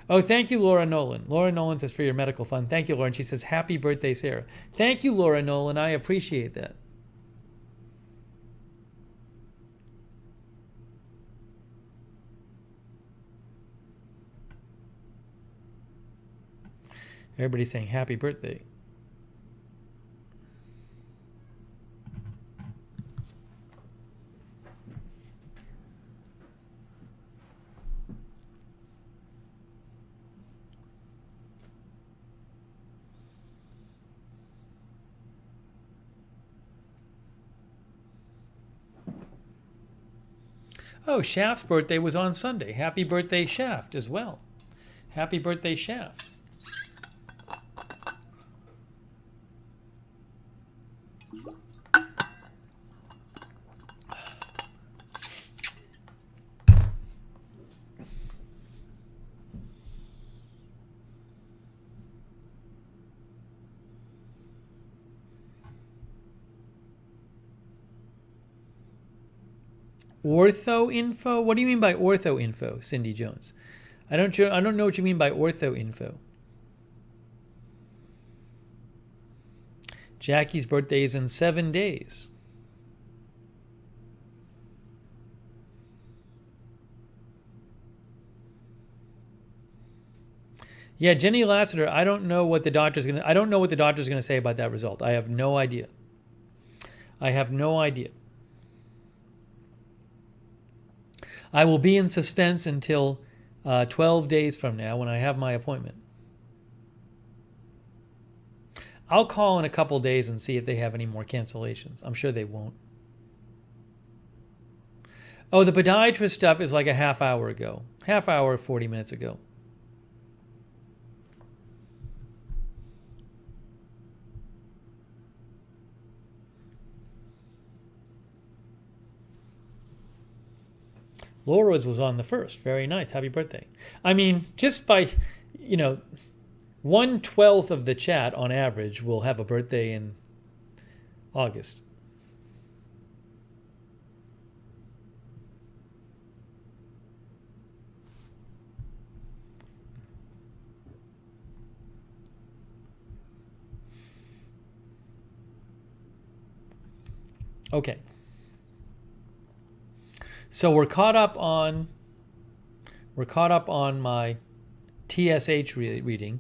Oh, thank you, Laura Nolan. Laura Nolan says for your medical fund. Thank you, Laura. And she says, happy birthday, Sarah. Thank you, Laura Nolan. I appreciate that. Everybody's saying happy birthday. Oh, Shaft's birthday was on Sunday. Happy birthday, Shaft, as well. Happy birthday, Shaft. Ortho info? What do you mean by ortho info, Cindy Jones? I don't know what you mean by ortho info. Jackie's birthday is in 7 days. Yeah, Jenny Lassiter, I don't know what the doctor's gonna say about that result. I have no idea. I have no idea. I will be in suspense until 12 days from now when I have my appointment. I'll call in a couple days and see if they have any more cancellations. I'm sure they won't. Oh, the podiatrist stuff is like a half hour ago. Half hour, 40 minutes ago. Laura's was on the 1st. Very nice. Happy birthday. I mean, just by, 1/12 of the chat on average will have a birthday in August. Okay. So we're caught up on my TSH reading.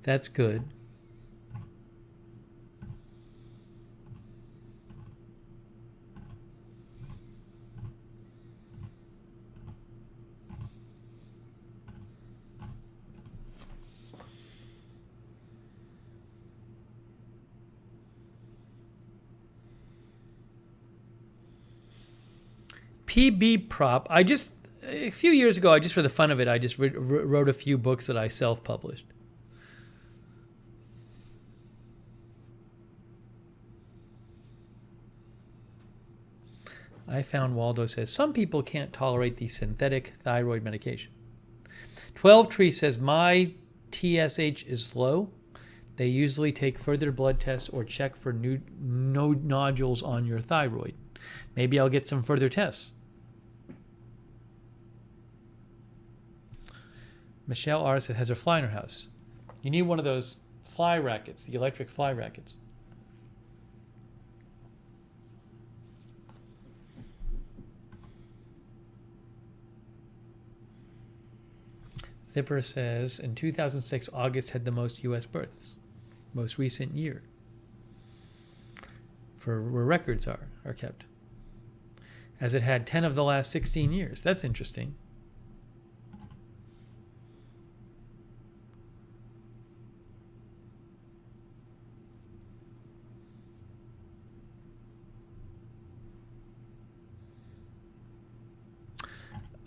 That's good. PB prop. A few years ago, just for the fun of it, I just wrote a few books that I self-published. I found Waldo says some people can't tolerate the synthetic thyroid medication. 12 Tree says my TSH is low. They usually take further blood tests or check for nodules on your thyroid. Maybe I'll get some further tests. Michelle R. says has her fly in her house. You need one of those fly rackets, the electric fly rackets. Zipper says in 2006, August had the most U.S. births, most recent year, for where records are kept, as it had 10 of the last 16 years. That's interesting.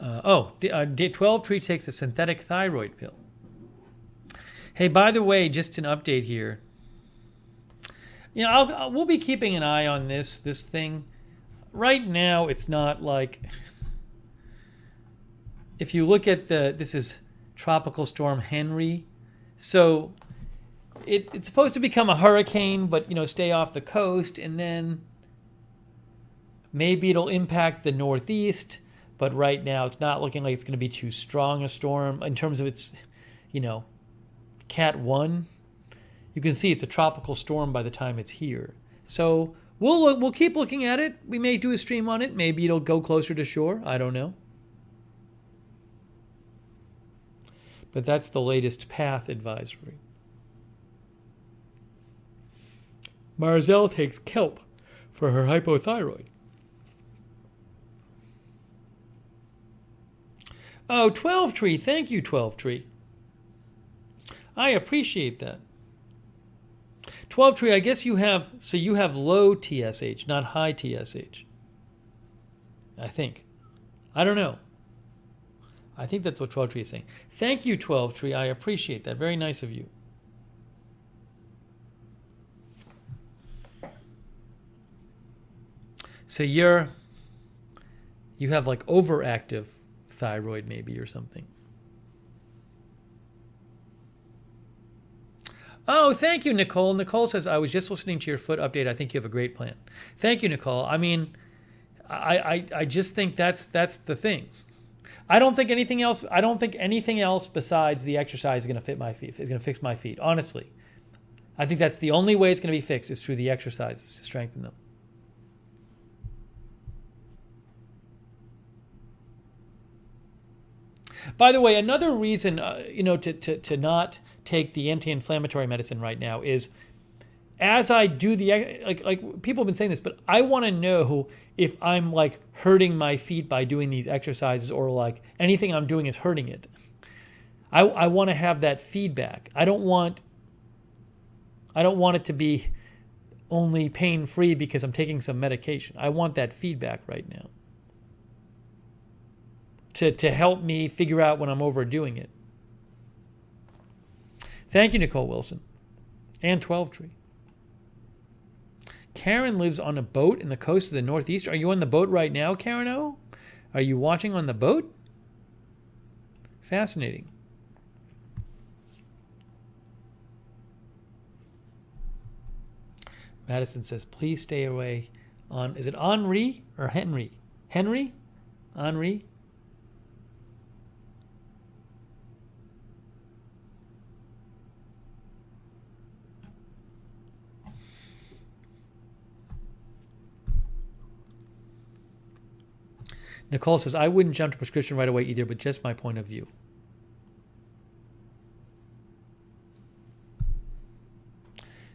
D12 Tree takes a synthetic thyroid pill. Hey, by the way, just an update here. You know, we'll be keeping an eye on this thing. Right now, it's not like. If you look at this is Tropical Storm Henry, so it's supposed to become a hurricane, but stay off the coast, and then maybe it'll impact the Northeast. But right now, it's not looking like it's going to be too strong a storm in terms of its, Cat 1. You can see it's a tropical storm by the time it's here. So we'll keep looking at it. We may do a stream on it. Maybe it'll go closer to shore. I don't know. But that's the latest path advisory. Marzelle takes kelp for her hypothyroid. Oh, 12 Tree. Thank you, 12 Tree. I appreciate that. 12 Tree, I guess you have low TSH, not high TSH. I think. I don't know. I think that's what 12 Tree is saying. Thank you, 12 Tree. I appreciate that. Very nice of you. So you have like overactive thyroid maybe or something. Oh, thank you, Nicole. Nicole says, I was just listening to your foot update. I think you have a great plan. Thank you, Nicole. I mean, I just think that's the thing. I don't think anything else besides the exercise is going to fit my feet. Is going to fix my feet. Honestly, I think that's the only way it's going to be fixed is through the exercises to strengthen them. By the way, another reason, to not take the anti-inflammatory medicine right now is, as I do like people have been saying this, but I want to know if I'm like hurting my feet by doing these exercises or like anything I'm doing is hurting it. I want to have that feedback. I don't want it to be only pain-free because I'm taking some medication. I want that feedback right now. To help me figure out when I'm overdoing it. Thank you, Nicole Wilson. And 12 Tree. Karen lives on a boat in the coast of the Northeast. Are you on the boat right now, Karen O? Are you watching on the boat? Fascinating. Madison says, please stay away on, is it Henri or Henry? Henry? Henri? Nicole says, I wouldn't jump to prescription right away either, but just my point of view.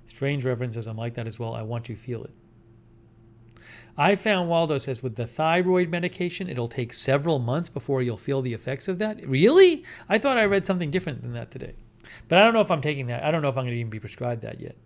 Strange reference says, I'm like that as well. I want to feel it. I found, Waldo says, with the thyroid medication, it'll take several months before you'll feel the effects of that. Really? I thought I read something different than that today. But I don't know if I'm taking that. I don't know if I'm going to even be prescribed that yet.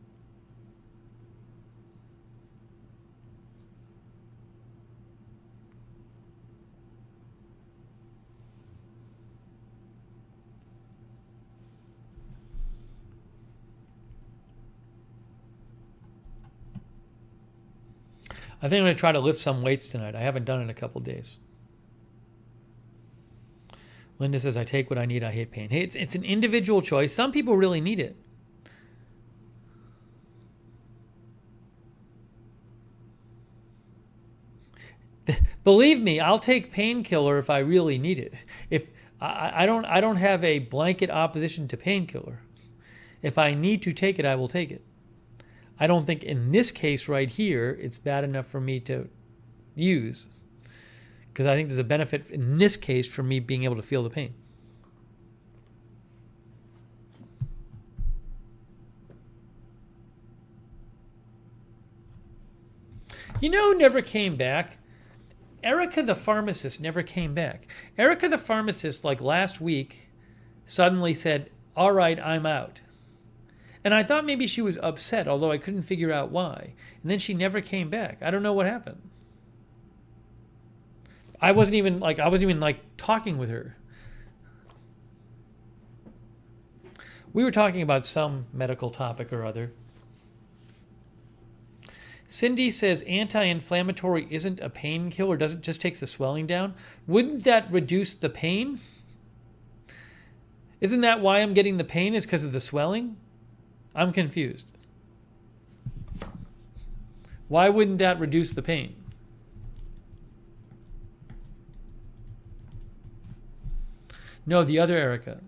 I think I'm going to try to lift some weights tonight. I haven't done it in a couple days. Linda says, I take what I need. I hate pain. Hey, it's an individual choice. Some people really need it. Believe me, I'll take painkiller if I really need it. If I don't have a blanket opposition to painkiller. If I need to take it, I will take it. I don't think in this case right here, it's bad enough for me to use. Because I think there's a benefit in this case for me being able to feel the pain. You know who never came back? Erica the pharmacist never came back. Erica the pharmacist, like last week, suddenly said, all right, I'm out. And I thought maybe she was upset, although I couldn't figure out why. And then she never came back. I don't know what happened. I wasn't even talking with her. We were talking about some medical topic or other. Cindy says anti-inflammatory isn't a painkiller, doesn't just takes the swelling down. Wouldn't that reduce the pain? Isn't that why I'm getting the pain, is because of the swelling? I'm confused. Why wouldn't that reduce the pain? No, the other Erica.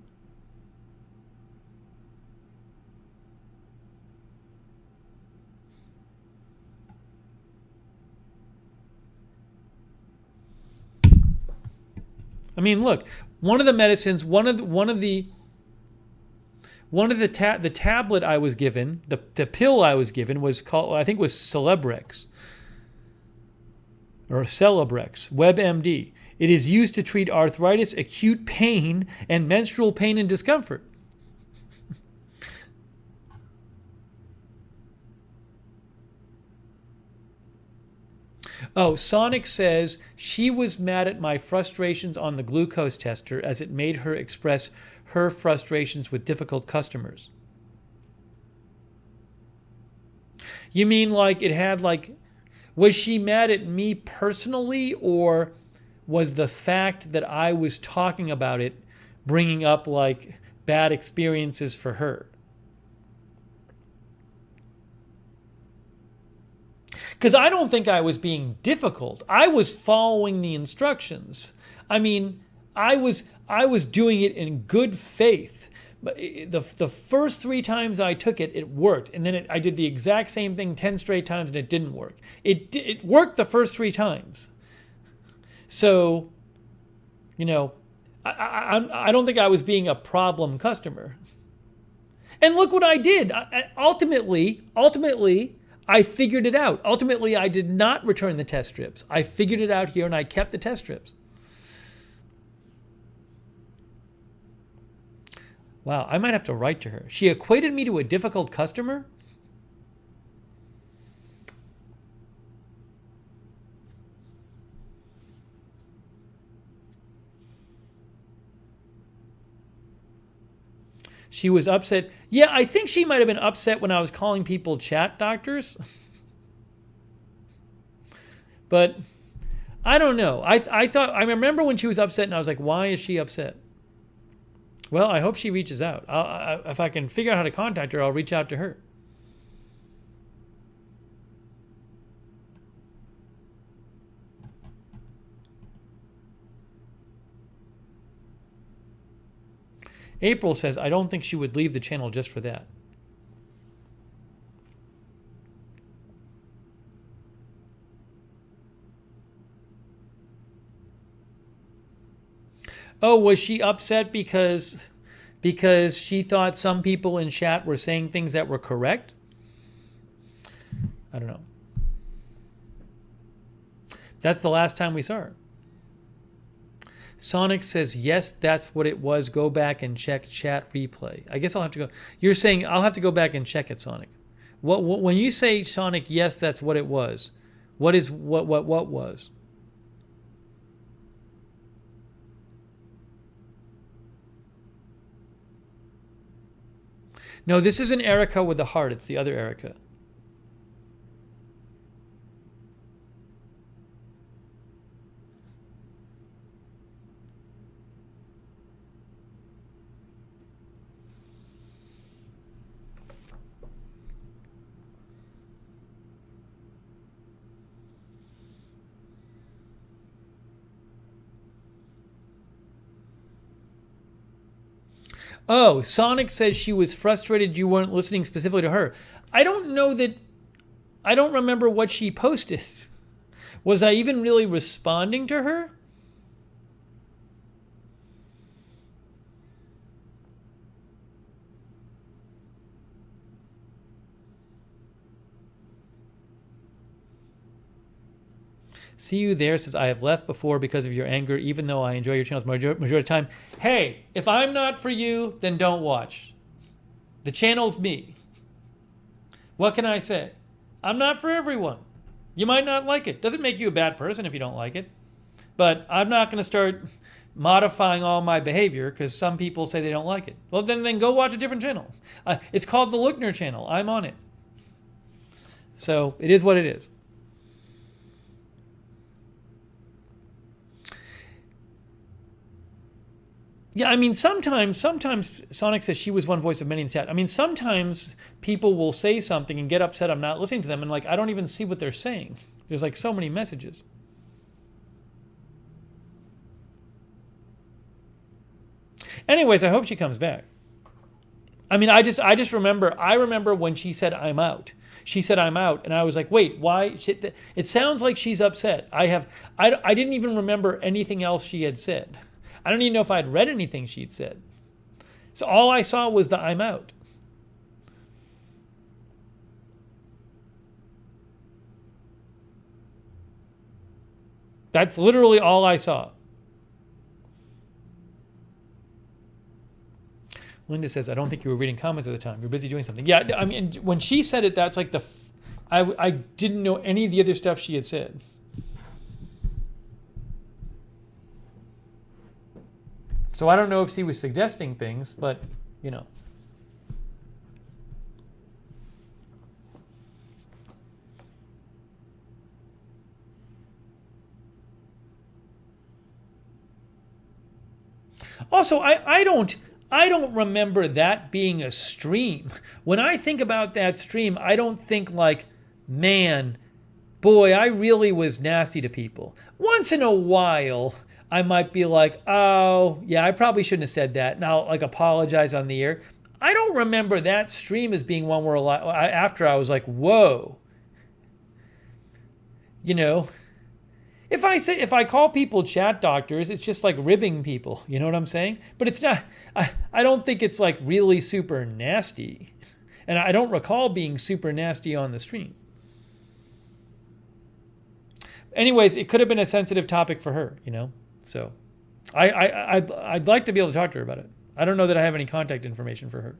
I mean, look, one of the medicines, the tablet I was given, the pill I was given was called, I think, was Celebrex or Celebrex, WebMD. It is used to treat arthritis, acute pain, and menstrual pain and discomfort. Oh, Sonic says she was mad at my frustrations on the glucose tester as it made her express her frustrations with difficult customers. You mean like it had like, was she mad at me personally, or was the fact that I was talking about it bringing up like bad experiences for her? Because I don't think I was being difficult. I was following the instructions. I mean, I was doing it in good faith. But the first 3 times I took it, it worked. And then I did the exact same thing 10 straight times and it didn't work. It worked the first 3 times. So, you know, I don't think I was being a problem customer. And look what I did. Ultimately, I figured it out. Ultimately, I did not return the test strips. I figured it out here and I kept the test strips. Wow, I might have to write to her. She equated me to a difficult customer? She was upset. Yeah, I think she might have been upset when I was calling people chat doctors. But I don't know. I remember when she was upset and I was like, why is she upset? Well, I hope she reaches out. If I can figure out how to contact her, I'll reach out to her. April says, I don't think she would leave the channel just for that. Oh, was she upset because she thought some people in chat were saying things that were correct? I don't know. That's the last time we saw her. Sonic says, yes, that's what it was. Go back and check chat replay. I guess I'll have to go. You're saying I'll have to go back and check it, Sonic. What when you say, Sonic, yes, that's what it was, what was? No, this isn't Erica with the heart. It's the other Erica. Oh, Sonic says she was frustrated you weren't listening specifically to her. I don't know that. I don't remember what she posted. Was I even really responding to her? See you there says, I have left before because of your anger, even though I enjoy your channels majority of the time. Hey, if I'm not for you, then don't watch. The channel's me. What can I say? I'm not for everyone. You might not like it. Doesn't make you a bad person if you don't like it. But I'm not going to start modifying all my behavior because some people say they don't like it. Well, then go watch a different channel. It's called the Lookner channel. I'm on it. So it is what it is. Yeah, I mean, sometimes Sonic says she was one voice of many in the chat. I mean, sometimes people will say something and get upset I'm not listening to them, and like I don't even see what they're saying. There's like so many messages. Anyways, I hope she comes back. I mean, I just remember when she said I'm out. She said I'm out, and I was like, wait, why? It sounds like she's upset. I didn't even remember anything else she had said. I don't even know if I'd read anything she'd said. So all I saw was the I'm out. That's literally all I saw. Linda says, I don't think you were reading comments at the time. You're busy doing something. Yeah, I mean, when she said it, that's like I didn't know any of the other stuff she had said. So I don't know if she was suggesting things, but, you know. Also, I don't remember that being a stream. When I think about that stream, I don't think like, man, boy, I really was nasty to people. Once in a while, I might be like, oh, yeah, I probably shouldn't have said that. And I'll like apologize on the air. I don't remember that stream as being one where after I was like, whoa. You know, if I call people chat doctors, it's just like ribbing people. You know what I'm saying? But it's not, I don't think it's like really super nasty. And I don't recall being super nasty on the stream. Anyways, it could have been a sensitive topic for her, you know? So I'd like to be able to talk to her about it. I don't know that I have any contact information for her.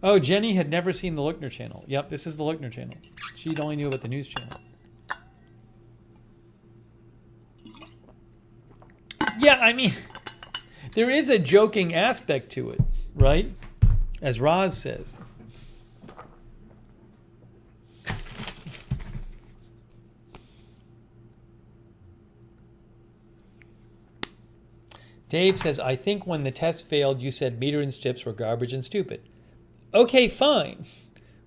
Oh, Jenny had never seen the Lookner channel. Yep, this is the Lookner channel. She only knew about the news channel. Yeah, I mean, there is a joking aspect to it, right? As Roz says. Dave says, I think when the test failed, you said meter and strips were garbage and stupid. Okay, fine.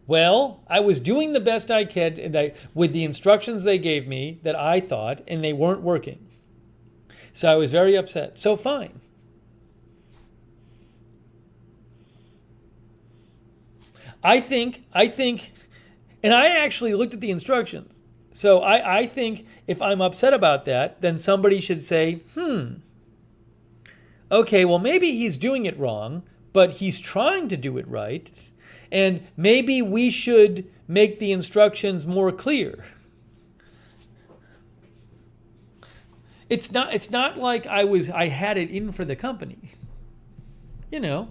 Well, I was doing the best I could and with the instructions they gave me that I thought, and they weren't working. So I was very upset. So fine. I think, and I actually looked at the instructions. So I think if I'm upset about that, then somebody should say, okay, well, maybe he's doing it wrong, but he's trying to do it right. And maybe we should make the instructions more clear. It's not like I had it in for the company. You know.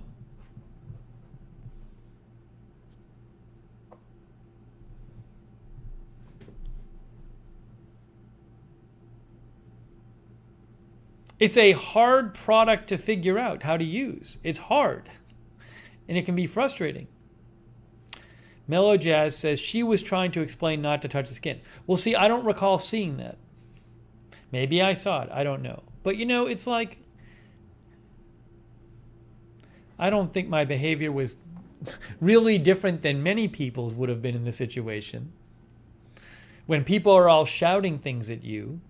It's a hard product to figure out how to use. It's hard. And it can be frustrating. Mellow Jazz says she was trying to explain not to touch the skin. Well, see, I don't recall seeing that. Maybe I saw it. I don't know. But, you know, it's like, I don't think my behavior was really different than many people's would have been in the situation. When people are all shouting things at you,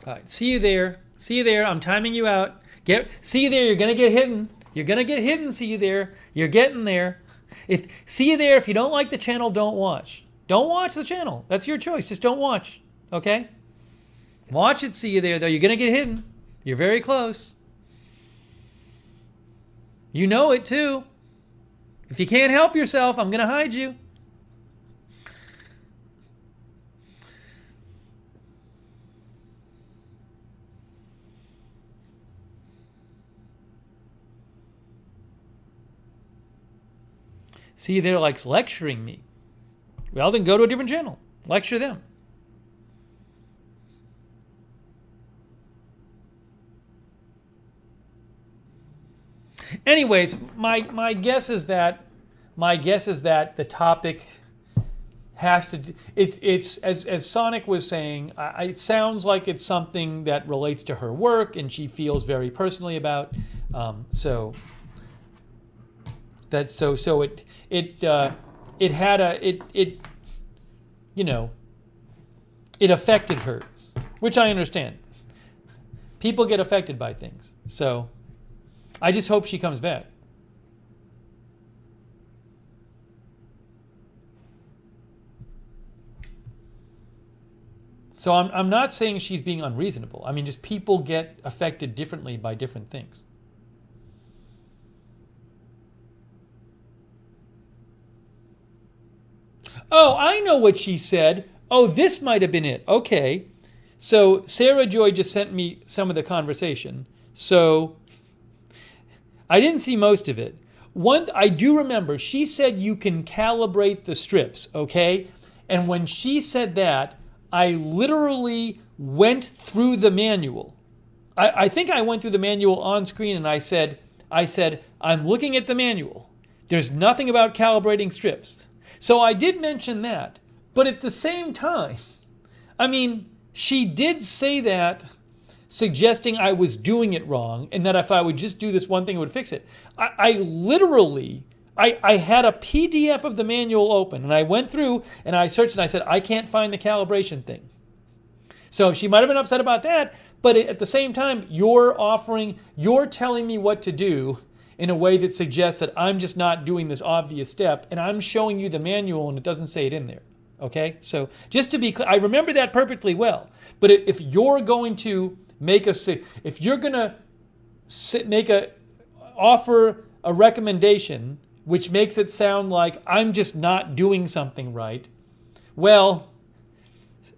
all right, see you there. See you there. I'm timing you out. See you there. You're gonna get hidden. You're gonna get hidden. See you there. You're getting there. See you there. If you don't like the channel, don't watch. Don't watch the channel. That's your choice. Just don't watch. Okay? Watch it. See you there, though. You're gonna get hidden. You're very close. You know it too. If you can't help yourself, I'm gonna hide you. See, they're like lecturing me. Well, then go to a different channel. Lecture them. Anyways, my guess is that the topic has to. It's as Sonic was saying. It sounds like it's something that relates to her work and she feels very personally about. It affected her, which I understand. People get affected by things. So I just hope she comes back. So I'm not saying she's being unreasonable. I mean, just people get affected differently by different things. Oh, I know what she said. Oh, this might have been it. Okay. So Sarah Joy just sent me some of the conversation. So I didn't see most of it. One, I do remember, she said you can calibrate the strips, okay? And when she said that, I literally went through the manual. I think I went through the manual on screen and I said, I'm looking at the manual. There's nothing about calibrating strips. So I did mention that, but at the same time, I mean, she did say that, suggesting I was doing it wrong, and that if I would just do this one thing, it would fix it. I literally had a PDF of the manual open, and I went through and I searched and I said, I can't find the calibration thing. So she might have been upset about that, but at the same time, you're telling me what to do in a way that suggests that I'm just not doing this obvious step, and I'm showing you the manual and it doesn't say it in there. Okay? So just to be clear, I remember that perfectly well. But if you're going to offer a recommendation which makes it sound like I'm just not doing something right, well,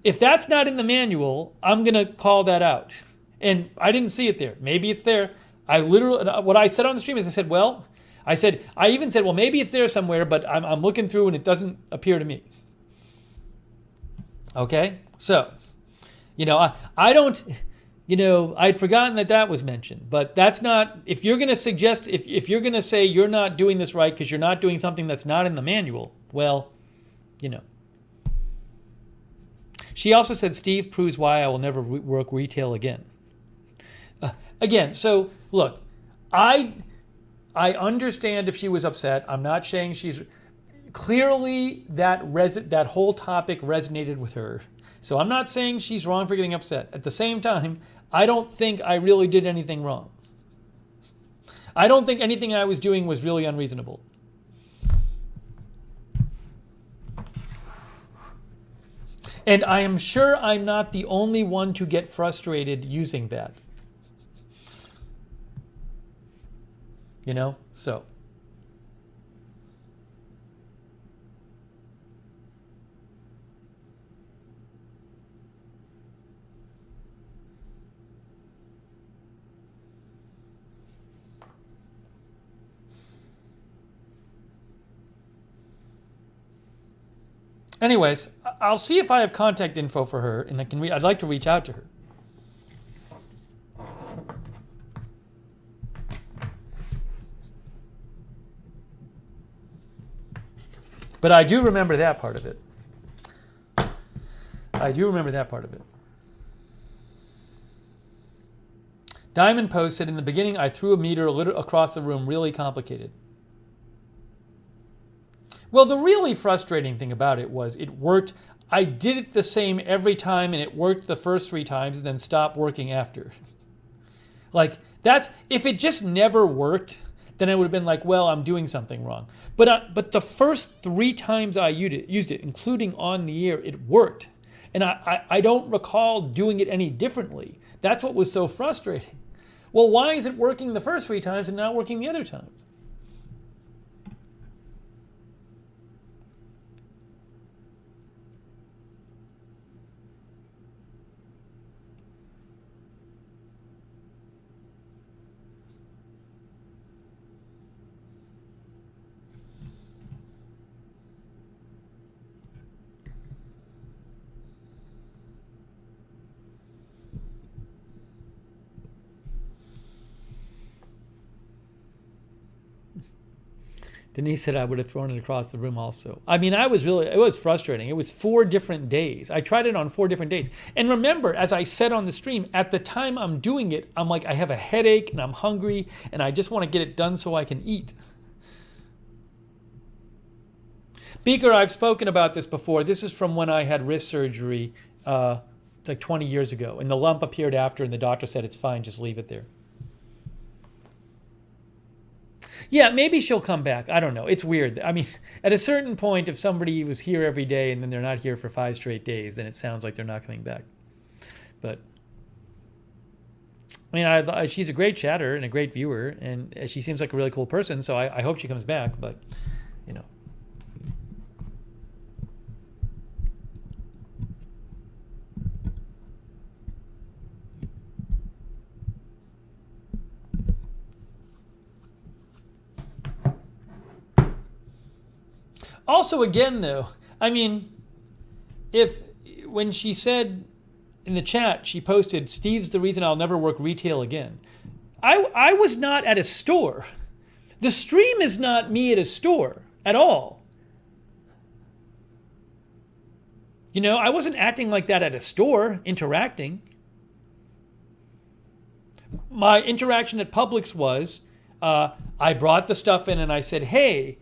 if that's not in the manual, I'm going to call that out. And I didn't see it there. Maybe it's there. What I said on the stream is I said, well, I even said, well, maybe it's there somewhere, but I'm looking through and it doesn't appear to me. Okay, so, I don't, I'd forgotten that was mentioned, but that's not, if you're going to suggest, if you're going to say you're not doing this right because you're not doing something that's not in the manual, well, She also said, Steve proves why I will never work retail again. Again, so look, I understand if she was upset. I'm not saying she's... Clearly, that whole topic resonated with her. So I'm not saying she's wrong for getting upset. At the same time, I don't think I really did anything wrong. I don't think anything I was doing was really unreasonable. And I am sure I'm not the only one to get frustrated using that. So... Anyways, I'll see if I have contact info for her, and I'd like to reach out to her. But I do remember that part of it. Diamond Post said, in the beginning, I threw a meter a little across the room, really complicated. Well, the really frustrating thing about it was it worked. I did it the same every time, and it worked the first 3 times and then stopped working after. If it just never worked, then I would have been like, well, I'm doing something wrong. But the first 3 times I used it, including on the air, it worked. And I don't recall doing it any differently. That's what was so frustrating. Well, why is it working the first 3 times and not working the other times? Denise said I would have thrown it across the room also. I mean, it was frustrating. It was 4 different days. I tried it on 4 different days. And remember, as I said on the stream, at the time I'm doing it, I'm like, I have a headache and I'm hungry and I just want to get it done so I can eat. Beaker, I've spoken about this before. This is from when I had wrist surgery, like 20 years ago. And the lump appeared after and the doctor said, it's fine, just leave it there. Yeah, maybe she'll come back. I don't know. It's weird. I mean, at a certain point, if somebody was here every day and then they're not here for 5 straight days, then it sounds like they're not coming back. But, I mean, she's a great chatter and a great viewer, and she seems like a really cool person, so I hope she comes back, but, Also, again, though, I mean, when she said in the chat, she posted, Steve's the reason I'll never work retail again. I was not at a store. The stream is not me at a store at all. I wasn't acting like that at a store, interacting. My interaction at Publix was, I brought the stuff in and I said, hey,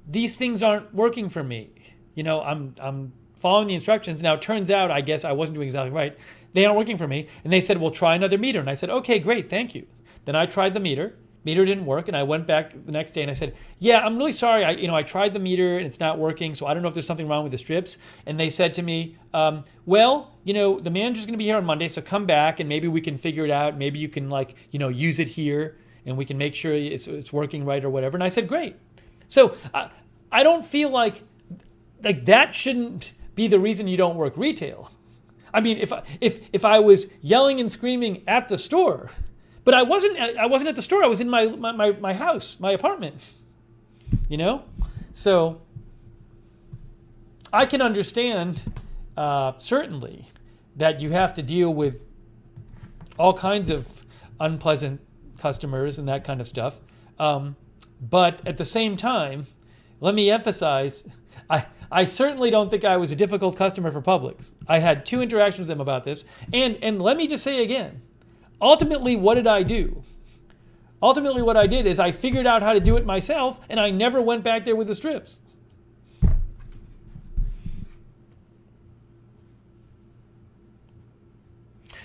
these things aren't working for me. I'm following the instructions. Now, it turns out, I guess I wasn't doing exactly right. They aren't working for me. And they said, well, try another meter. And I said, okay, great, thank you. Then I tried the meter. Meter didn't work. And I went back the next day and I said, yeah, I'm really sorry. I tried the meter and it's not working. So I don't know if there's something wrong with the strips. And they said to me, well, the manager's going to be here on Monday. So come back and maybe we can figure it out. Maybe you can use it here and we can make sure it's working right or whatever. And I said, great. So I don't feel like that shouldn't be the reason you don't work retail. I mean, if I was yelling and screaming at the store, but I wasn't at the store. I was in my house, my apartment. you know? So I can understand, certainly, that you have to deal with all kinds of unpleasant customers and that kind of stuff. But at the same time, let me emphasize, I certainly don't think I was a difficult customer for Publix. I had 2 interactions with them about this. And let me just say again, ultimately, what did I do? Ultimately, what I did is I figured out how to do it myself, and I never went back there with the strips.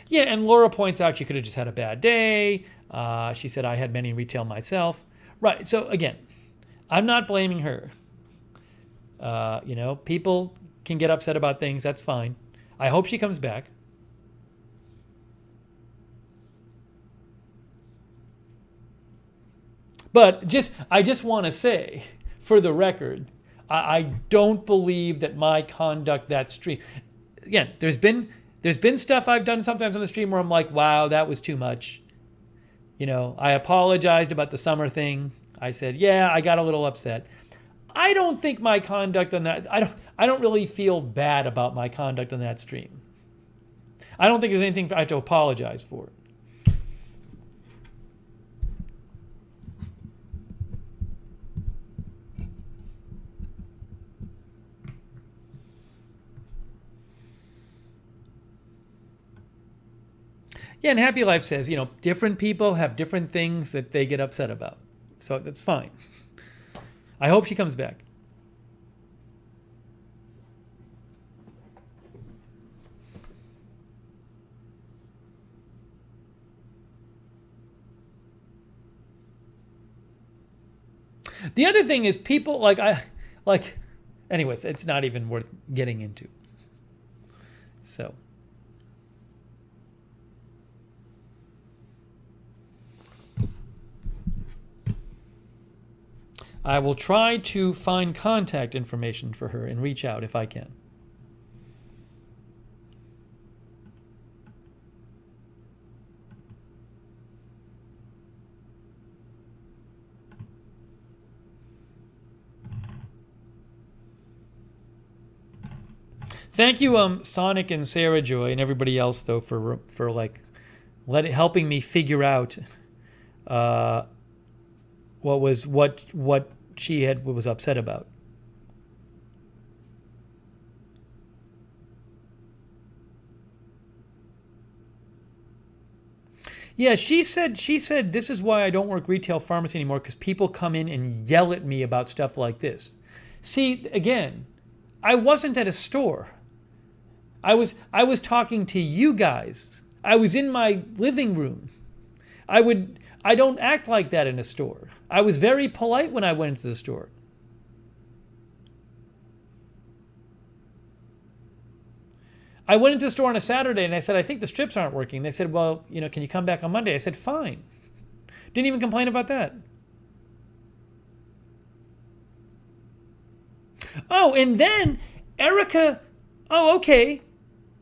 Yeah, and Laura points out she could have just had a bad day. She said, I had many in retail myself. Right, so again, I'm not blaming her. People can get upset about things. That's fine. I hope she comes back. But I just want to say, for the record, I don't believe that my conduct that stream. Again, there's been stuff I've done sometimes on the stream where I'm like, wow, that was too much. I apologized about the summer thing. I said, yeah, I got a little upset. I don't think my conduct on that, I don't really feel bad about my conduct on that stream. I don't think there's anything I have to apologize for. Yeah, and Happy Life says, different people have different things that they get upset about. So that's fine. I hope she comes back. The other thing is people anyways, it's not even worth getting into. So I will try to find contact information for her and reach out if I can. Thank you, Sonic and Sarah Joy and everybody else though for helping me figure out what she was upset about. Yeah, she said this is why I don't work retail pharmacy anymore, because people come in and yell at me about stuff like this. See, again, I wasn't at a store. I was talking to you guys. I was in my living room. I don't act like that in a store. I was very polite when I went into the store. I went into the store on a Saturday and I said, I think the strips aren't working. They said, well, can you come back on Monday? I said, fine. Didn't even complain about that. Oh, and then Erica, okay.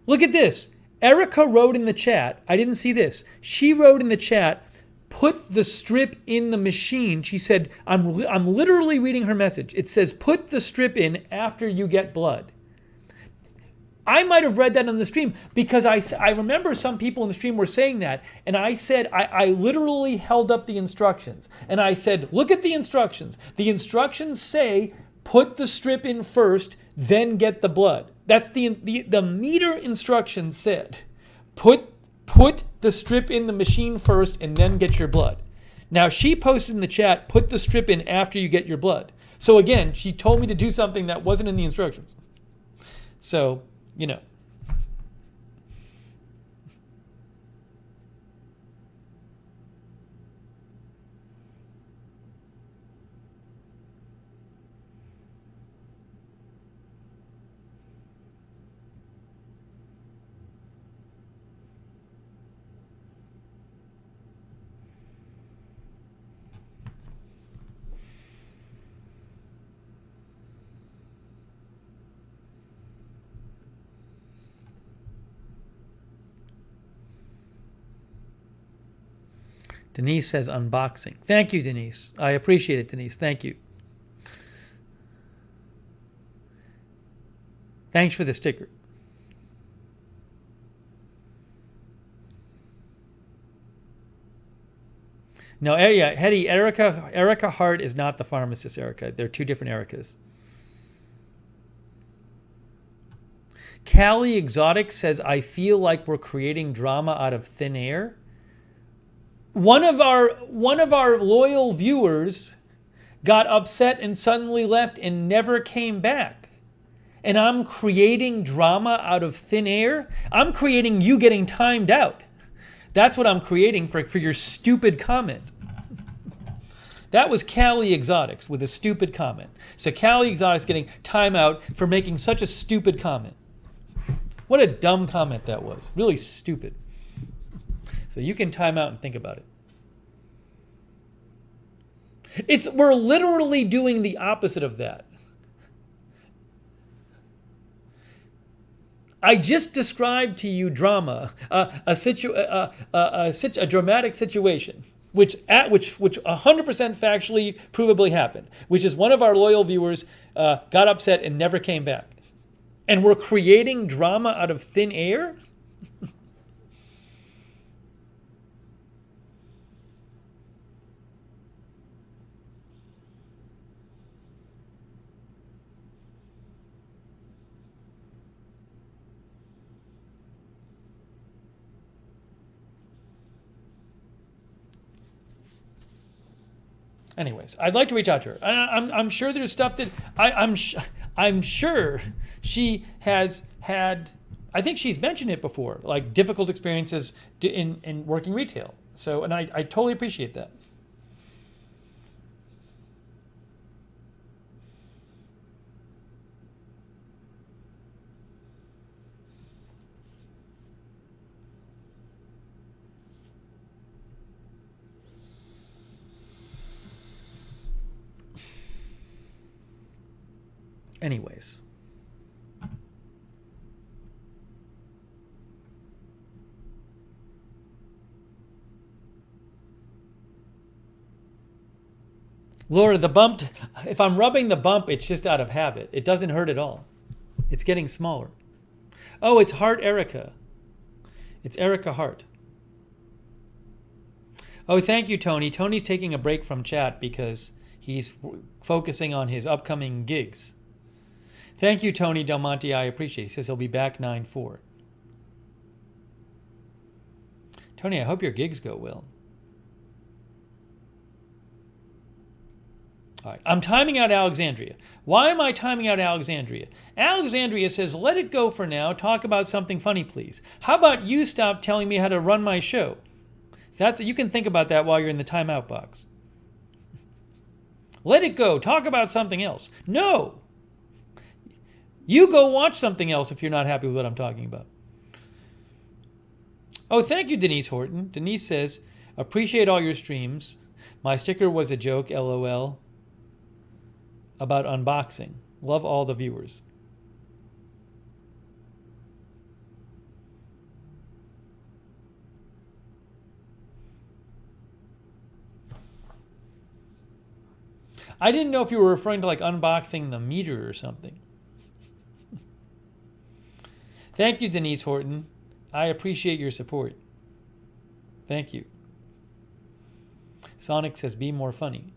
Look at this. Erica wrote in the chat. I didn't see this. She wrote in the chat, put the strip in the machine. She said, I'm literally reading her message. It says, put the strip in after you get blood. I might have read that on the stream because I remember some people in the stream were saying that. And I said, I literally held up the instructions. And I said, look at the instructions. The instructions say, put the strip in first, then get the blood. That's the meter instruction said, put the strip in the machine first and then get your blood. Now she posted in the chat, put the strip in after you get your blood. So again, she told me to do something that wasn't in the instructions. So, Denise says unboxing. Thank you, Denise. I appreciate it, Denise. Thank you. Thanks for the sticker. No, yeah, Hetty, Erica Hart is not the pharmacist, Erica. They're two different Ericas. Callie Exotic says, I feel like we're creating drama out of thin air. One of our loyal viewers got upset and suddenly left and never came back. And I'm creating drama out of thin air? I'm creating you getting timed out. That's what I'm creating for your stupid comment. That was Callie Exotics with a stupid comment. So Callie Exotics getting timeout for making such a stupid comment. What a dumb comment that was. Really stupid. So you can time out and think about it. We're literally doing the opposite of that. I just described to you drama, a dramatic situation, which 100% factually, provably happened, which is one of our loyal viewers got upset and never came back. And we're creating drama out of thin air? Anyways, I'd like to reach out to her. I'm sure there's stuff that I'm sure she has had. I think she's mentioned it before, like difficult experiences in working retail. So, and I totally appreciate that. Anyways. Laura, the bump, if I'm rubbing the bump, it's just out of habit. It doesn't hurt at all. It's getting smaller. Oh, it's Heart Erica. It's Erica Hart. Oh, thank you, Tony. Tony's taking a break from chat because he's focusing on his upcoming gigs. Thank you, Tony Del Monte. I appreciate it. He says he'll be back 9/4. Tony, I hope your gigs go well. All right. I'm timing out Alexandria. Why am I timing out Alexandria? Alexandria says, let it go for now. Talk about something funny, please. How about you stop telling me how to run my show? You can think about that while you're in the timeout box. Let it go. Talk about something else. No. You go watch something else if you're not happy with what I'm talking about. Oh, thank you, Denise Horton. Denise says, appreciate all your streams. My sticker was a joke, LOL, about unboxing. Love all the viewers. I didn't know if you were referring to like unboxing the meter or something. Thank you, Denise Horton. I appreciate your support. Thank you. Sonic says, be more funny.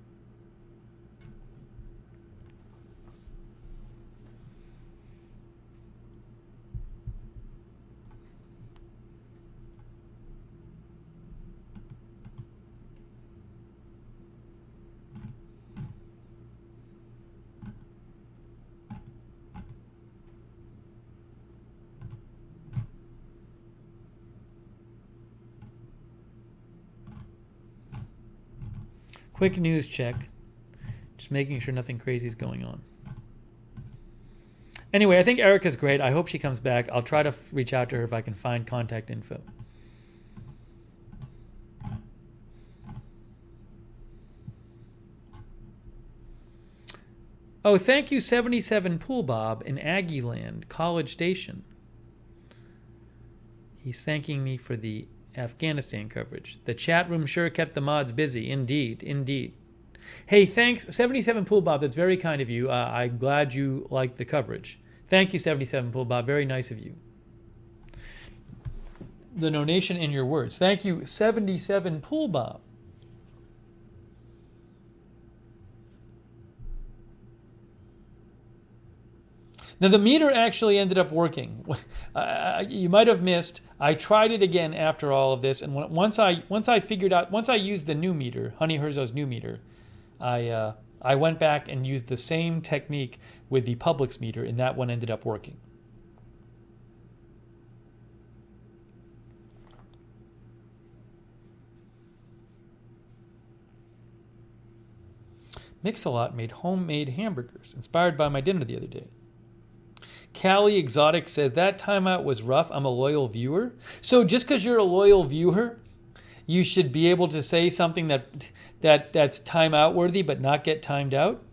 Quick news check. Just making sure nothing crazy is going on. Anyway, I think Erica's great. I hope she comes back. I'll try to reach out to her if I can find contact info. Oh, thank you, 77 Pool Bob in Aggieland, College Station. He's thanking me for the Afghanistan coverage. The chat room sure kept the mods busy. Indeed, indeed. Hey, thanks, 77 Pool Bob. That's very kind of you. I'm glad you liked the coverage. Thank you, 77 Pool Bob. Very nice of you. The donation in your words. Thank you, 77 Pool Bob. Now the meter actually ended up working. You might have missed. I tried it again after all of this, and once I figured out, once I used the new meter, Honey Herzo's new meter, I went back and used the same technique with the Publix meter, and that one ended up working. Mix-a-Lot made homemade hamburgers, inspired by my dinner the other day. Callie Exotic says, that timeout was rough. I'm a loyal viewer. So just because you're a loyal viewer, you should be able to say something that's timeout worthy but not get timed out?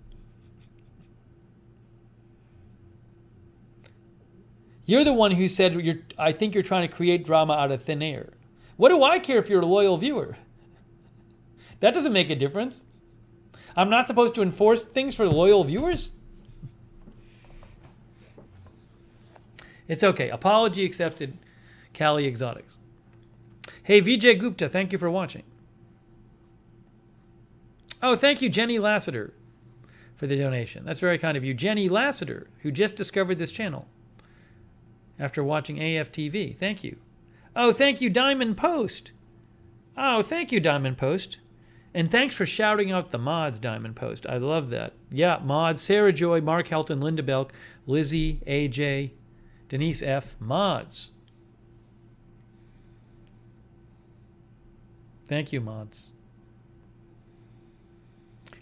You're the one who said, I think you're trying to create drama out of thin air. What do I care if you're a loyal viewer? That doesn't make a difference. I'm not supposed to enforce things for loyal viewers? It's okay. Apology accepted, Callie Exotics. Hey, Vijay Gupta, thank you for watching. Oh, thank you, Jenny Lassiter, for the donation. That's very kind of you. Jenny Lassiter, who just discovered this channel after watching AFTV. Thank you. Oh, thank you, Diamond Post. Oh, thank you, Diamond Post. And thanks for shouting out the mods, Diamond Post. I love that. Yeah, mods, Sarah Joy, Mark Helton, Linda Belk, Lizzie, AJ, Denise F. Mods. Thank you, mods.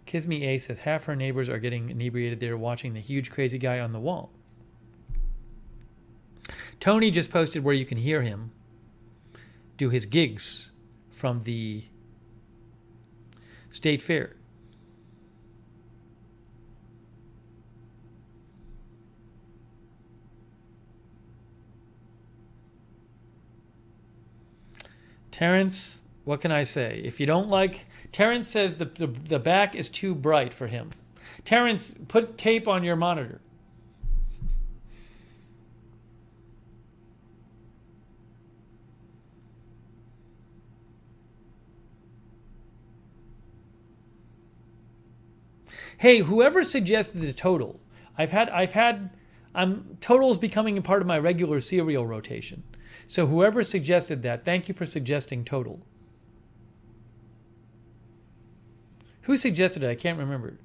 Kisme A says half her neighbors are getting inebriated. They're watching the huge crazy guy on the wall. Tony just posted where you can hear him do his gigs from the State Fair. Terrence, what can I say? If you don't like... Terrence says the back is too bright for him. Terrence, put tape on your monitor. Hey, whoever suggested the total, total is becoming a part of my regular serial rotation. So whoever suggested that, thank you for suggesting total. Who suggested it? I can't remember.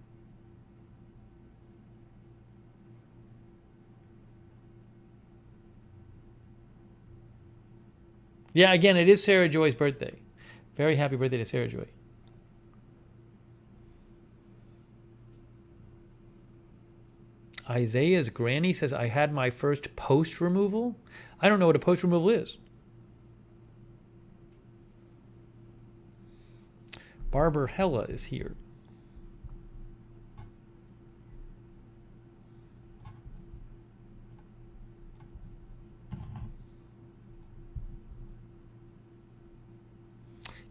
Yeah, again, it is Sarah Joy's birthday. Very happy birthday to Sarah Joy. Isaiah's granny says, I had my first post removal. I don't know what a post removal is. Barber Hella is here.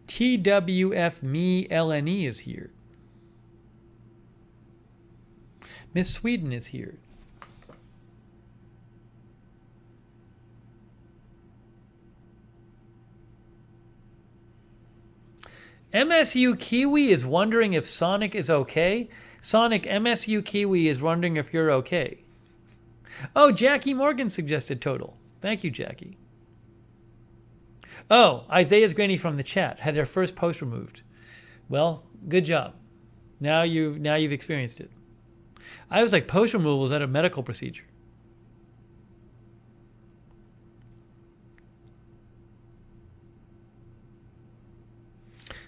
TWF Me LNE is here. Miss Sweden is here. MSU Kiwi is wondering if Sonic is okay. Sonic, MSU Kiwi is wondering if you're okay. Oh, Jackie Morgan suggested total. Thank you, Jackie. Oh, Isaiah's granny from the chat had their first post removed. Well, good job. Now you've experienced it. I was like, post removal is that a medical procedure?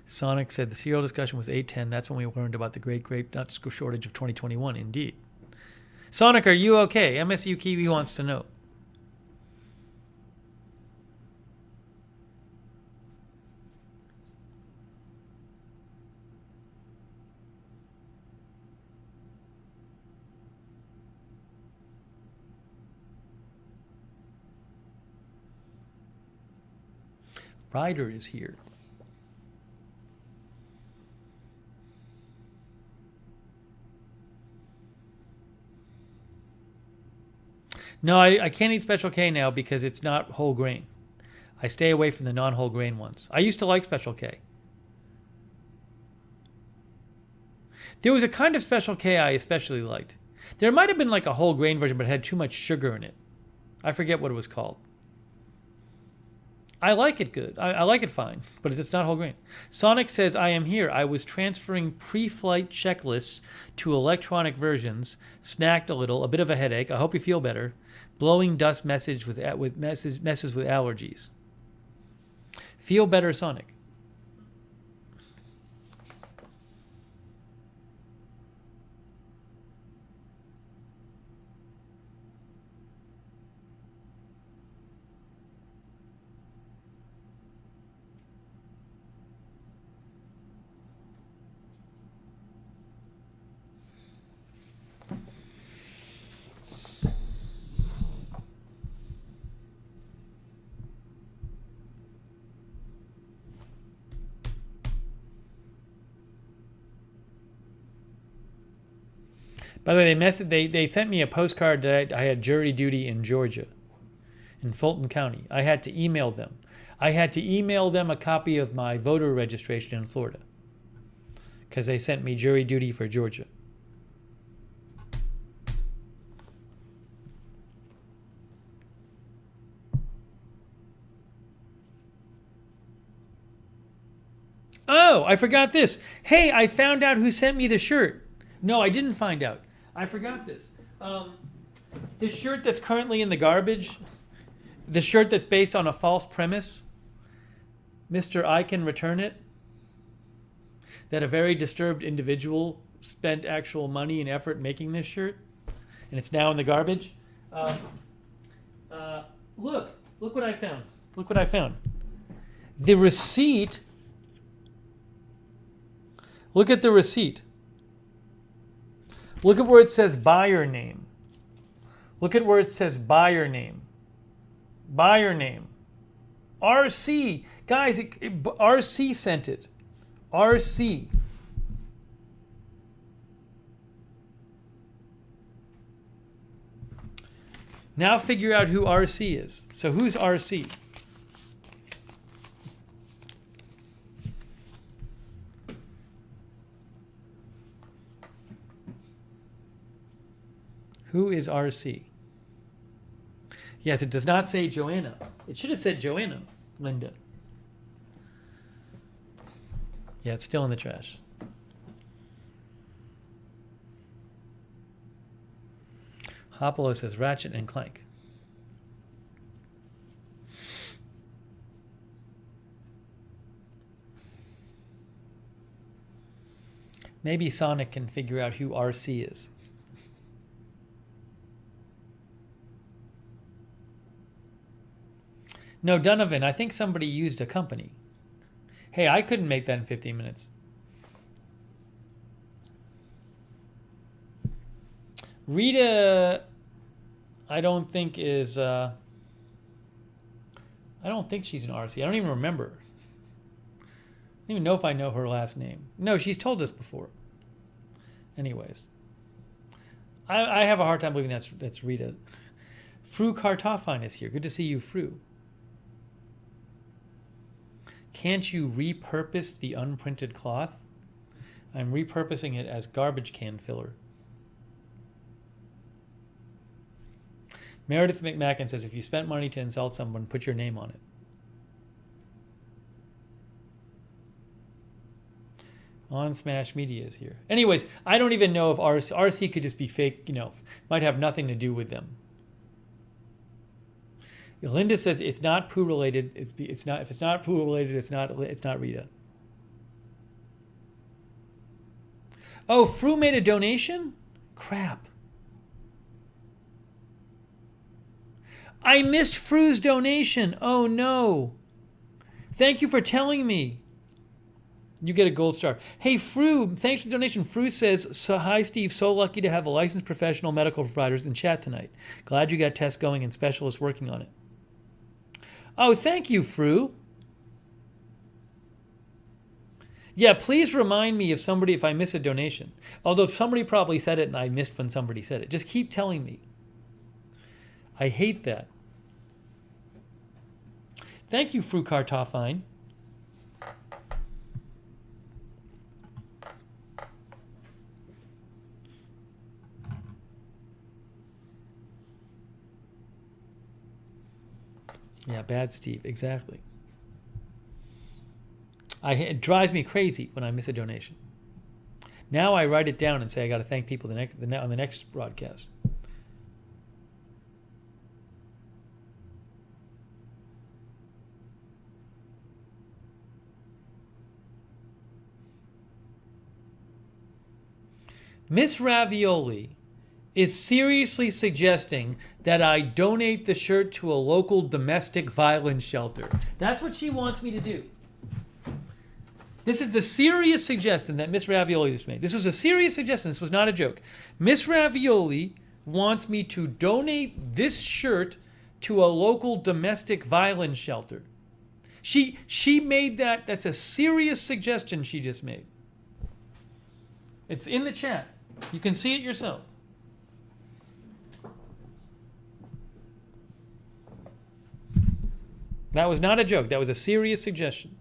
Sonic said the cereal discussion was 810. That's when we learned about the great grape nut shortage of 2021. Indeed. Sonic, are you okay? MSU Kiwi wants to know. Ryder is here. No, I can't eat Special K now because it's not whole grain. I stay away from the non-whole grain ones. I used to like Special K. There was a kind of Special K I especially liked. There might have been like a whole grain version, but it had too much sugar in it. I forget what it was called. I like it good. I like it fine, but it's not whole grain. Sonic says, I am here. I was transferring pre-flight checklists to electronic versions, snacked a little, a bit of a headache. I hope you feel better. Blowing dust messes with allergies. Feel better, Sonic. By the way, they sent me a postcard that I had jury duty in Georgia, in Fulton County. I had to email them. I had to email them a copy of my voter registration in Florida because they sent me jury duty for Georgia. Oh, I forgot this. Hey, I found out who sent me the shirt. No, I didn't find out. I forgot this. This shirt that's currently in the garbage, the shirt that's based on a false premise, Mr. I Can Return It, that a very disturbed individual spent actual money and effort making this shirt, and it's now in the garbage. Look what I found. Look what I found. The receipt, look at the receipt. Look at where it says buyer name. Look at where it says buyer name. Buyer name. RC. Guys, RC sent it. RC. Now figure out who RC is. So who's RC? Who is RC? Yes, it does not say Joanna. It should have said Joanna, Linda. Yeah, it's still in the trash. Hopolo says Ratchet and Clank. Maybe Sonic can figure out who RC is. No, Donovan, I think somebody used a company. Hey, I couldn't make that in 15 minutes. Rita, I don't think is, I don't think she's an RC. I don't even remember. I don't even know if I know her last name. No, she's told us before. Anyways. I have a hard time believing that's Rita. Fru Kartoffine is here. Good to see you, Fru. Can't you repurpose the unprinted cloth? I'm repurposing it as garbage can filler. Meredith McMacken says, if you spent money to insult someone, put your name on it. On Smash Media is here. Anyways, I don't even know if RC could just be fake, might have nothing to do with them. Linda says it's not poo related. It's not. If it's not poo related, it's not Rita. Oh, Fru made a donation? Crap. I missed Fru's donation. Oh no. Thank you for telling me. You get a gold star. Hey, Fru, thanks for the donation. Fru says, so, hi, Steve. So lucky to have a licensed professional medical providers in chat tonight. Glad you got tests going and specialists working on it. Oh, thank you, Fru. Yeah, please remind me if I miss a donation. Although somebody probably said it and I missed when somebody said it. Just keep telling me. I hate that. Thank you, Frukartoffine. Yeah, bad Steve, exactly. It drives me crazy when I miss a donation. Now I write it down and say I got to thank people on the next broadcast. Miss Ravioli is seriously suggesting that I donate the shirt to a local domestic violence shelter. That's what she wants me to do. This is the serious suggestion that Miss Ravioli just made. This was a serious suggestion. This was not a joke. Miss Ravioli wants me to donate this shirt to a local domestic violence shelter. She made that. That's a serious suggestion she just made. It's in the chat. You can see it yourself. That was not a joke. That was a serious suggestion.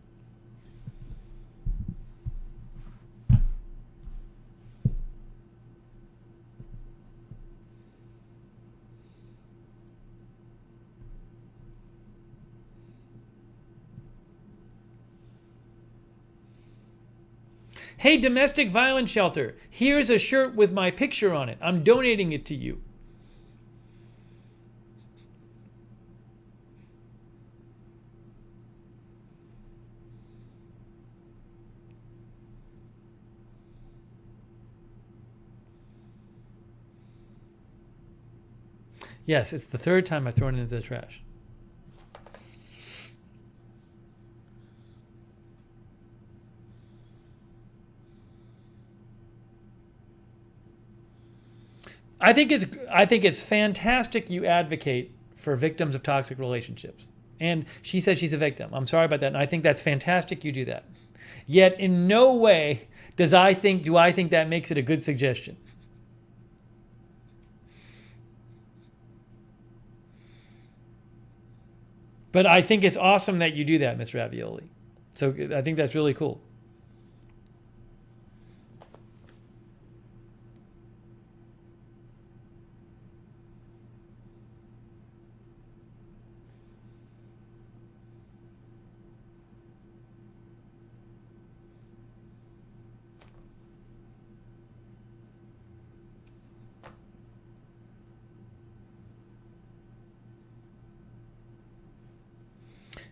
Hey, domestic violence shelter, here's a shirt with my picture on it. I'm donating it to you. Yes, it's the third time I've thrown it into the trash. I think it's fantastic you advocate for victims of toxic relationships. And she says she's a victim. I'm sorry about that. And I think that's fantastic you do that. Yet in no way do I think that makes it a good suggestion. But I think it's awesome that you do that, Miss Ravioli. So I think that's really cool.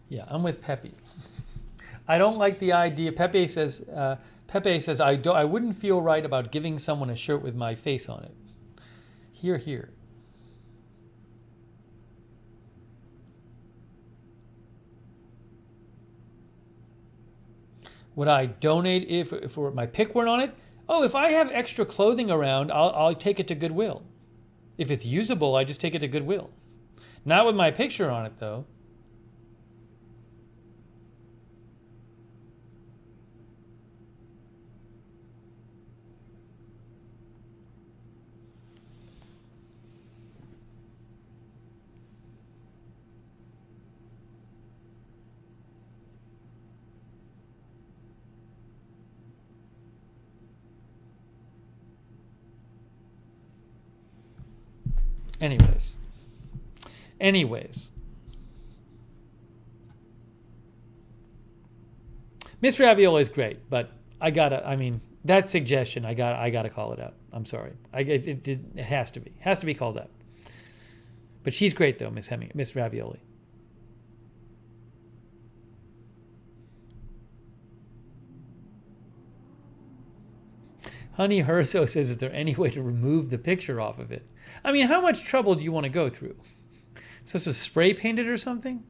Yeah, I'm with Pepe. I don't like the idea. Pepe says I wouldn't feel right about giving someone a shirt with my face on it. Hear, hear. Would I donate if my pick weren't on it? Oh, if I have extra clothing around, I'll take it to Goodwill. If it's usable, I just take it to Goodwill. Not with my picture on it, though. Anyways. Miss Ravioli is great, but that suggestion, I gotta call it out. I'm sorry. It has to be called out. But she's great though, Miss Ravioli. Honey Herso says, is there any way to remove the picture off of it? I mean, how much trouble do you want to go through? So this was spray painted or something?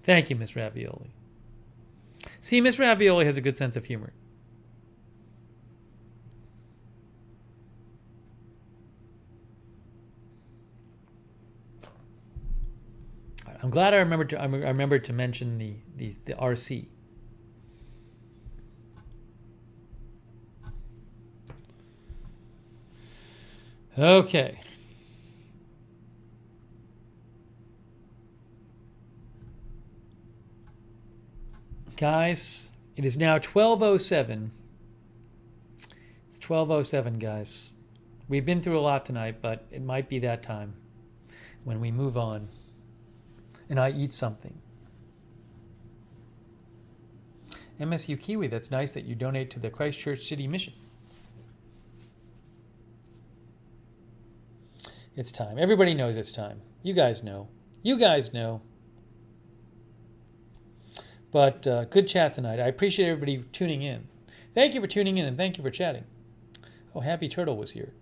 Thank you, Miss Ravioli. See, Miss Ravioli has a good sense of humor. I'm glad I remembered to mention the RC. Okay. Guys, it is now 12:07. It's 12:07, guys. We've been through a lot tonight, but it might be that time when we move on and I eat something. MSU Kiwi, that's nice that you donate to the Christchurch City Mission. It's time. Everybody knows it's time. You guys know. You guys know. But good chat tonight. I appreciate everybody tuning in. Thank you for tuning in and thank you for chatting. Oh, Happy Turtle was here.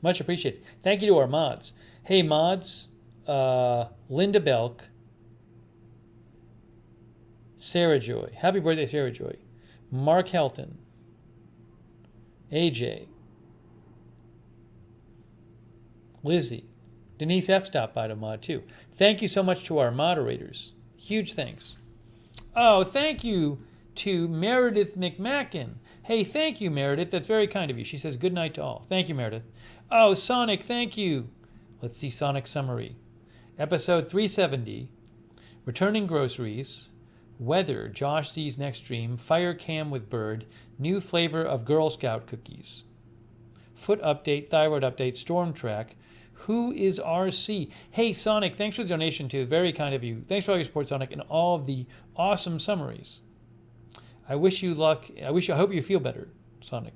Much appreciated. Thank you to our mods. Hey, mods. Linda Belk. Sarah Joy. Happy birthday, Sarah Joy. Mark Helton. AJ. Lizzie. Denise F. stopped by to mod too. Thank you so much to our moderators. Huge thanks. Oh, thank you to Meredith McMacken. Hey, thank you, Meredith. That's very kind of you. She says good night to all. Thank you, Meredith. Oh, Sonic, thank you. Let's see Sonic summary. Episode 370. Returning groceries. Weather. Josh sees next stream. Fire cam with bird. New flavor of Girl Scout cookies. Foot update. Thyroid update. Storm track. Who is RC? Hey, Sonic, thanks for the donation too. Very kind of you. Thanks for all your support, Sonic, and all of the awesome summaries. I wish you luck. I hope you feel better, Sonic.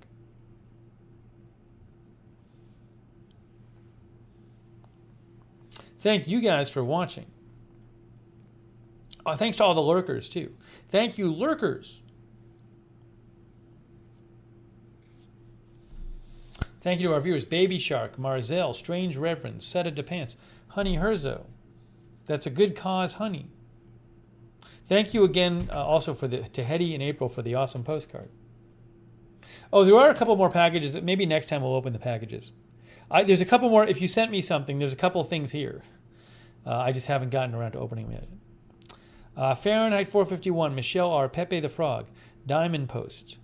Thank you guys for watching. Oh, thanks to all the lurkers too. Thank you, lurkers. Thank you to our viewers, Baby Shark, Marzell, Strange Reverend, Seta DePants, Honey Herzo. That's a good cause, honey. Thank you again also to Hetty and April for the awesome postcard. Oh, there are a couple more packages. Maybe next time we'll open the packages. There's a couple more. If you sent me something, there's a couple things here. I just haven't gotten around to opening them yet. Fahrenheit 451, Michelle R., Pepe the Frog, Diamond Post.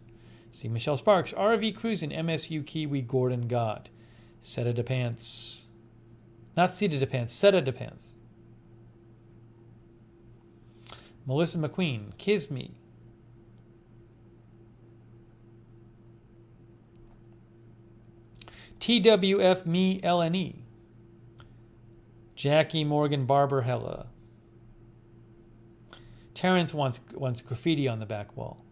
See Michelle Sparks, RV Cruisin', MSU Kiwi, Gordon God, Seta DePants. Not Seta DePants, Seta DePants. Melissa McQueen, Kisme. TWF Me LNE. Jackie Morgan Barber Hella. Terrence wants graffiti on the back wall.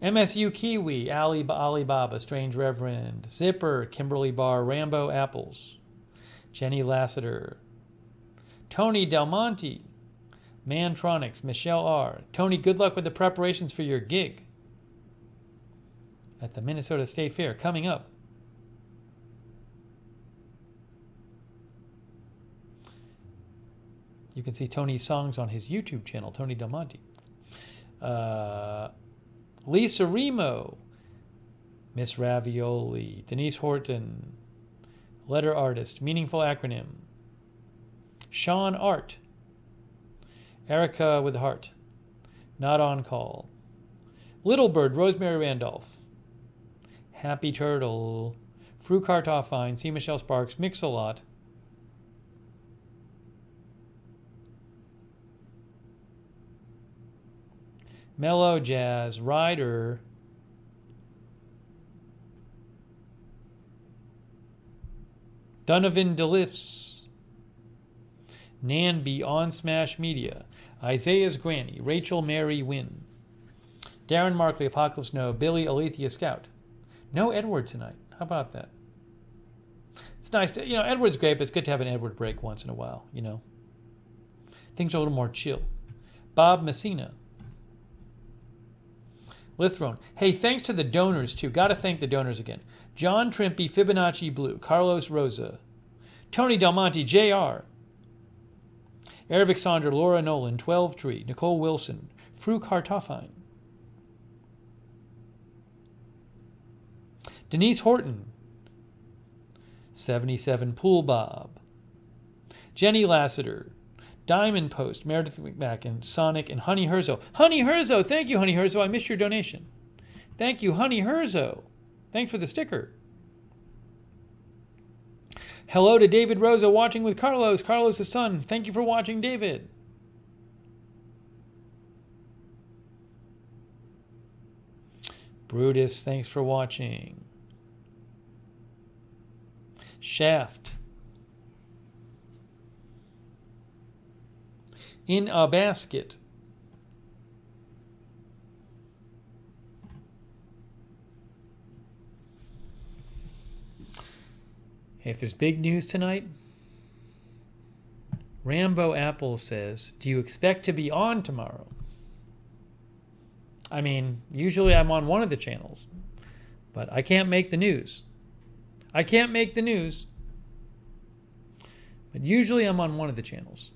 MSU Kiwi, Alibaba, Strange Reverend, Zipper, Kimberly Barr, Rambo Apples, Jenny Lassiter, Tony Del Monte, Mantronics, Michelle R. Tony, good luck with the preparations for your gig at the Minnesota State Fair coming up. You can see Tony's songs on his YouTube channel, Tony Del Monte. Lisa Remo, Miss Ravioli, Denise Horton, Letter Artist, Meaningful Acronym, Sean Art, Erica with Heart, Not On Call, Little Bird, Rosemary Randolph, Happy Turtle, Fru Kartoffine, C. Michelle Sparks, Mix-a-Lot, Mellow Jazz, Ryder, Donovan DeLifts, Nanby on Smash Media, Isaiah's Granny, Rachel Mary Wynn, Darren Markley, Apocalypse No, Billy Alethea Scout. No Edward tonight. How about that? It's nice to, Edward's great, but it's good to have an Edward break once in a while, Things are a little more chill. Bob Messina. Lithrone. Hey, thanks to the donors, too. Got to thank the donors again. John Trimpey, Fibonacci Blue, Carlos Rosa, Tony Del Monte, Jr., Eric Sandra, Laura Nolan, 12 Tree, Nicole Wilson, Fru Kartoffine, Denise Horton, 77 Pool Bob. Jenny Lassiter. Diamond Post, Meredith McMacken, Sonic, and Honey Herzo. Honey Herzo, thank you, Honey Herzo. I missed your donation. Thank you, Honey Herzo. Thanks for the sticker. Hello to David Rosa watching with Carlos. Carlos' son. Thank you for watching, David. Brutus, thanks for watching. Shaft. In a basket. Hey, if there's big news tonight, Rambo Apple says, do you expect to be on tomorrow? I mean, usually I'm on one of the channels, but I can't make the news. I can't make the news, but usually I'm on one of the channels.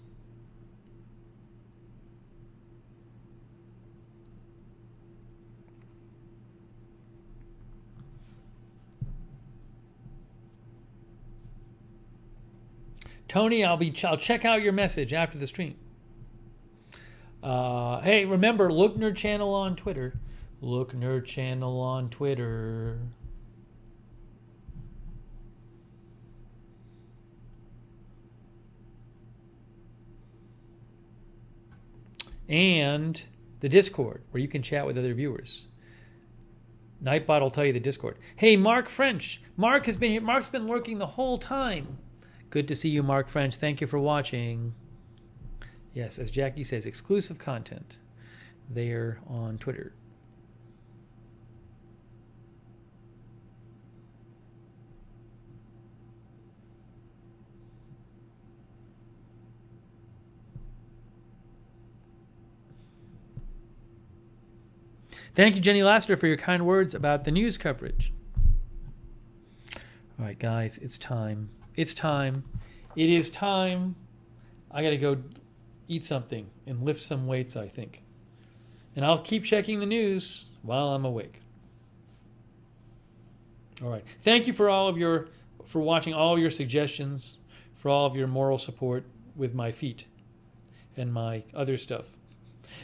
Tony, I'll check out your message after the stream. Hey, remember, Lookner channel on Twitter. Lookner channel on Twitter. And the Discord, where you can chat with other viewers. Nightbot will tell you the Discord. Hey, Mark French. Mark has been here. Mark's been lurking the whole time. Good to see you, Mark French. Thank you for watching. Yes, as Jackie says, exclusive content there on Twitter. Thank you, Jenny Lassiter, for your kind words about the news coverage. All right, guys, it's time. It's time. It is time. I got to go eat something and lift some weights, I think. And I'll keep checking the news while I'm awake. All right. Thank you for watching all of your suggestions, for all of your moral support with my feet and my other stuff.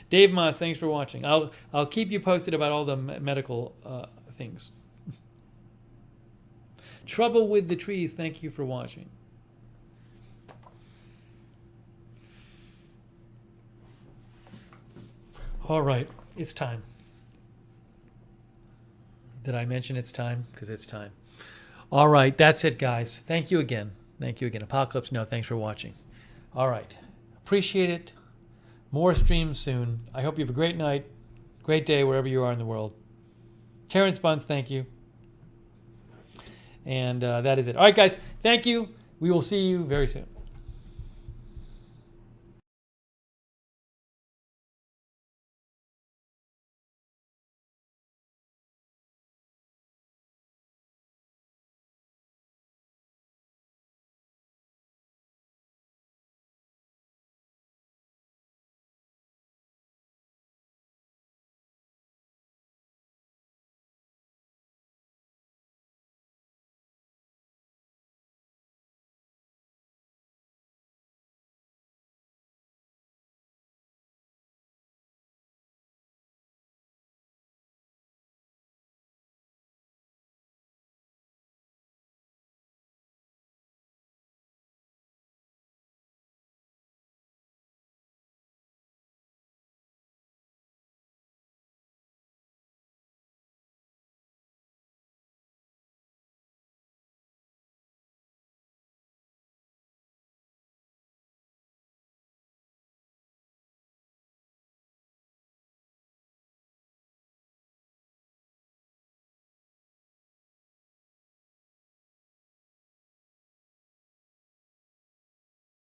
Dave Moss, thanks for watching. I'll keep you posted about all the medical things. Trouble with the Trees, thank you for watching. All right, it's time. Did I mention it's time? Because it's time. All right, that's it, guys. Thank you again. Thank you again. Apocalypse No, thanks for watching. All right, appreciate it. More streams soon. I hope you have a great night, great day wherever you are in the world. Terrence Bunce, thank you. And that is it. All right, guys, thank you. We will see you very soon.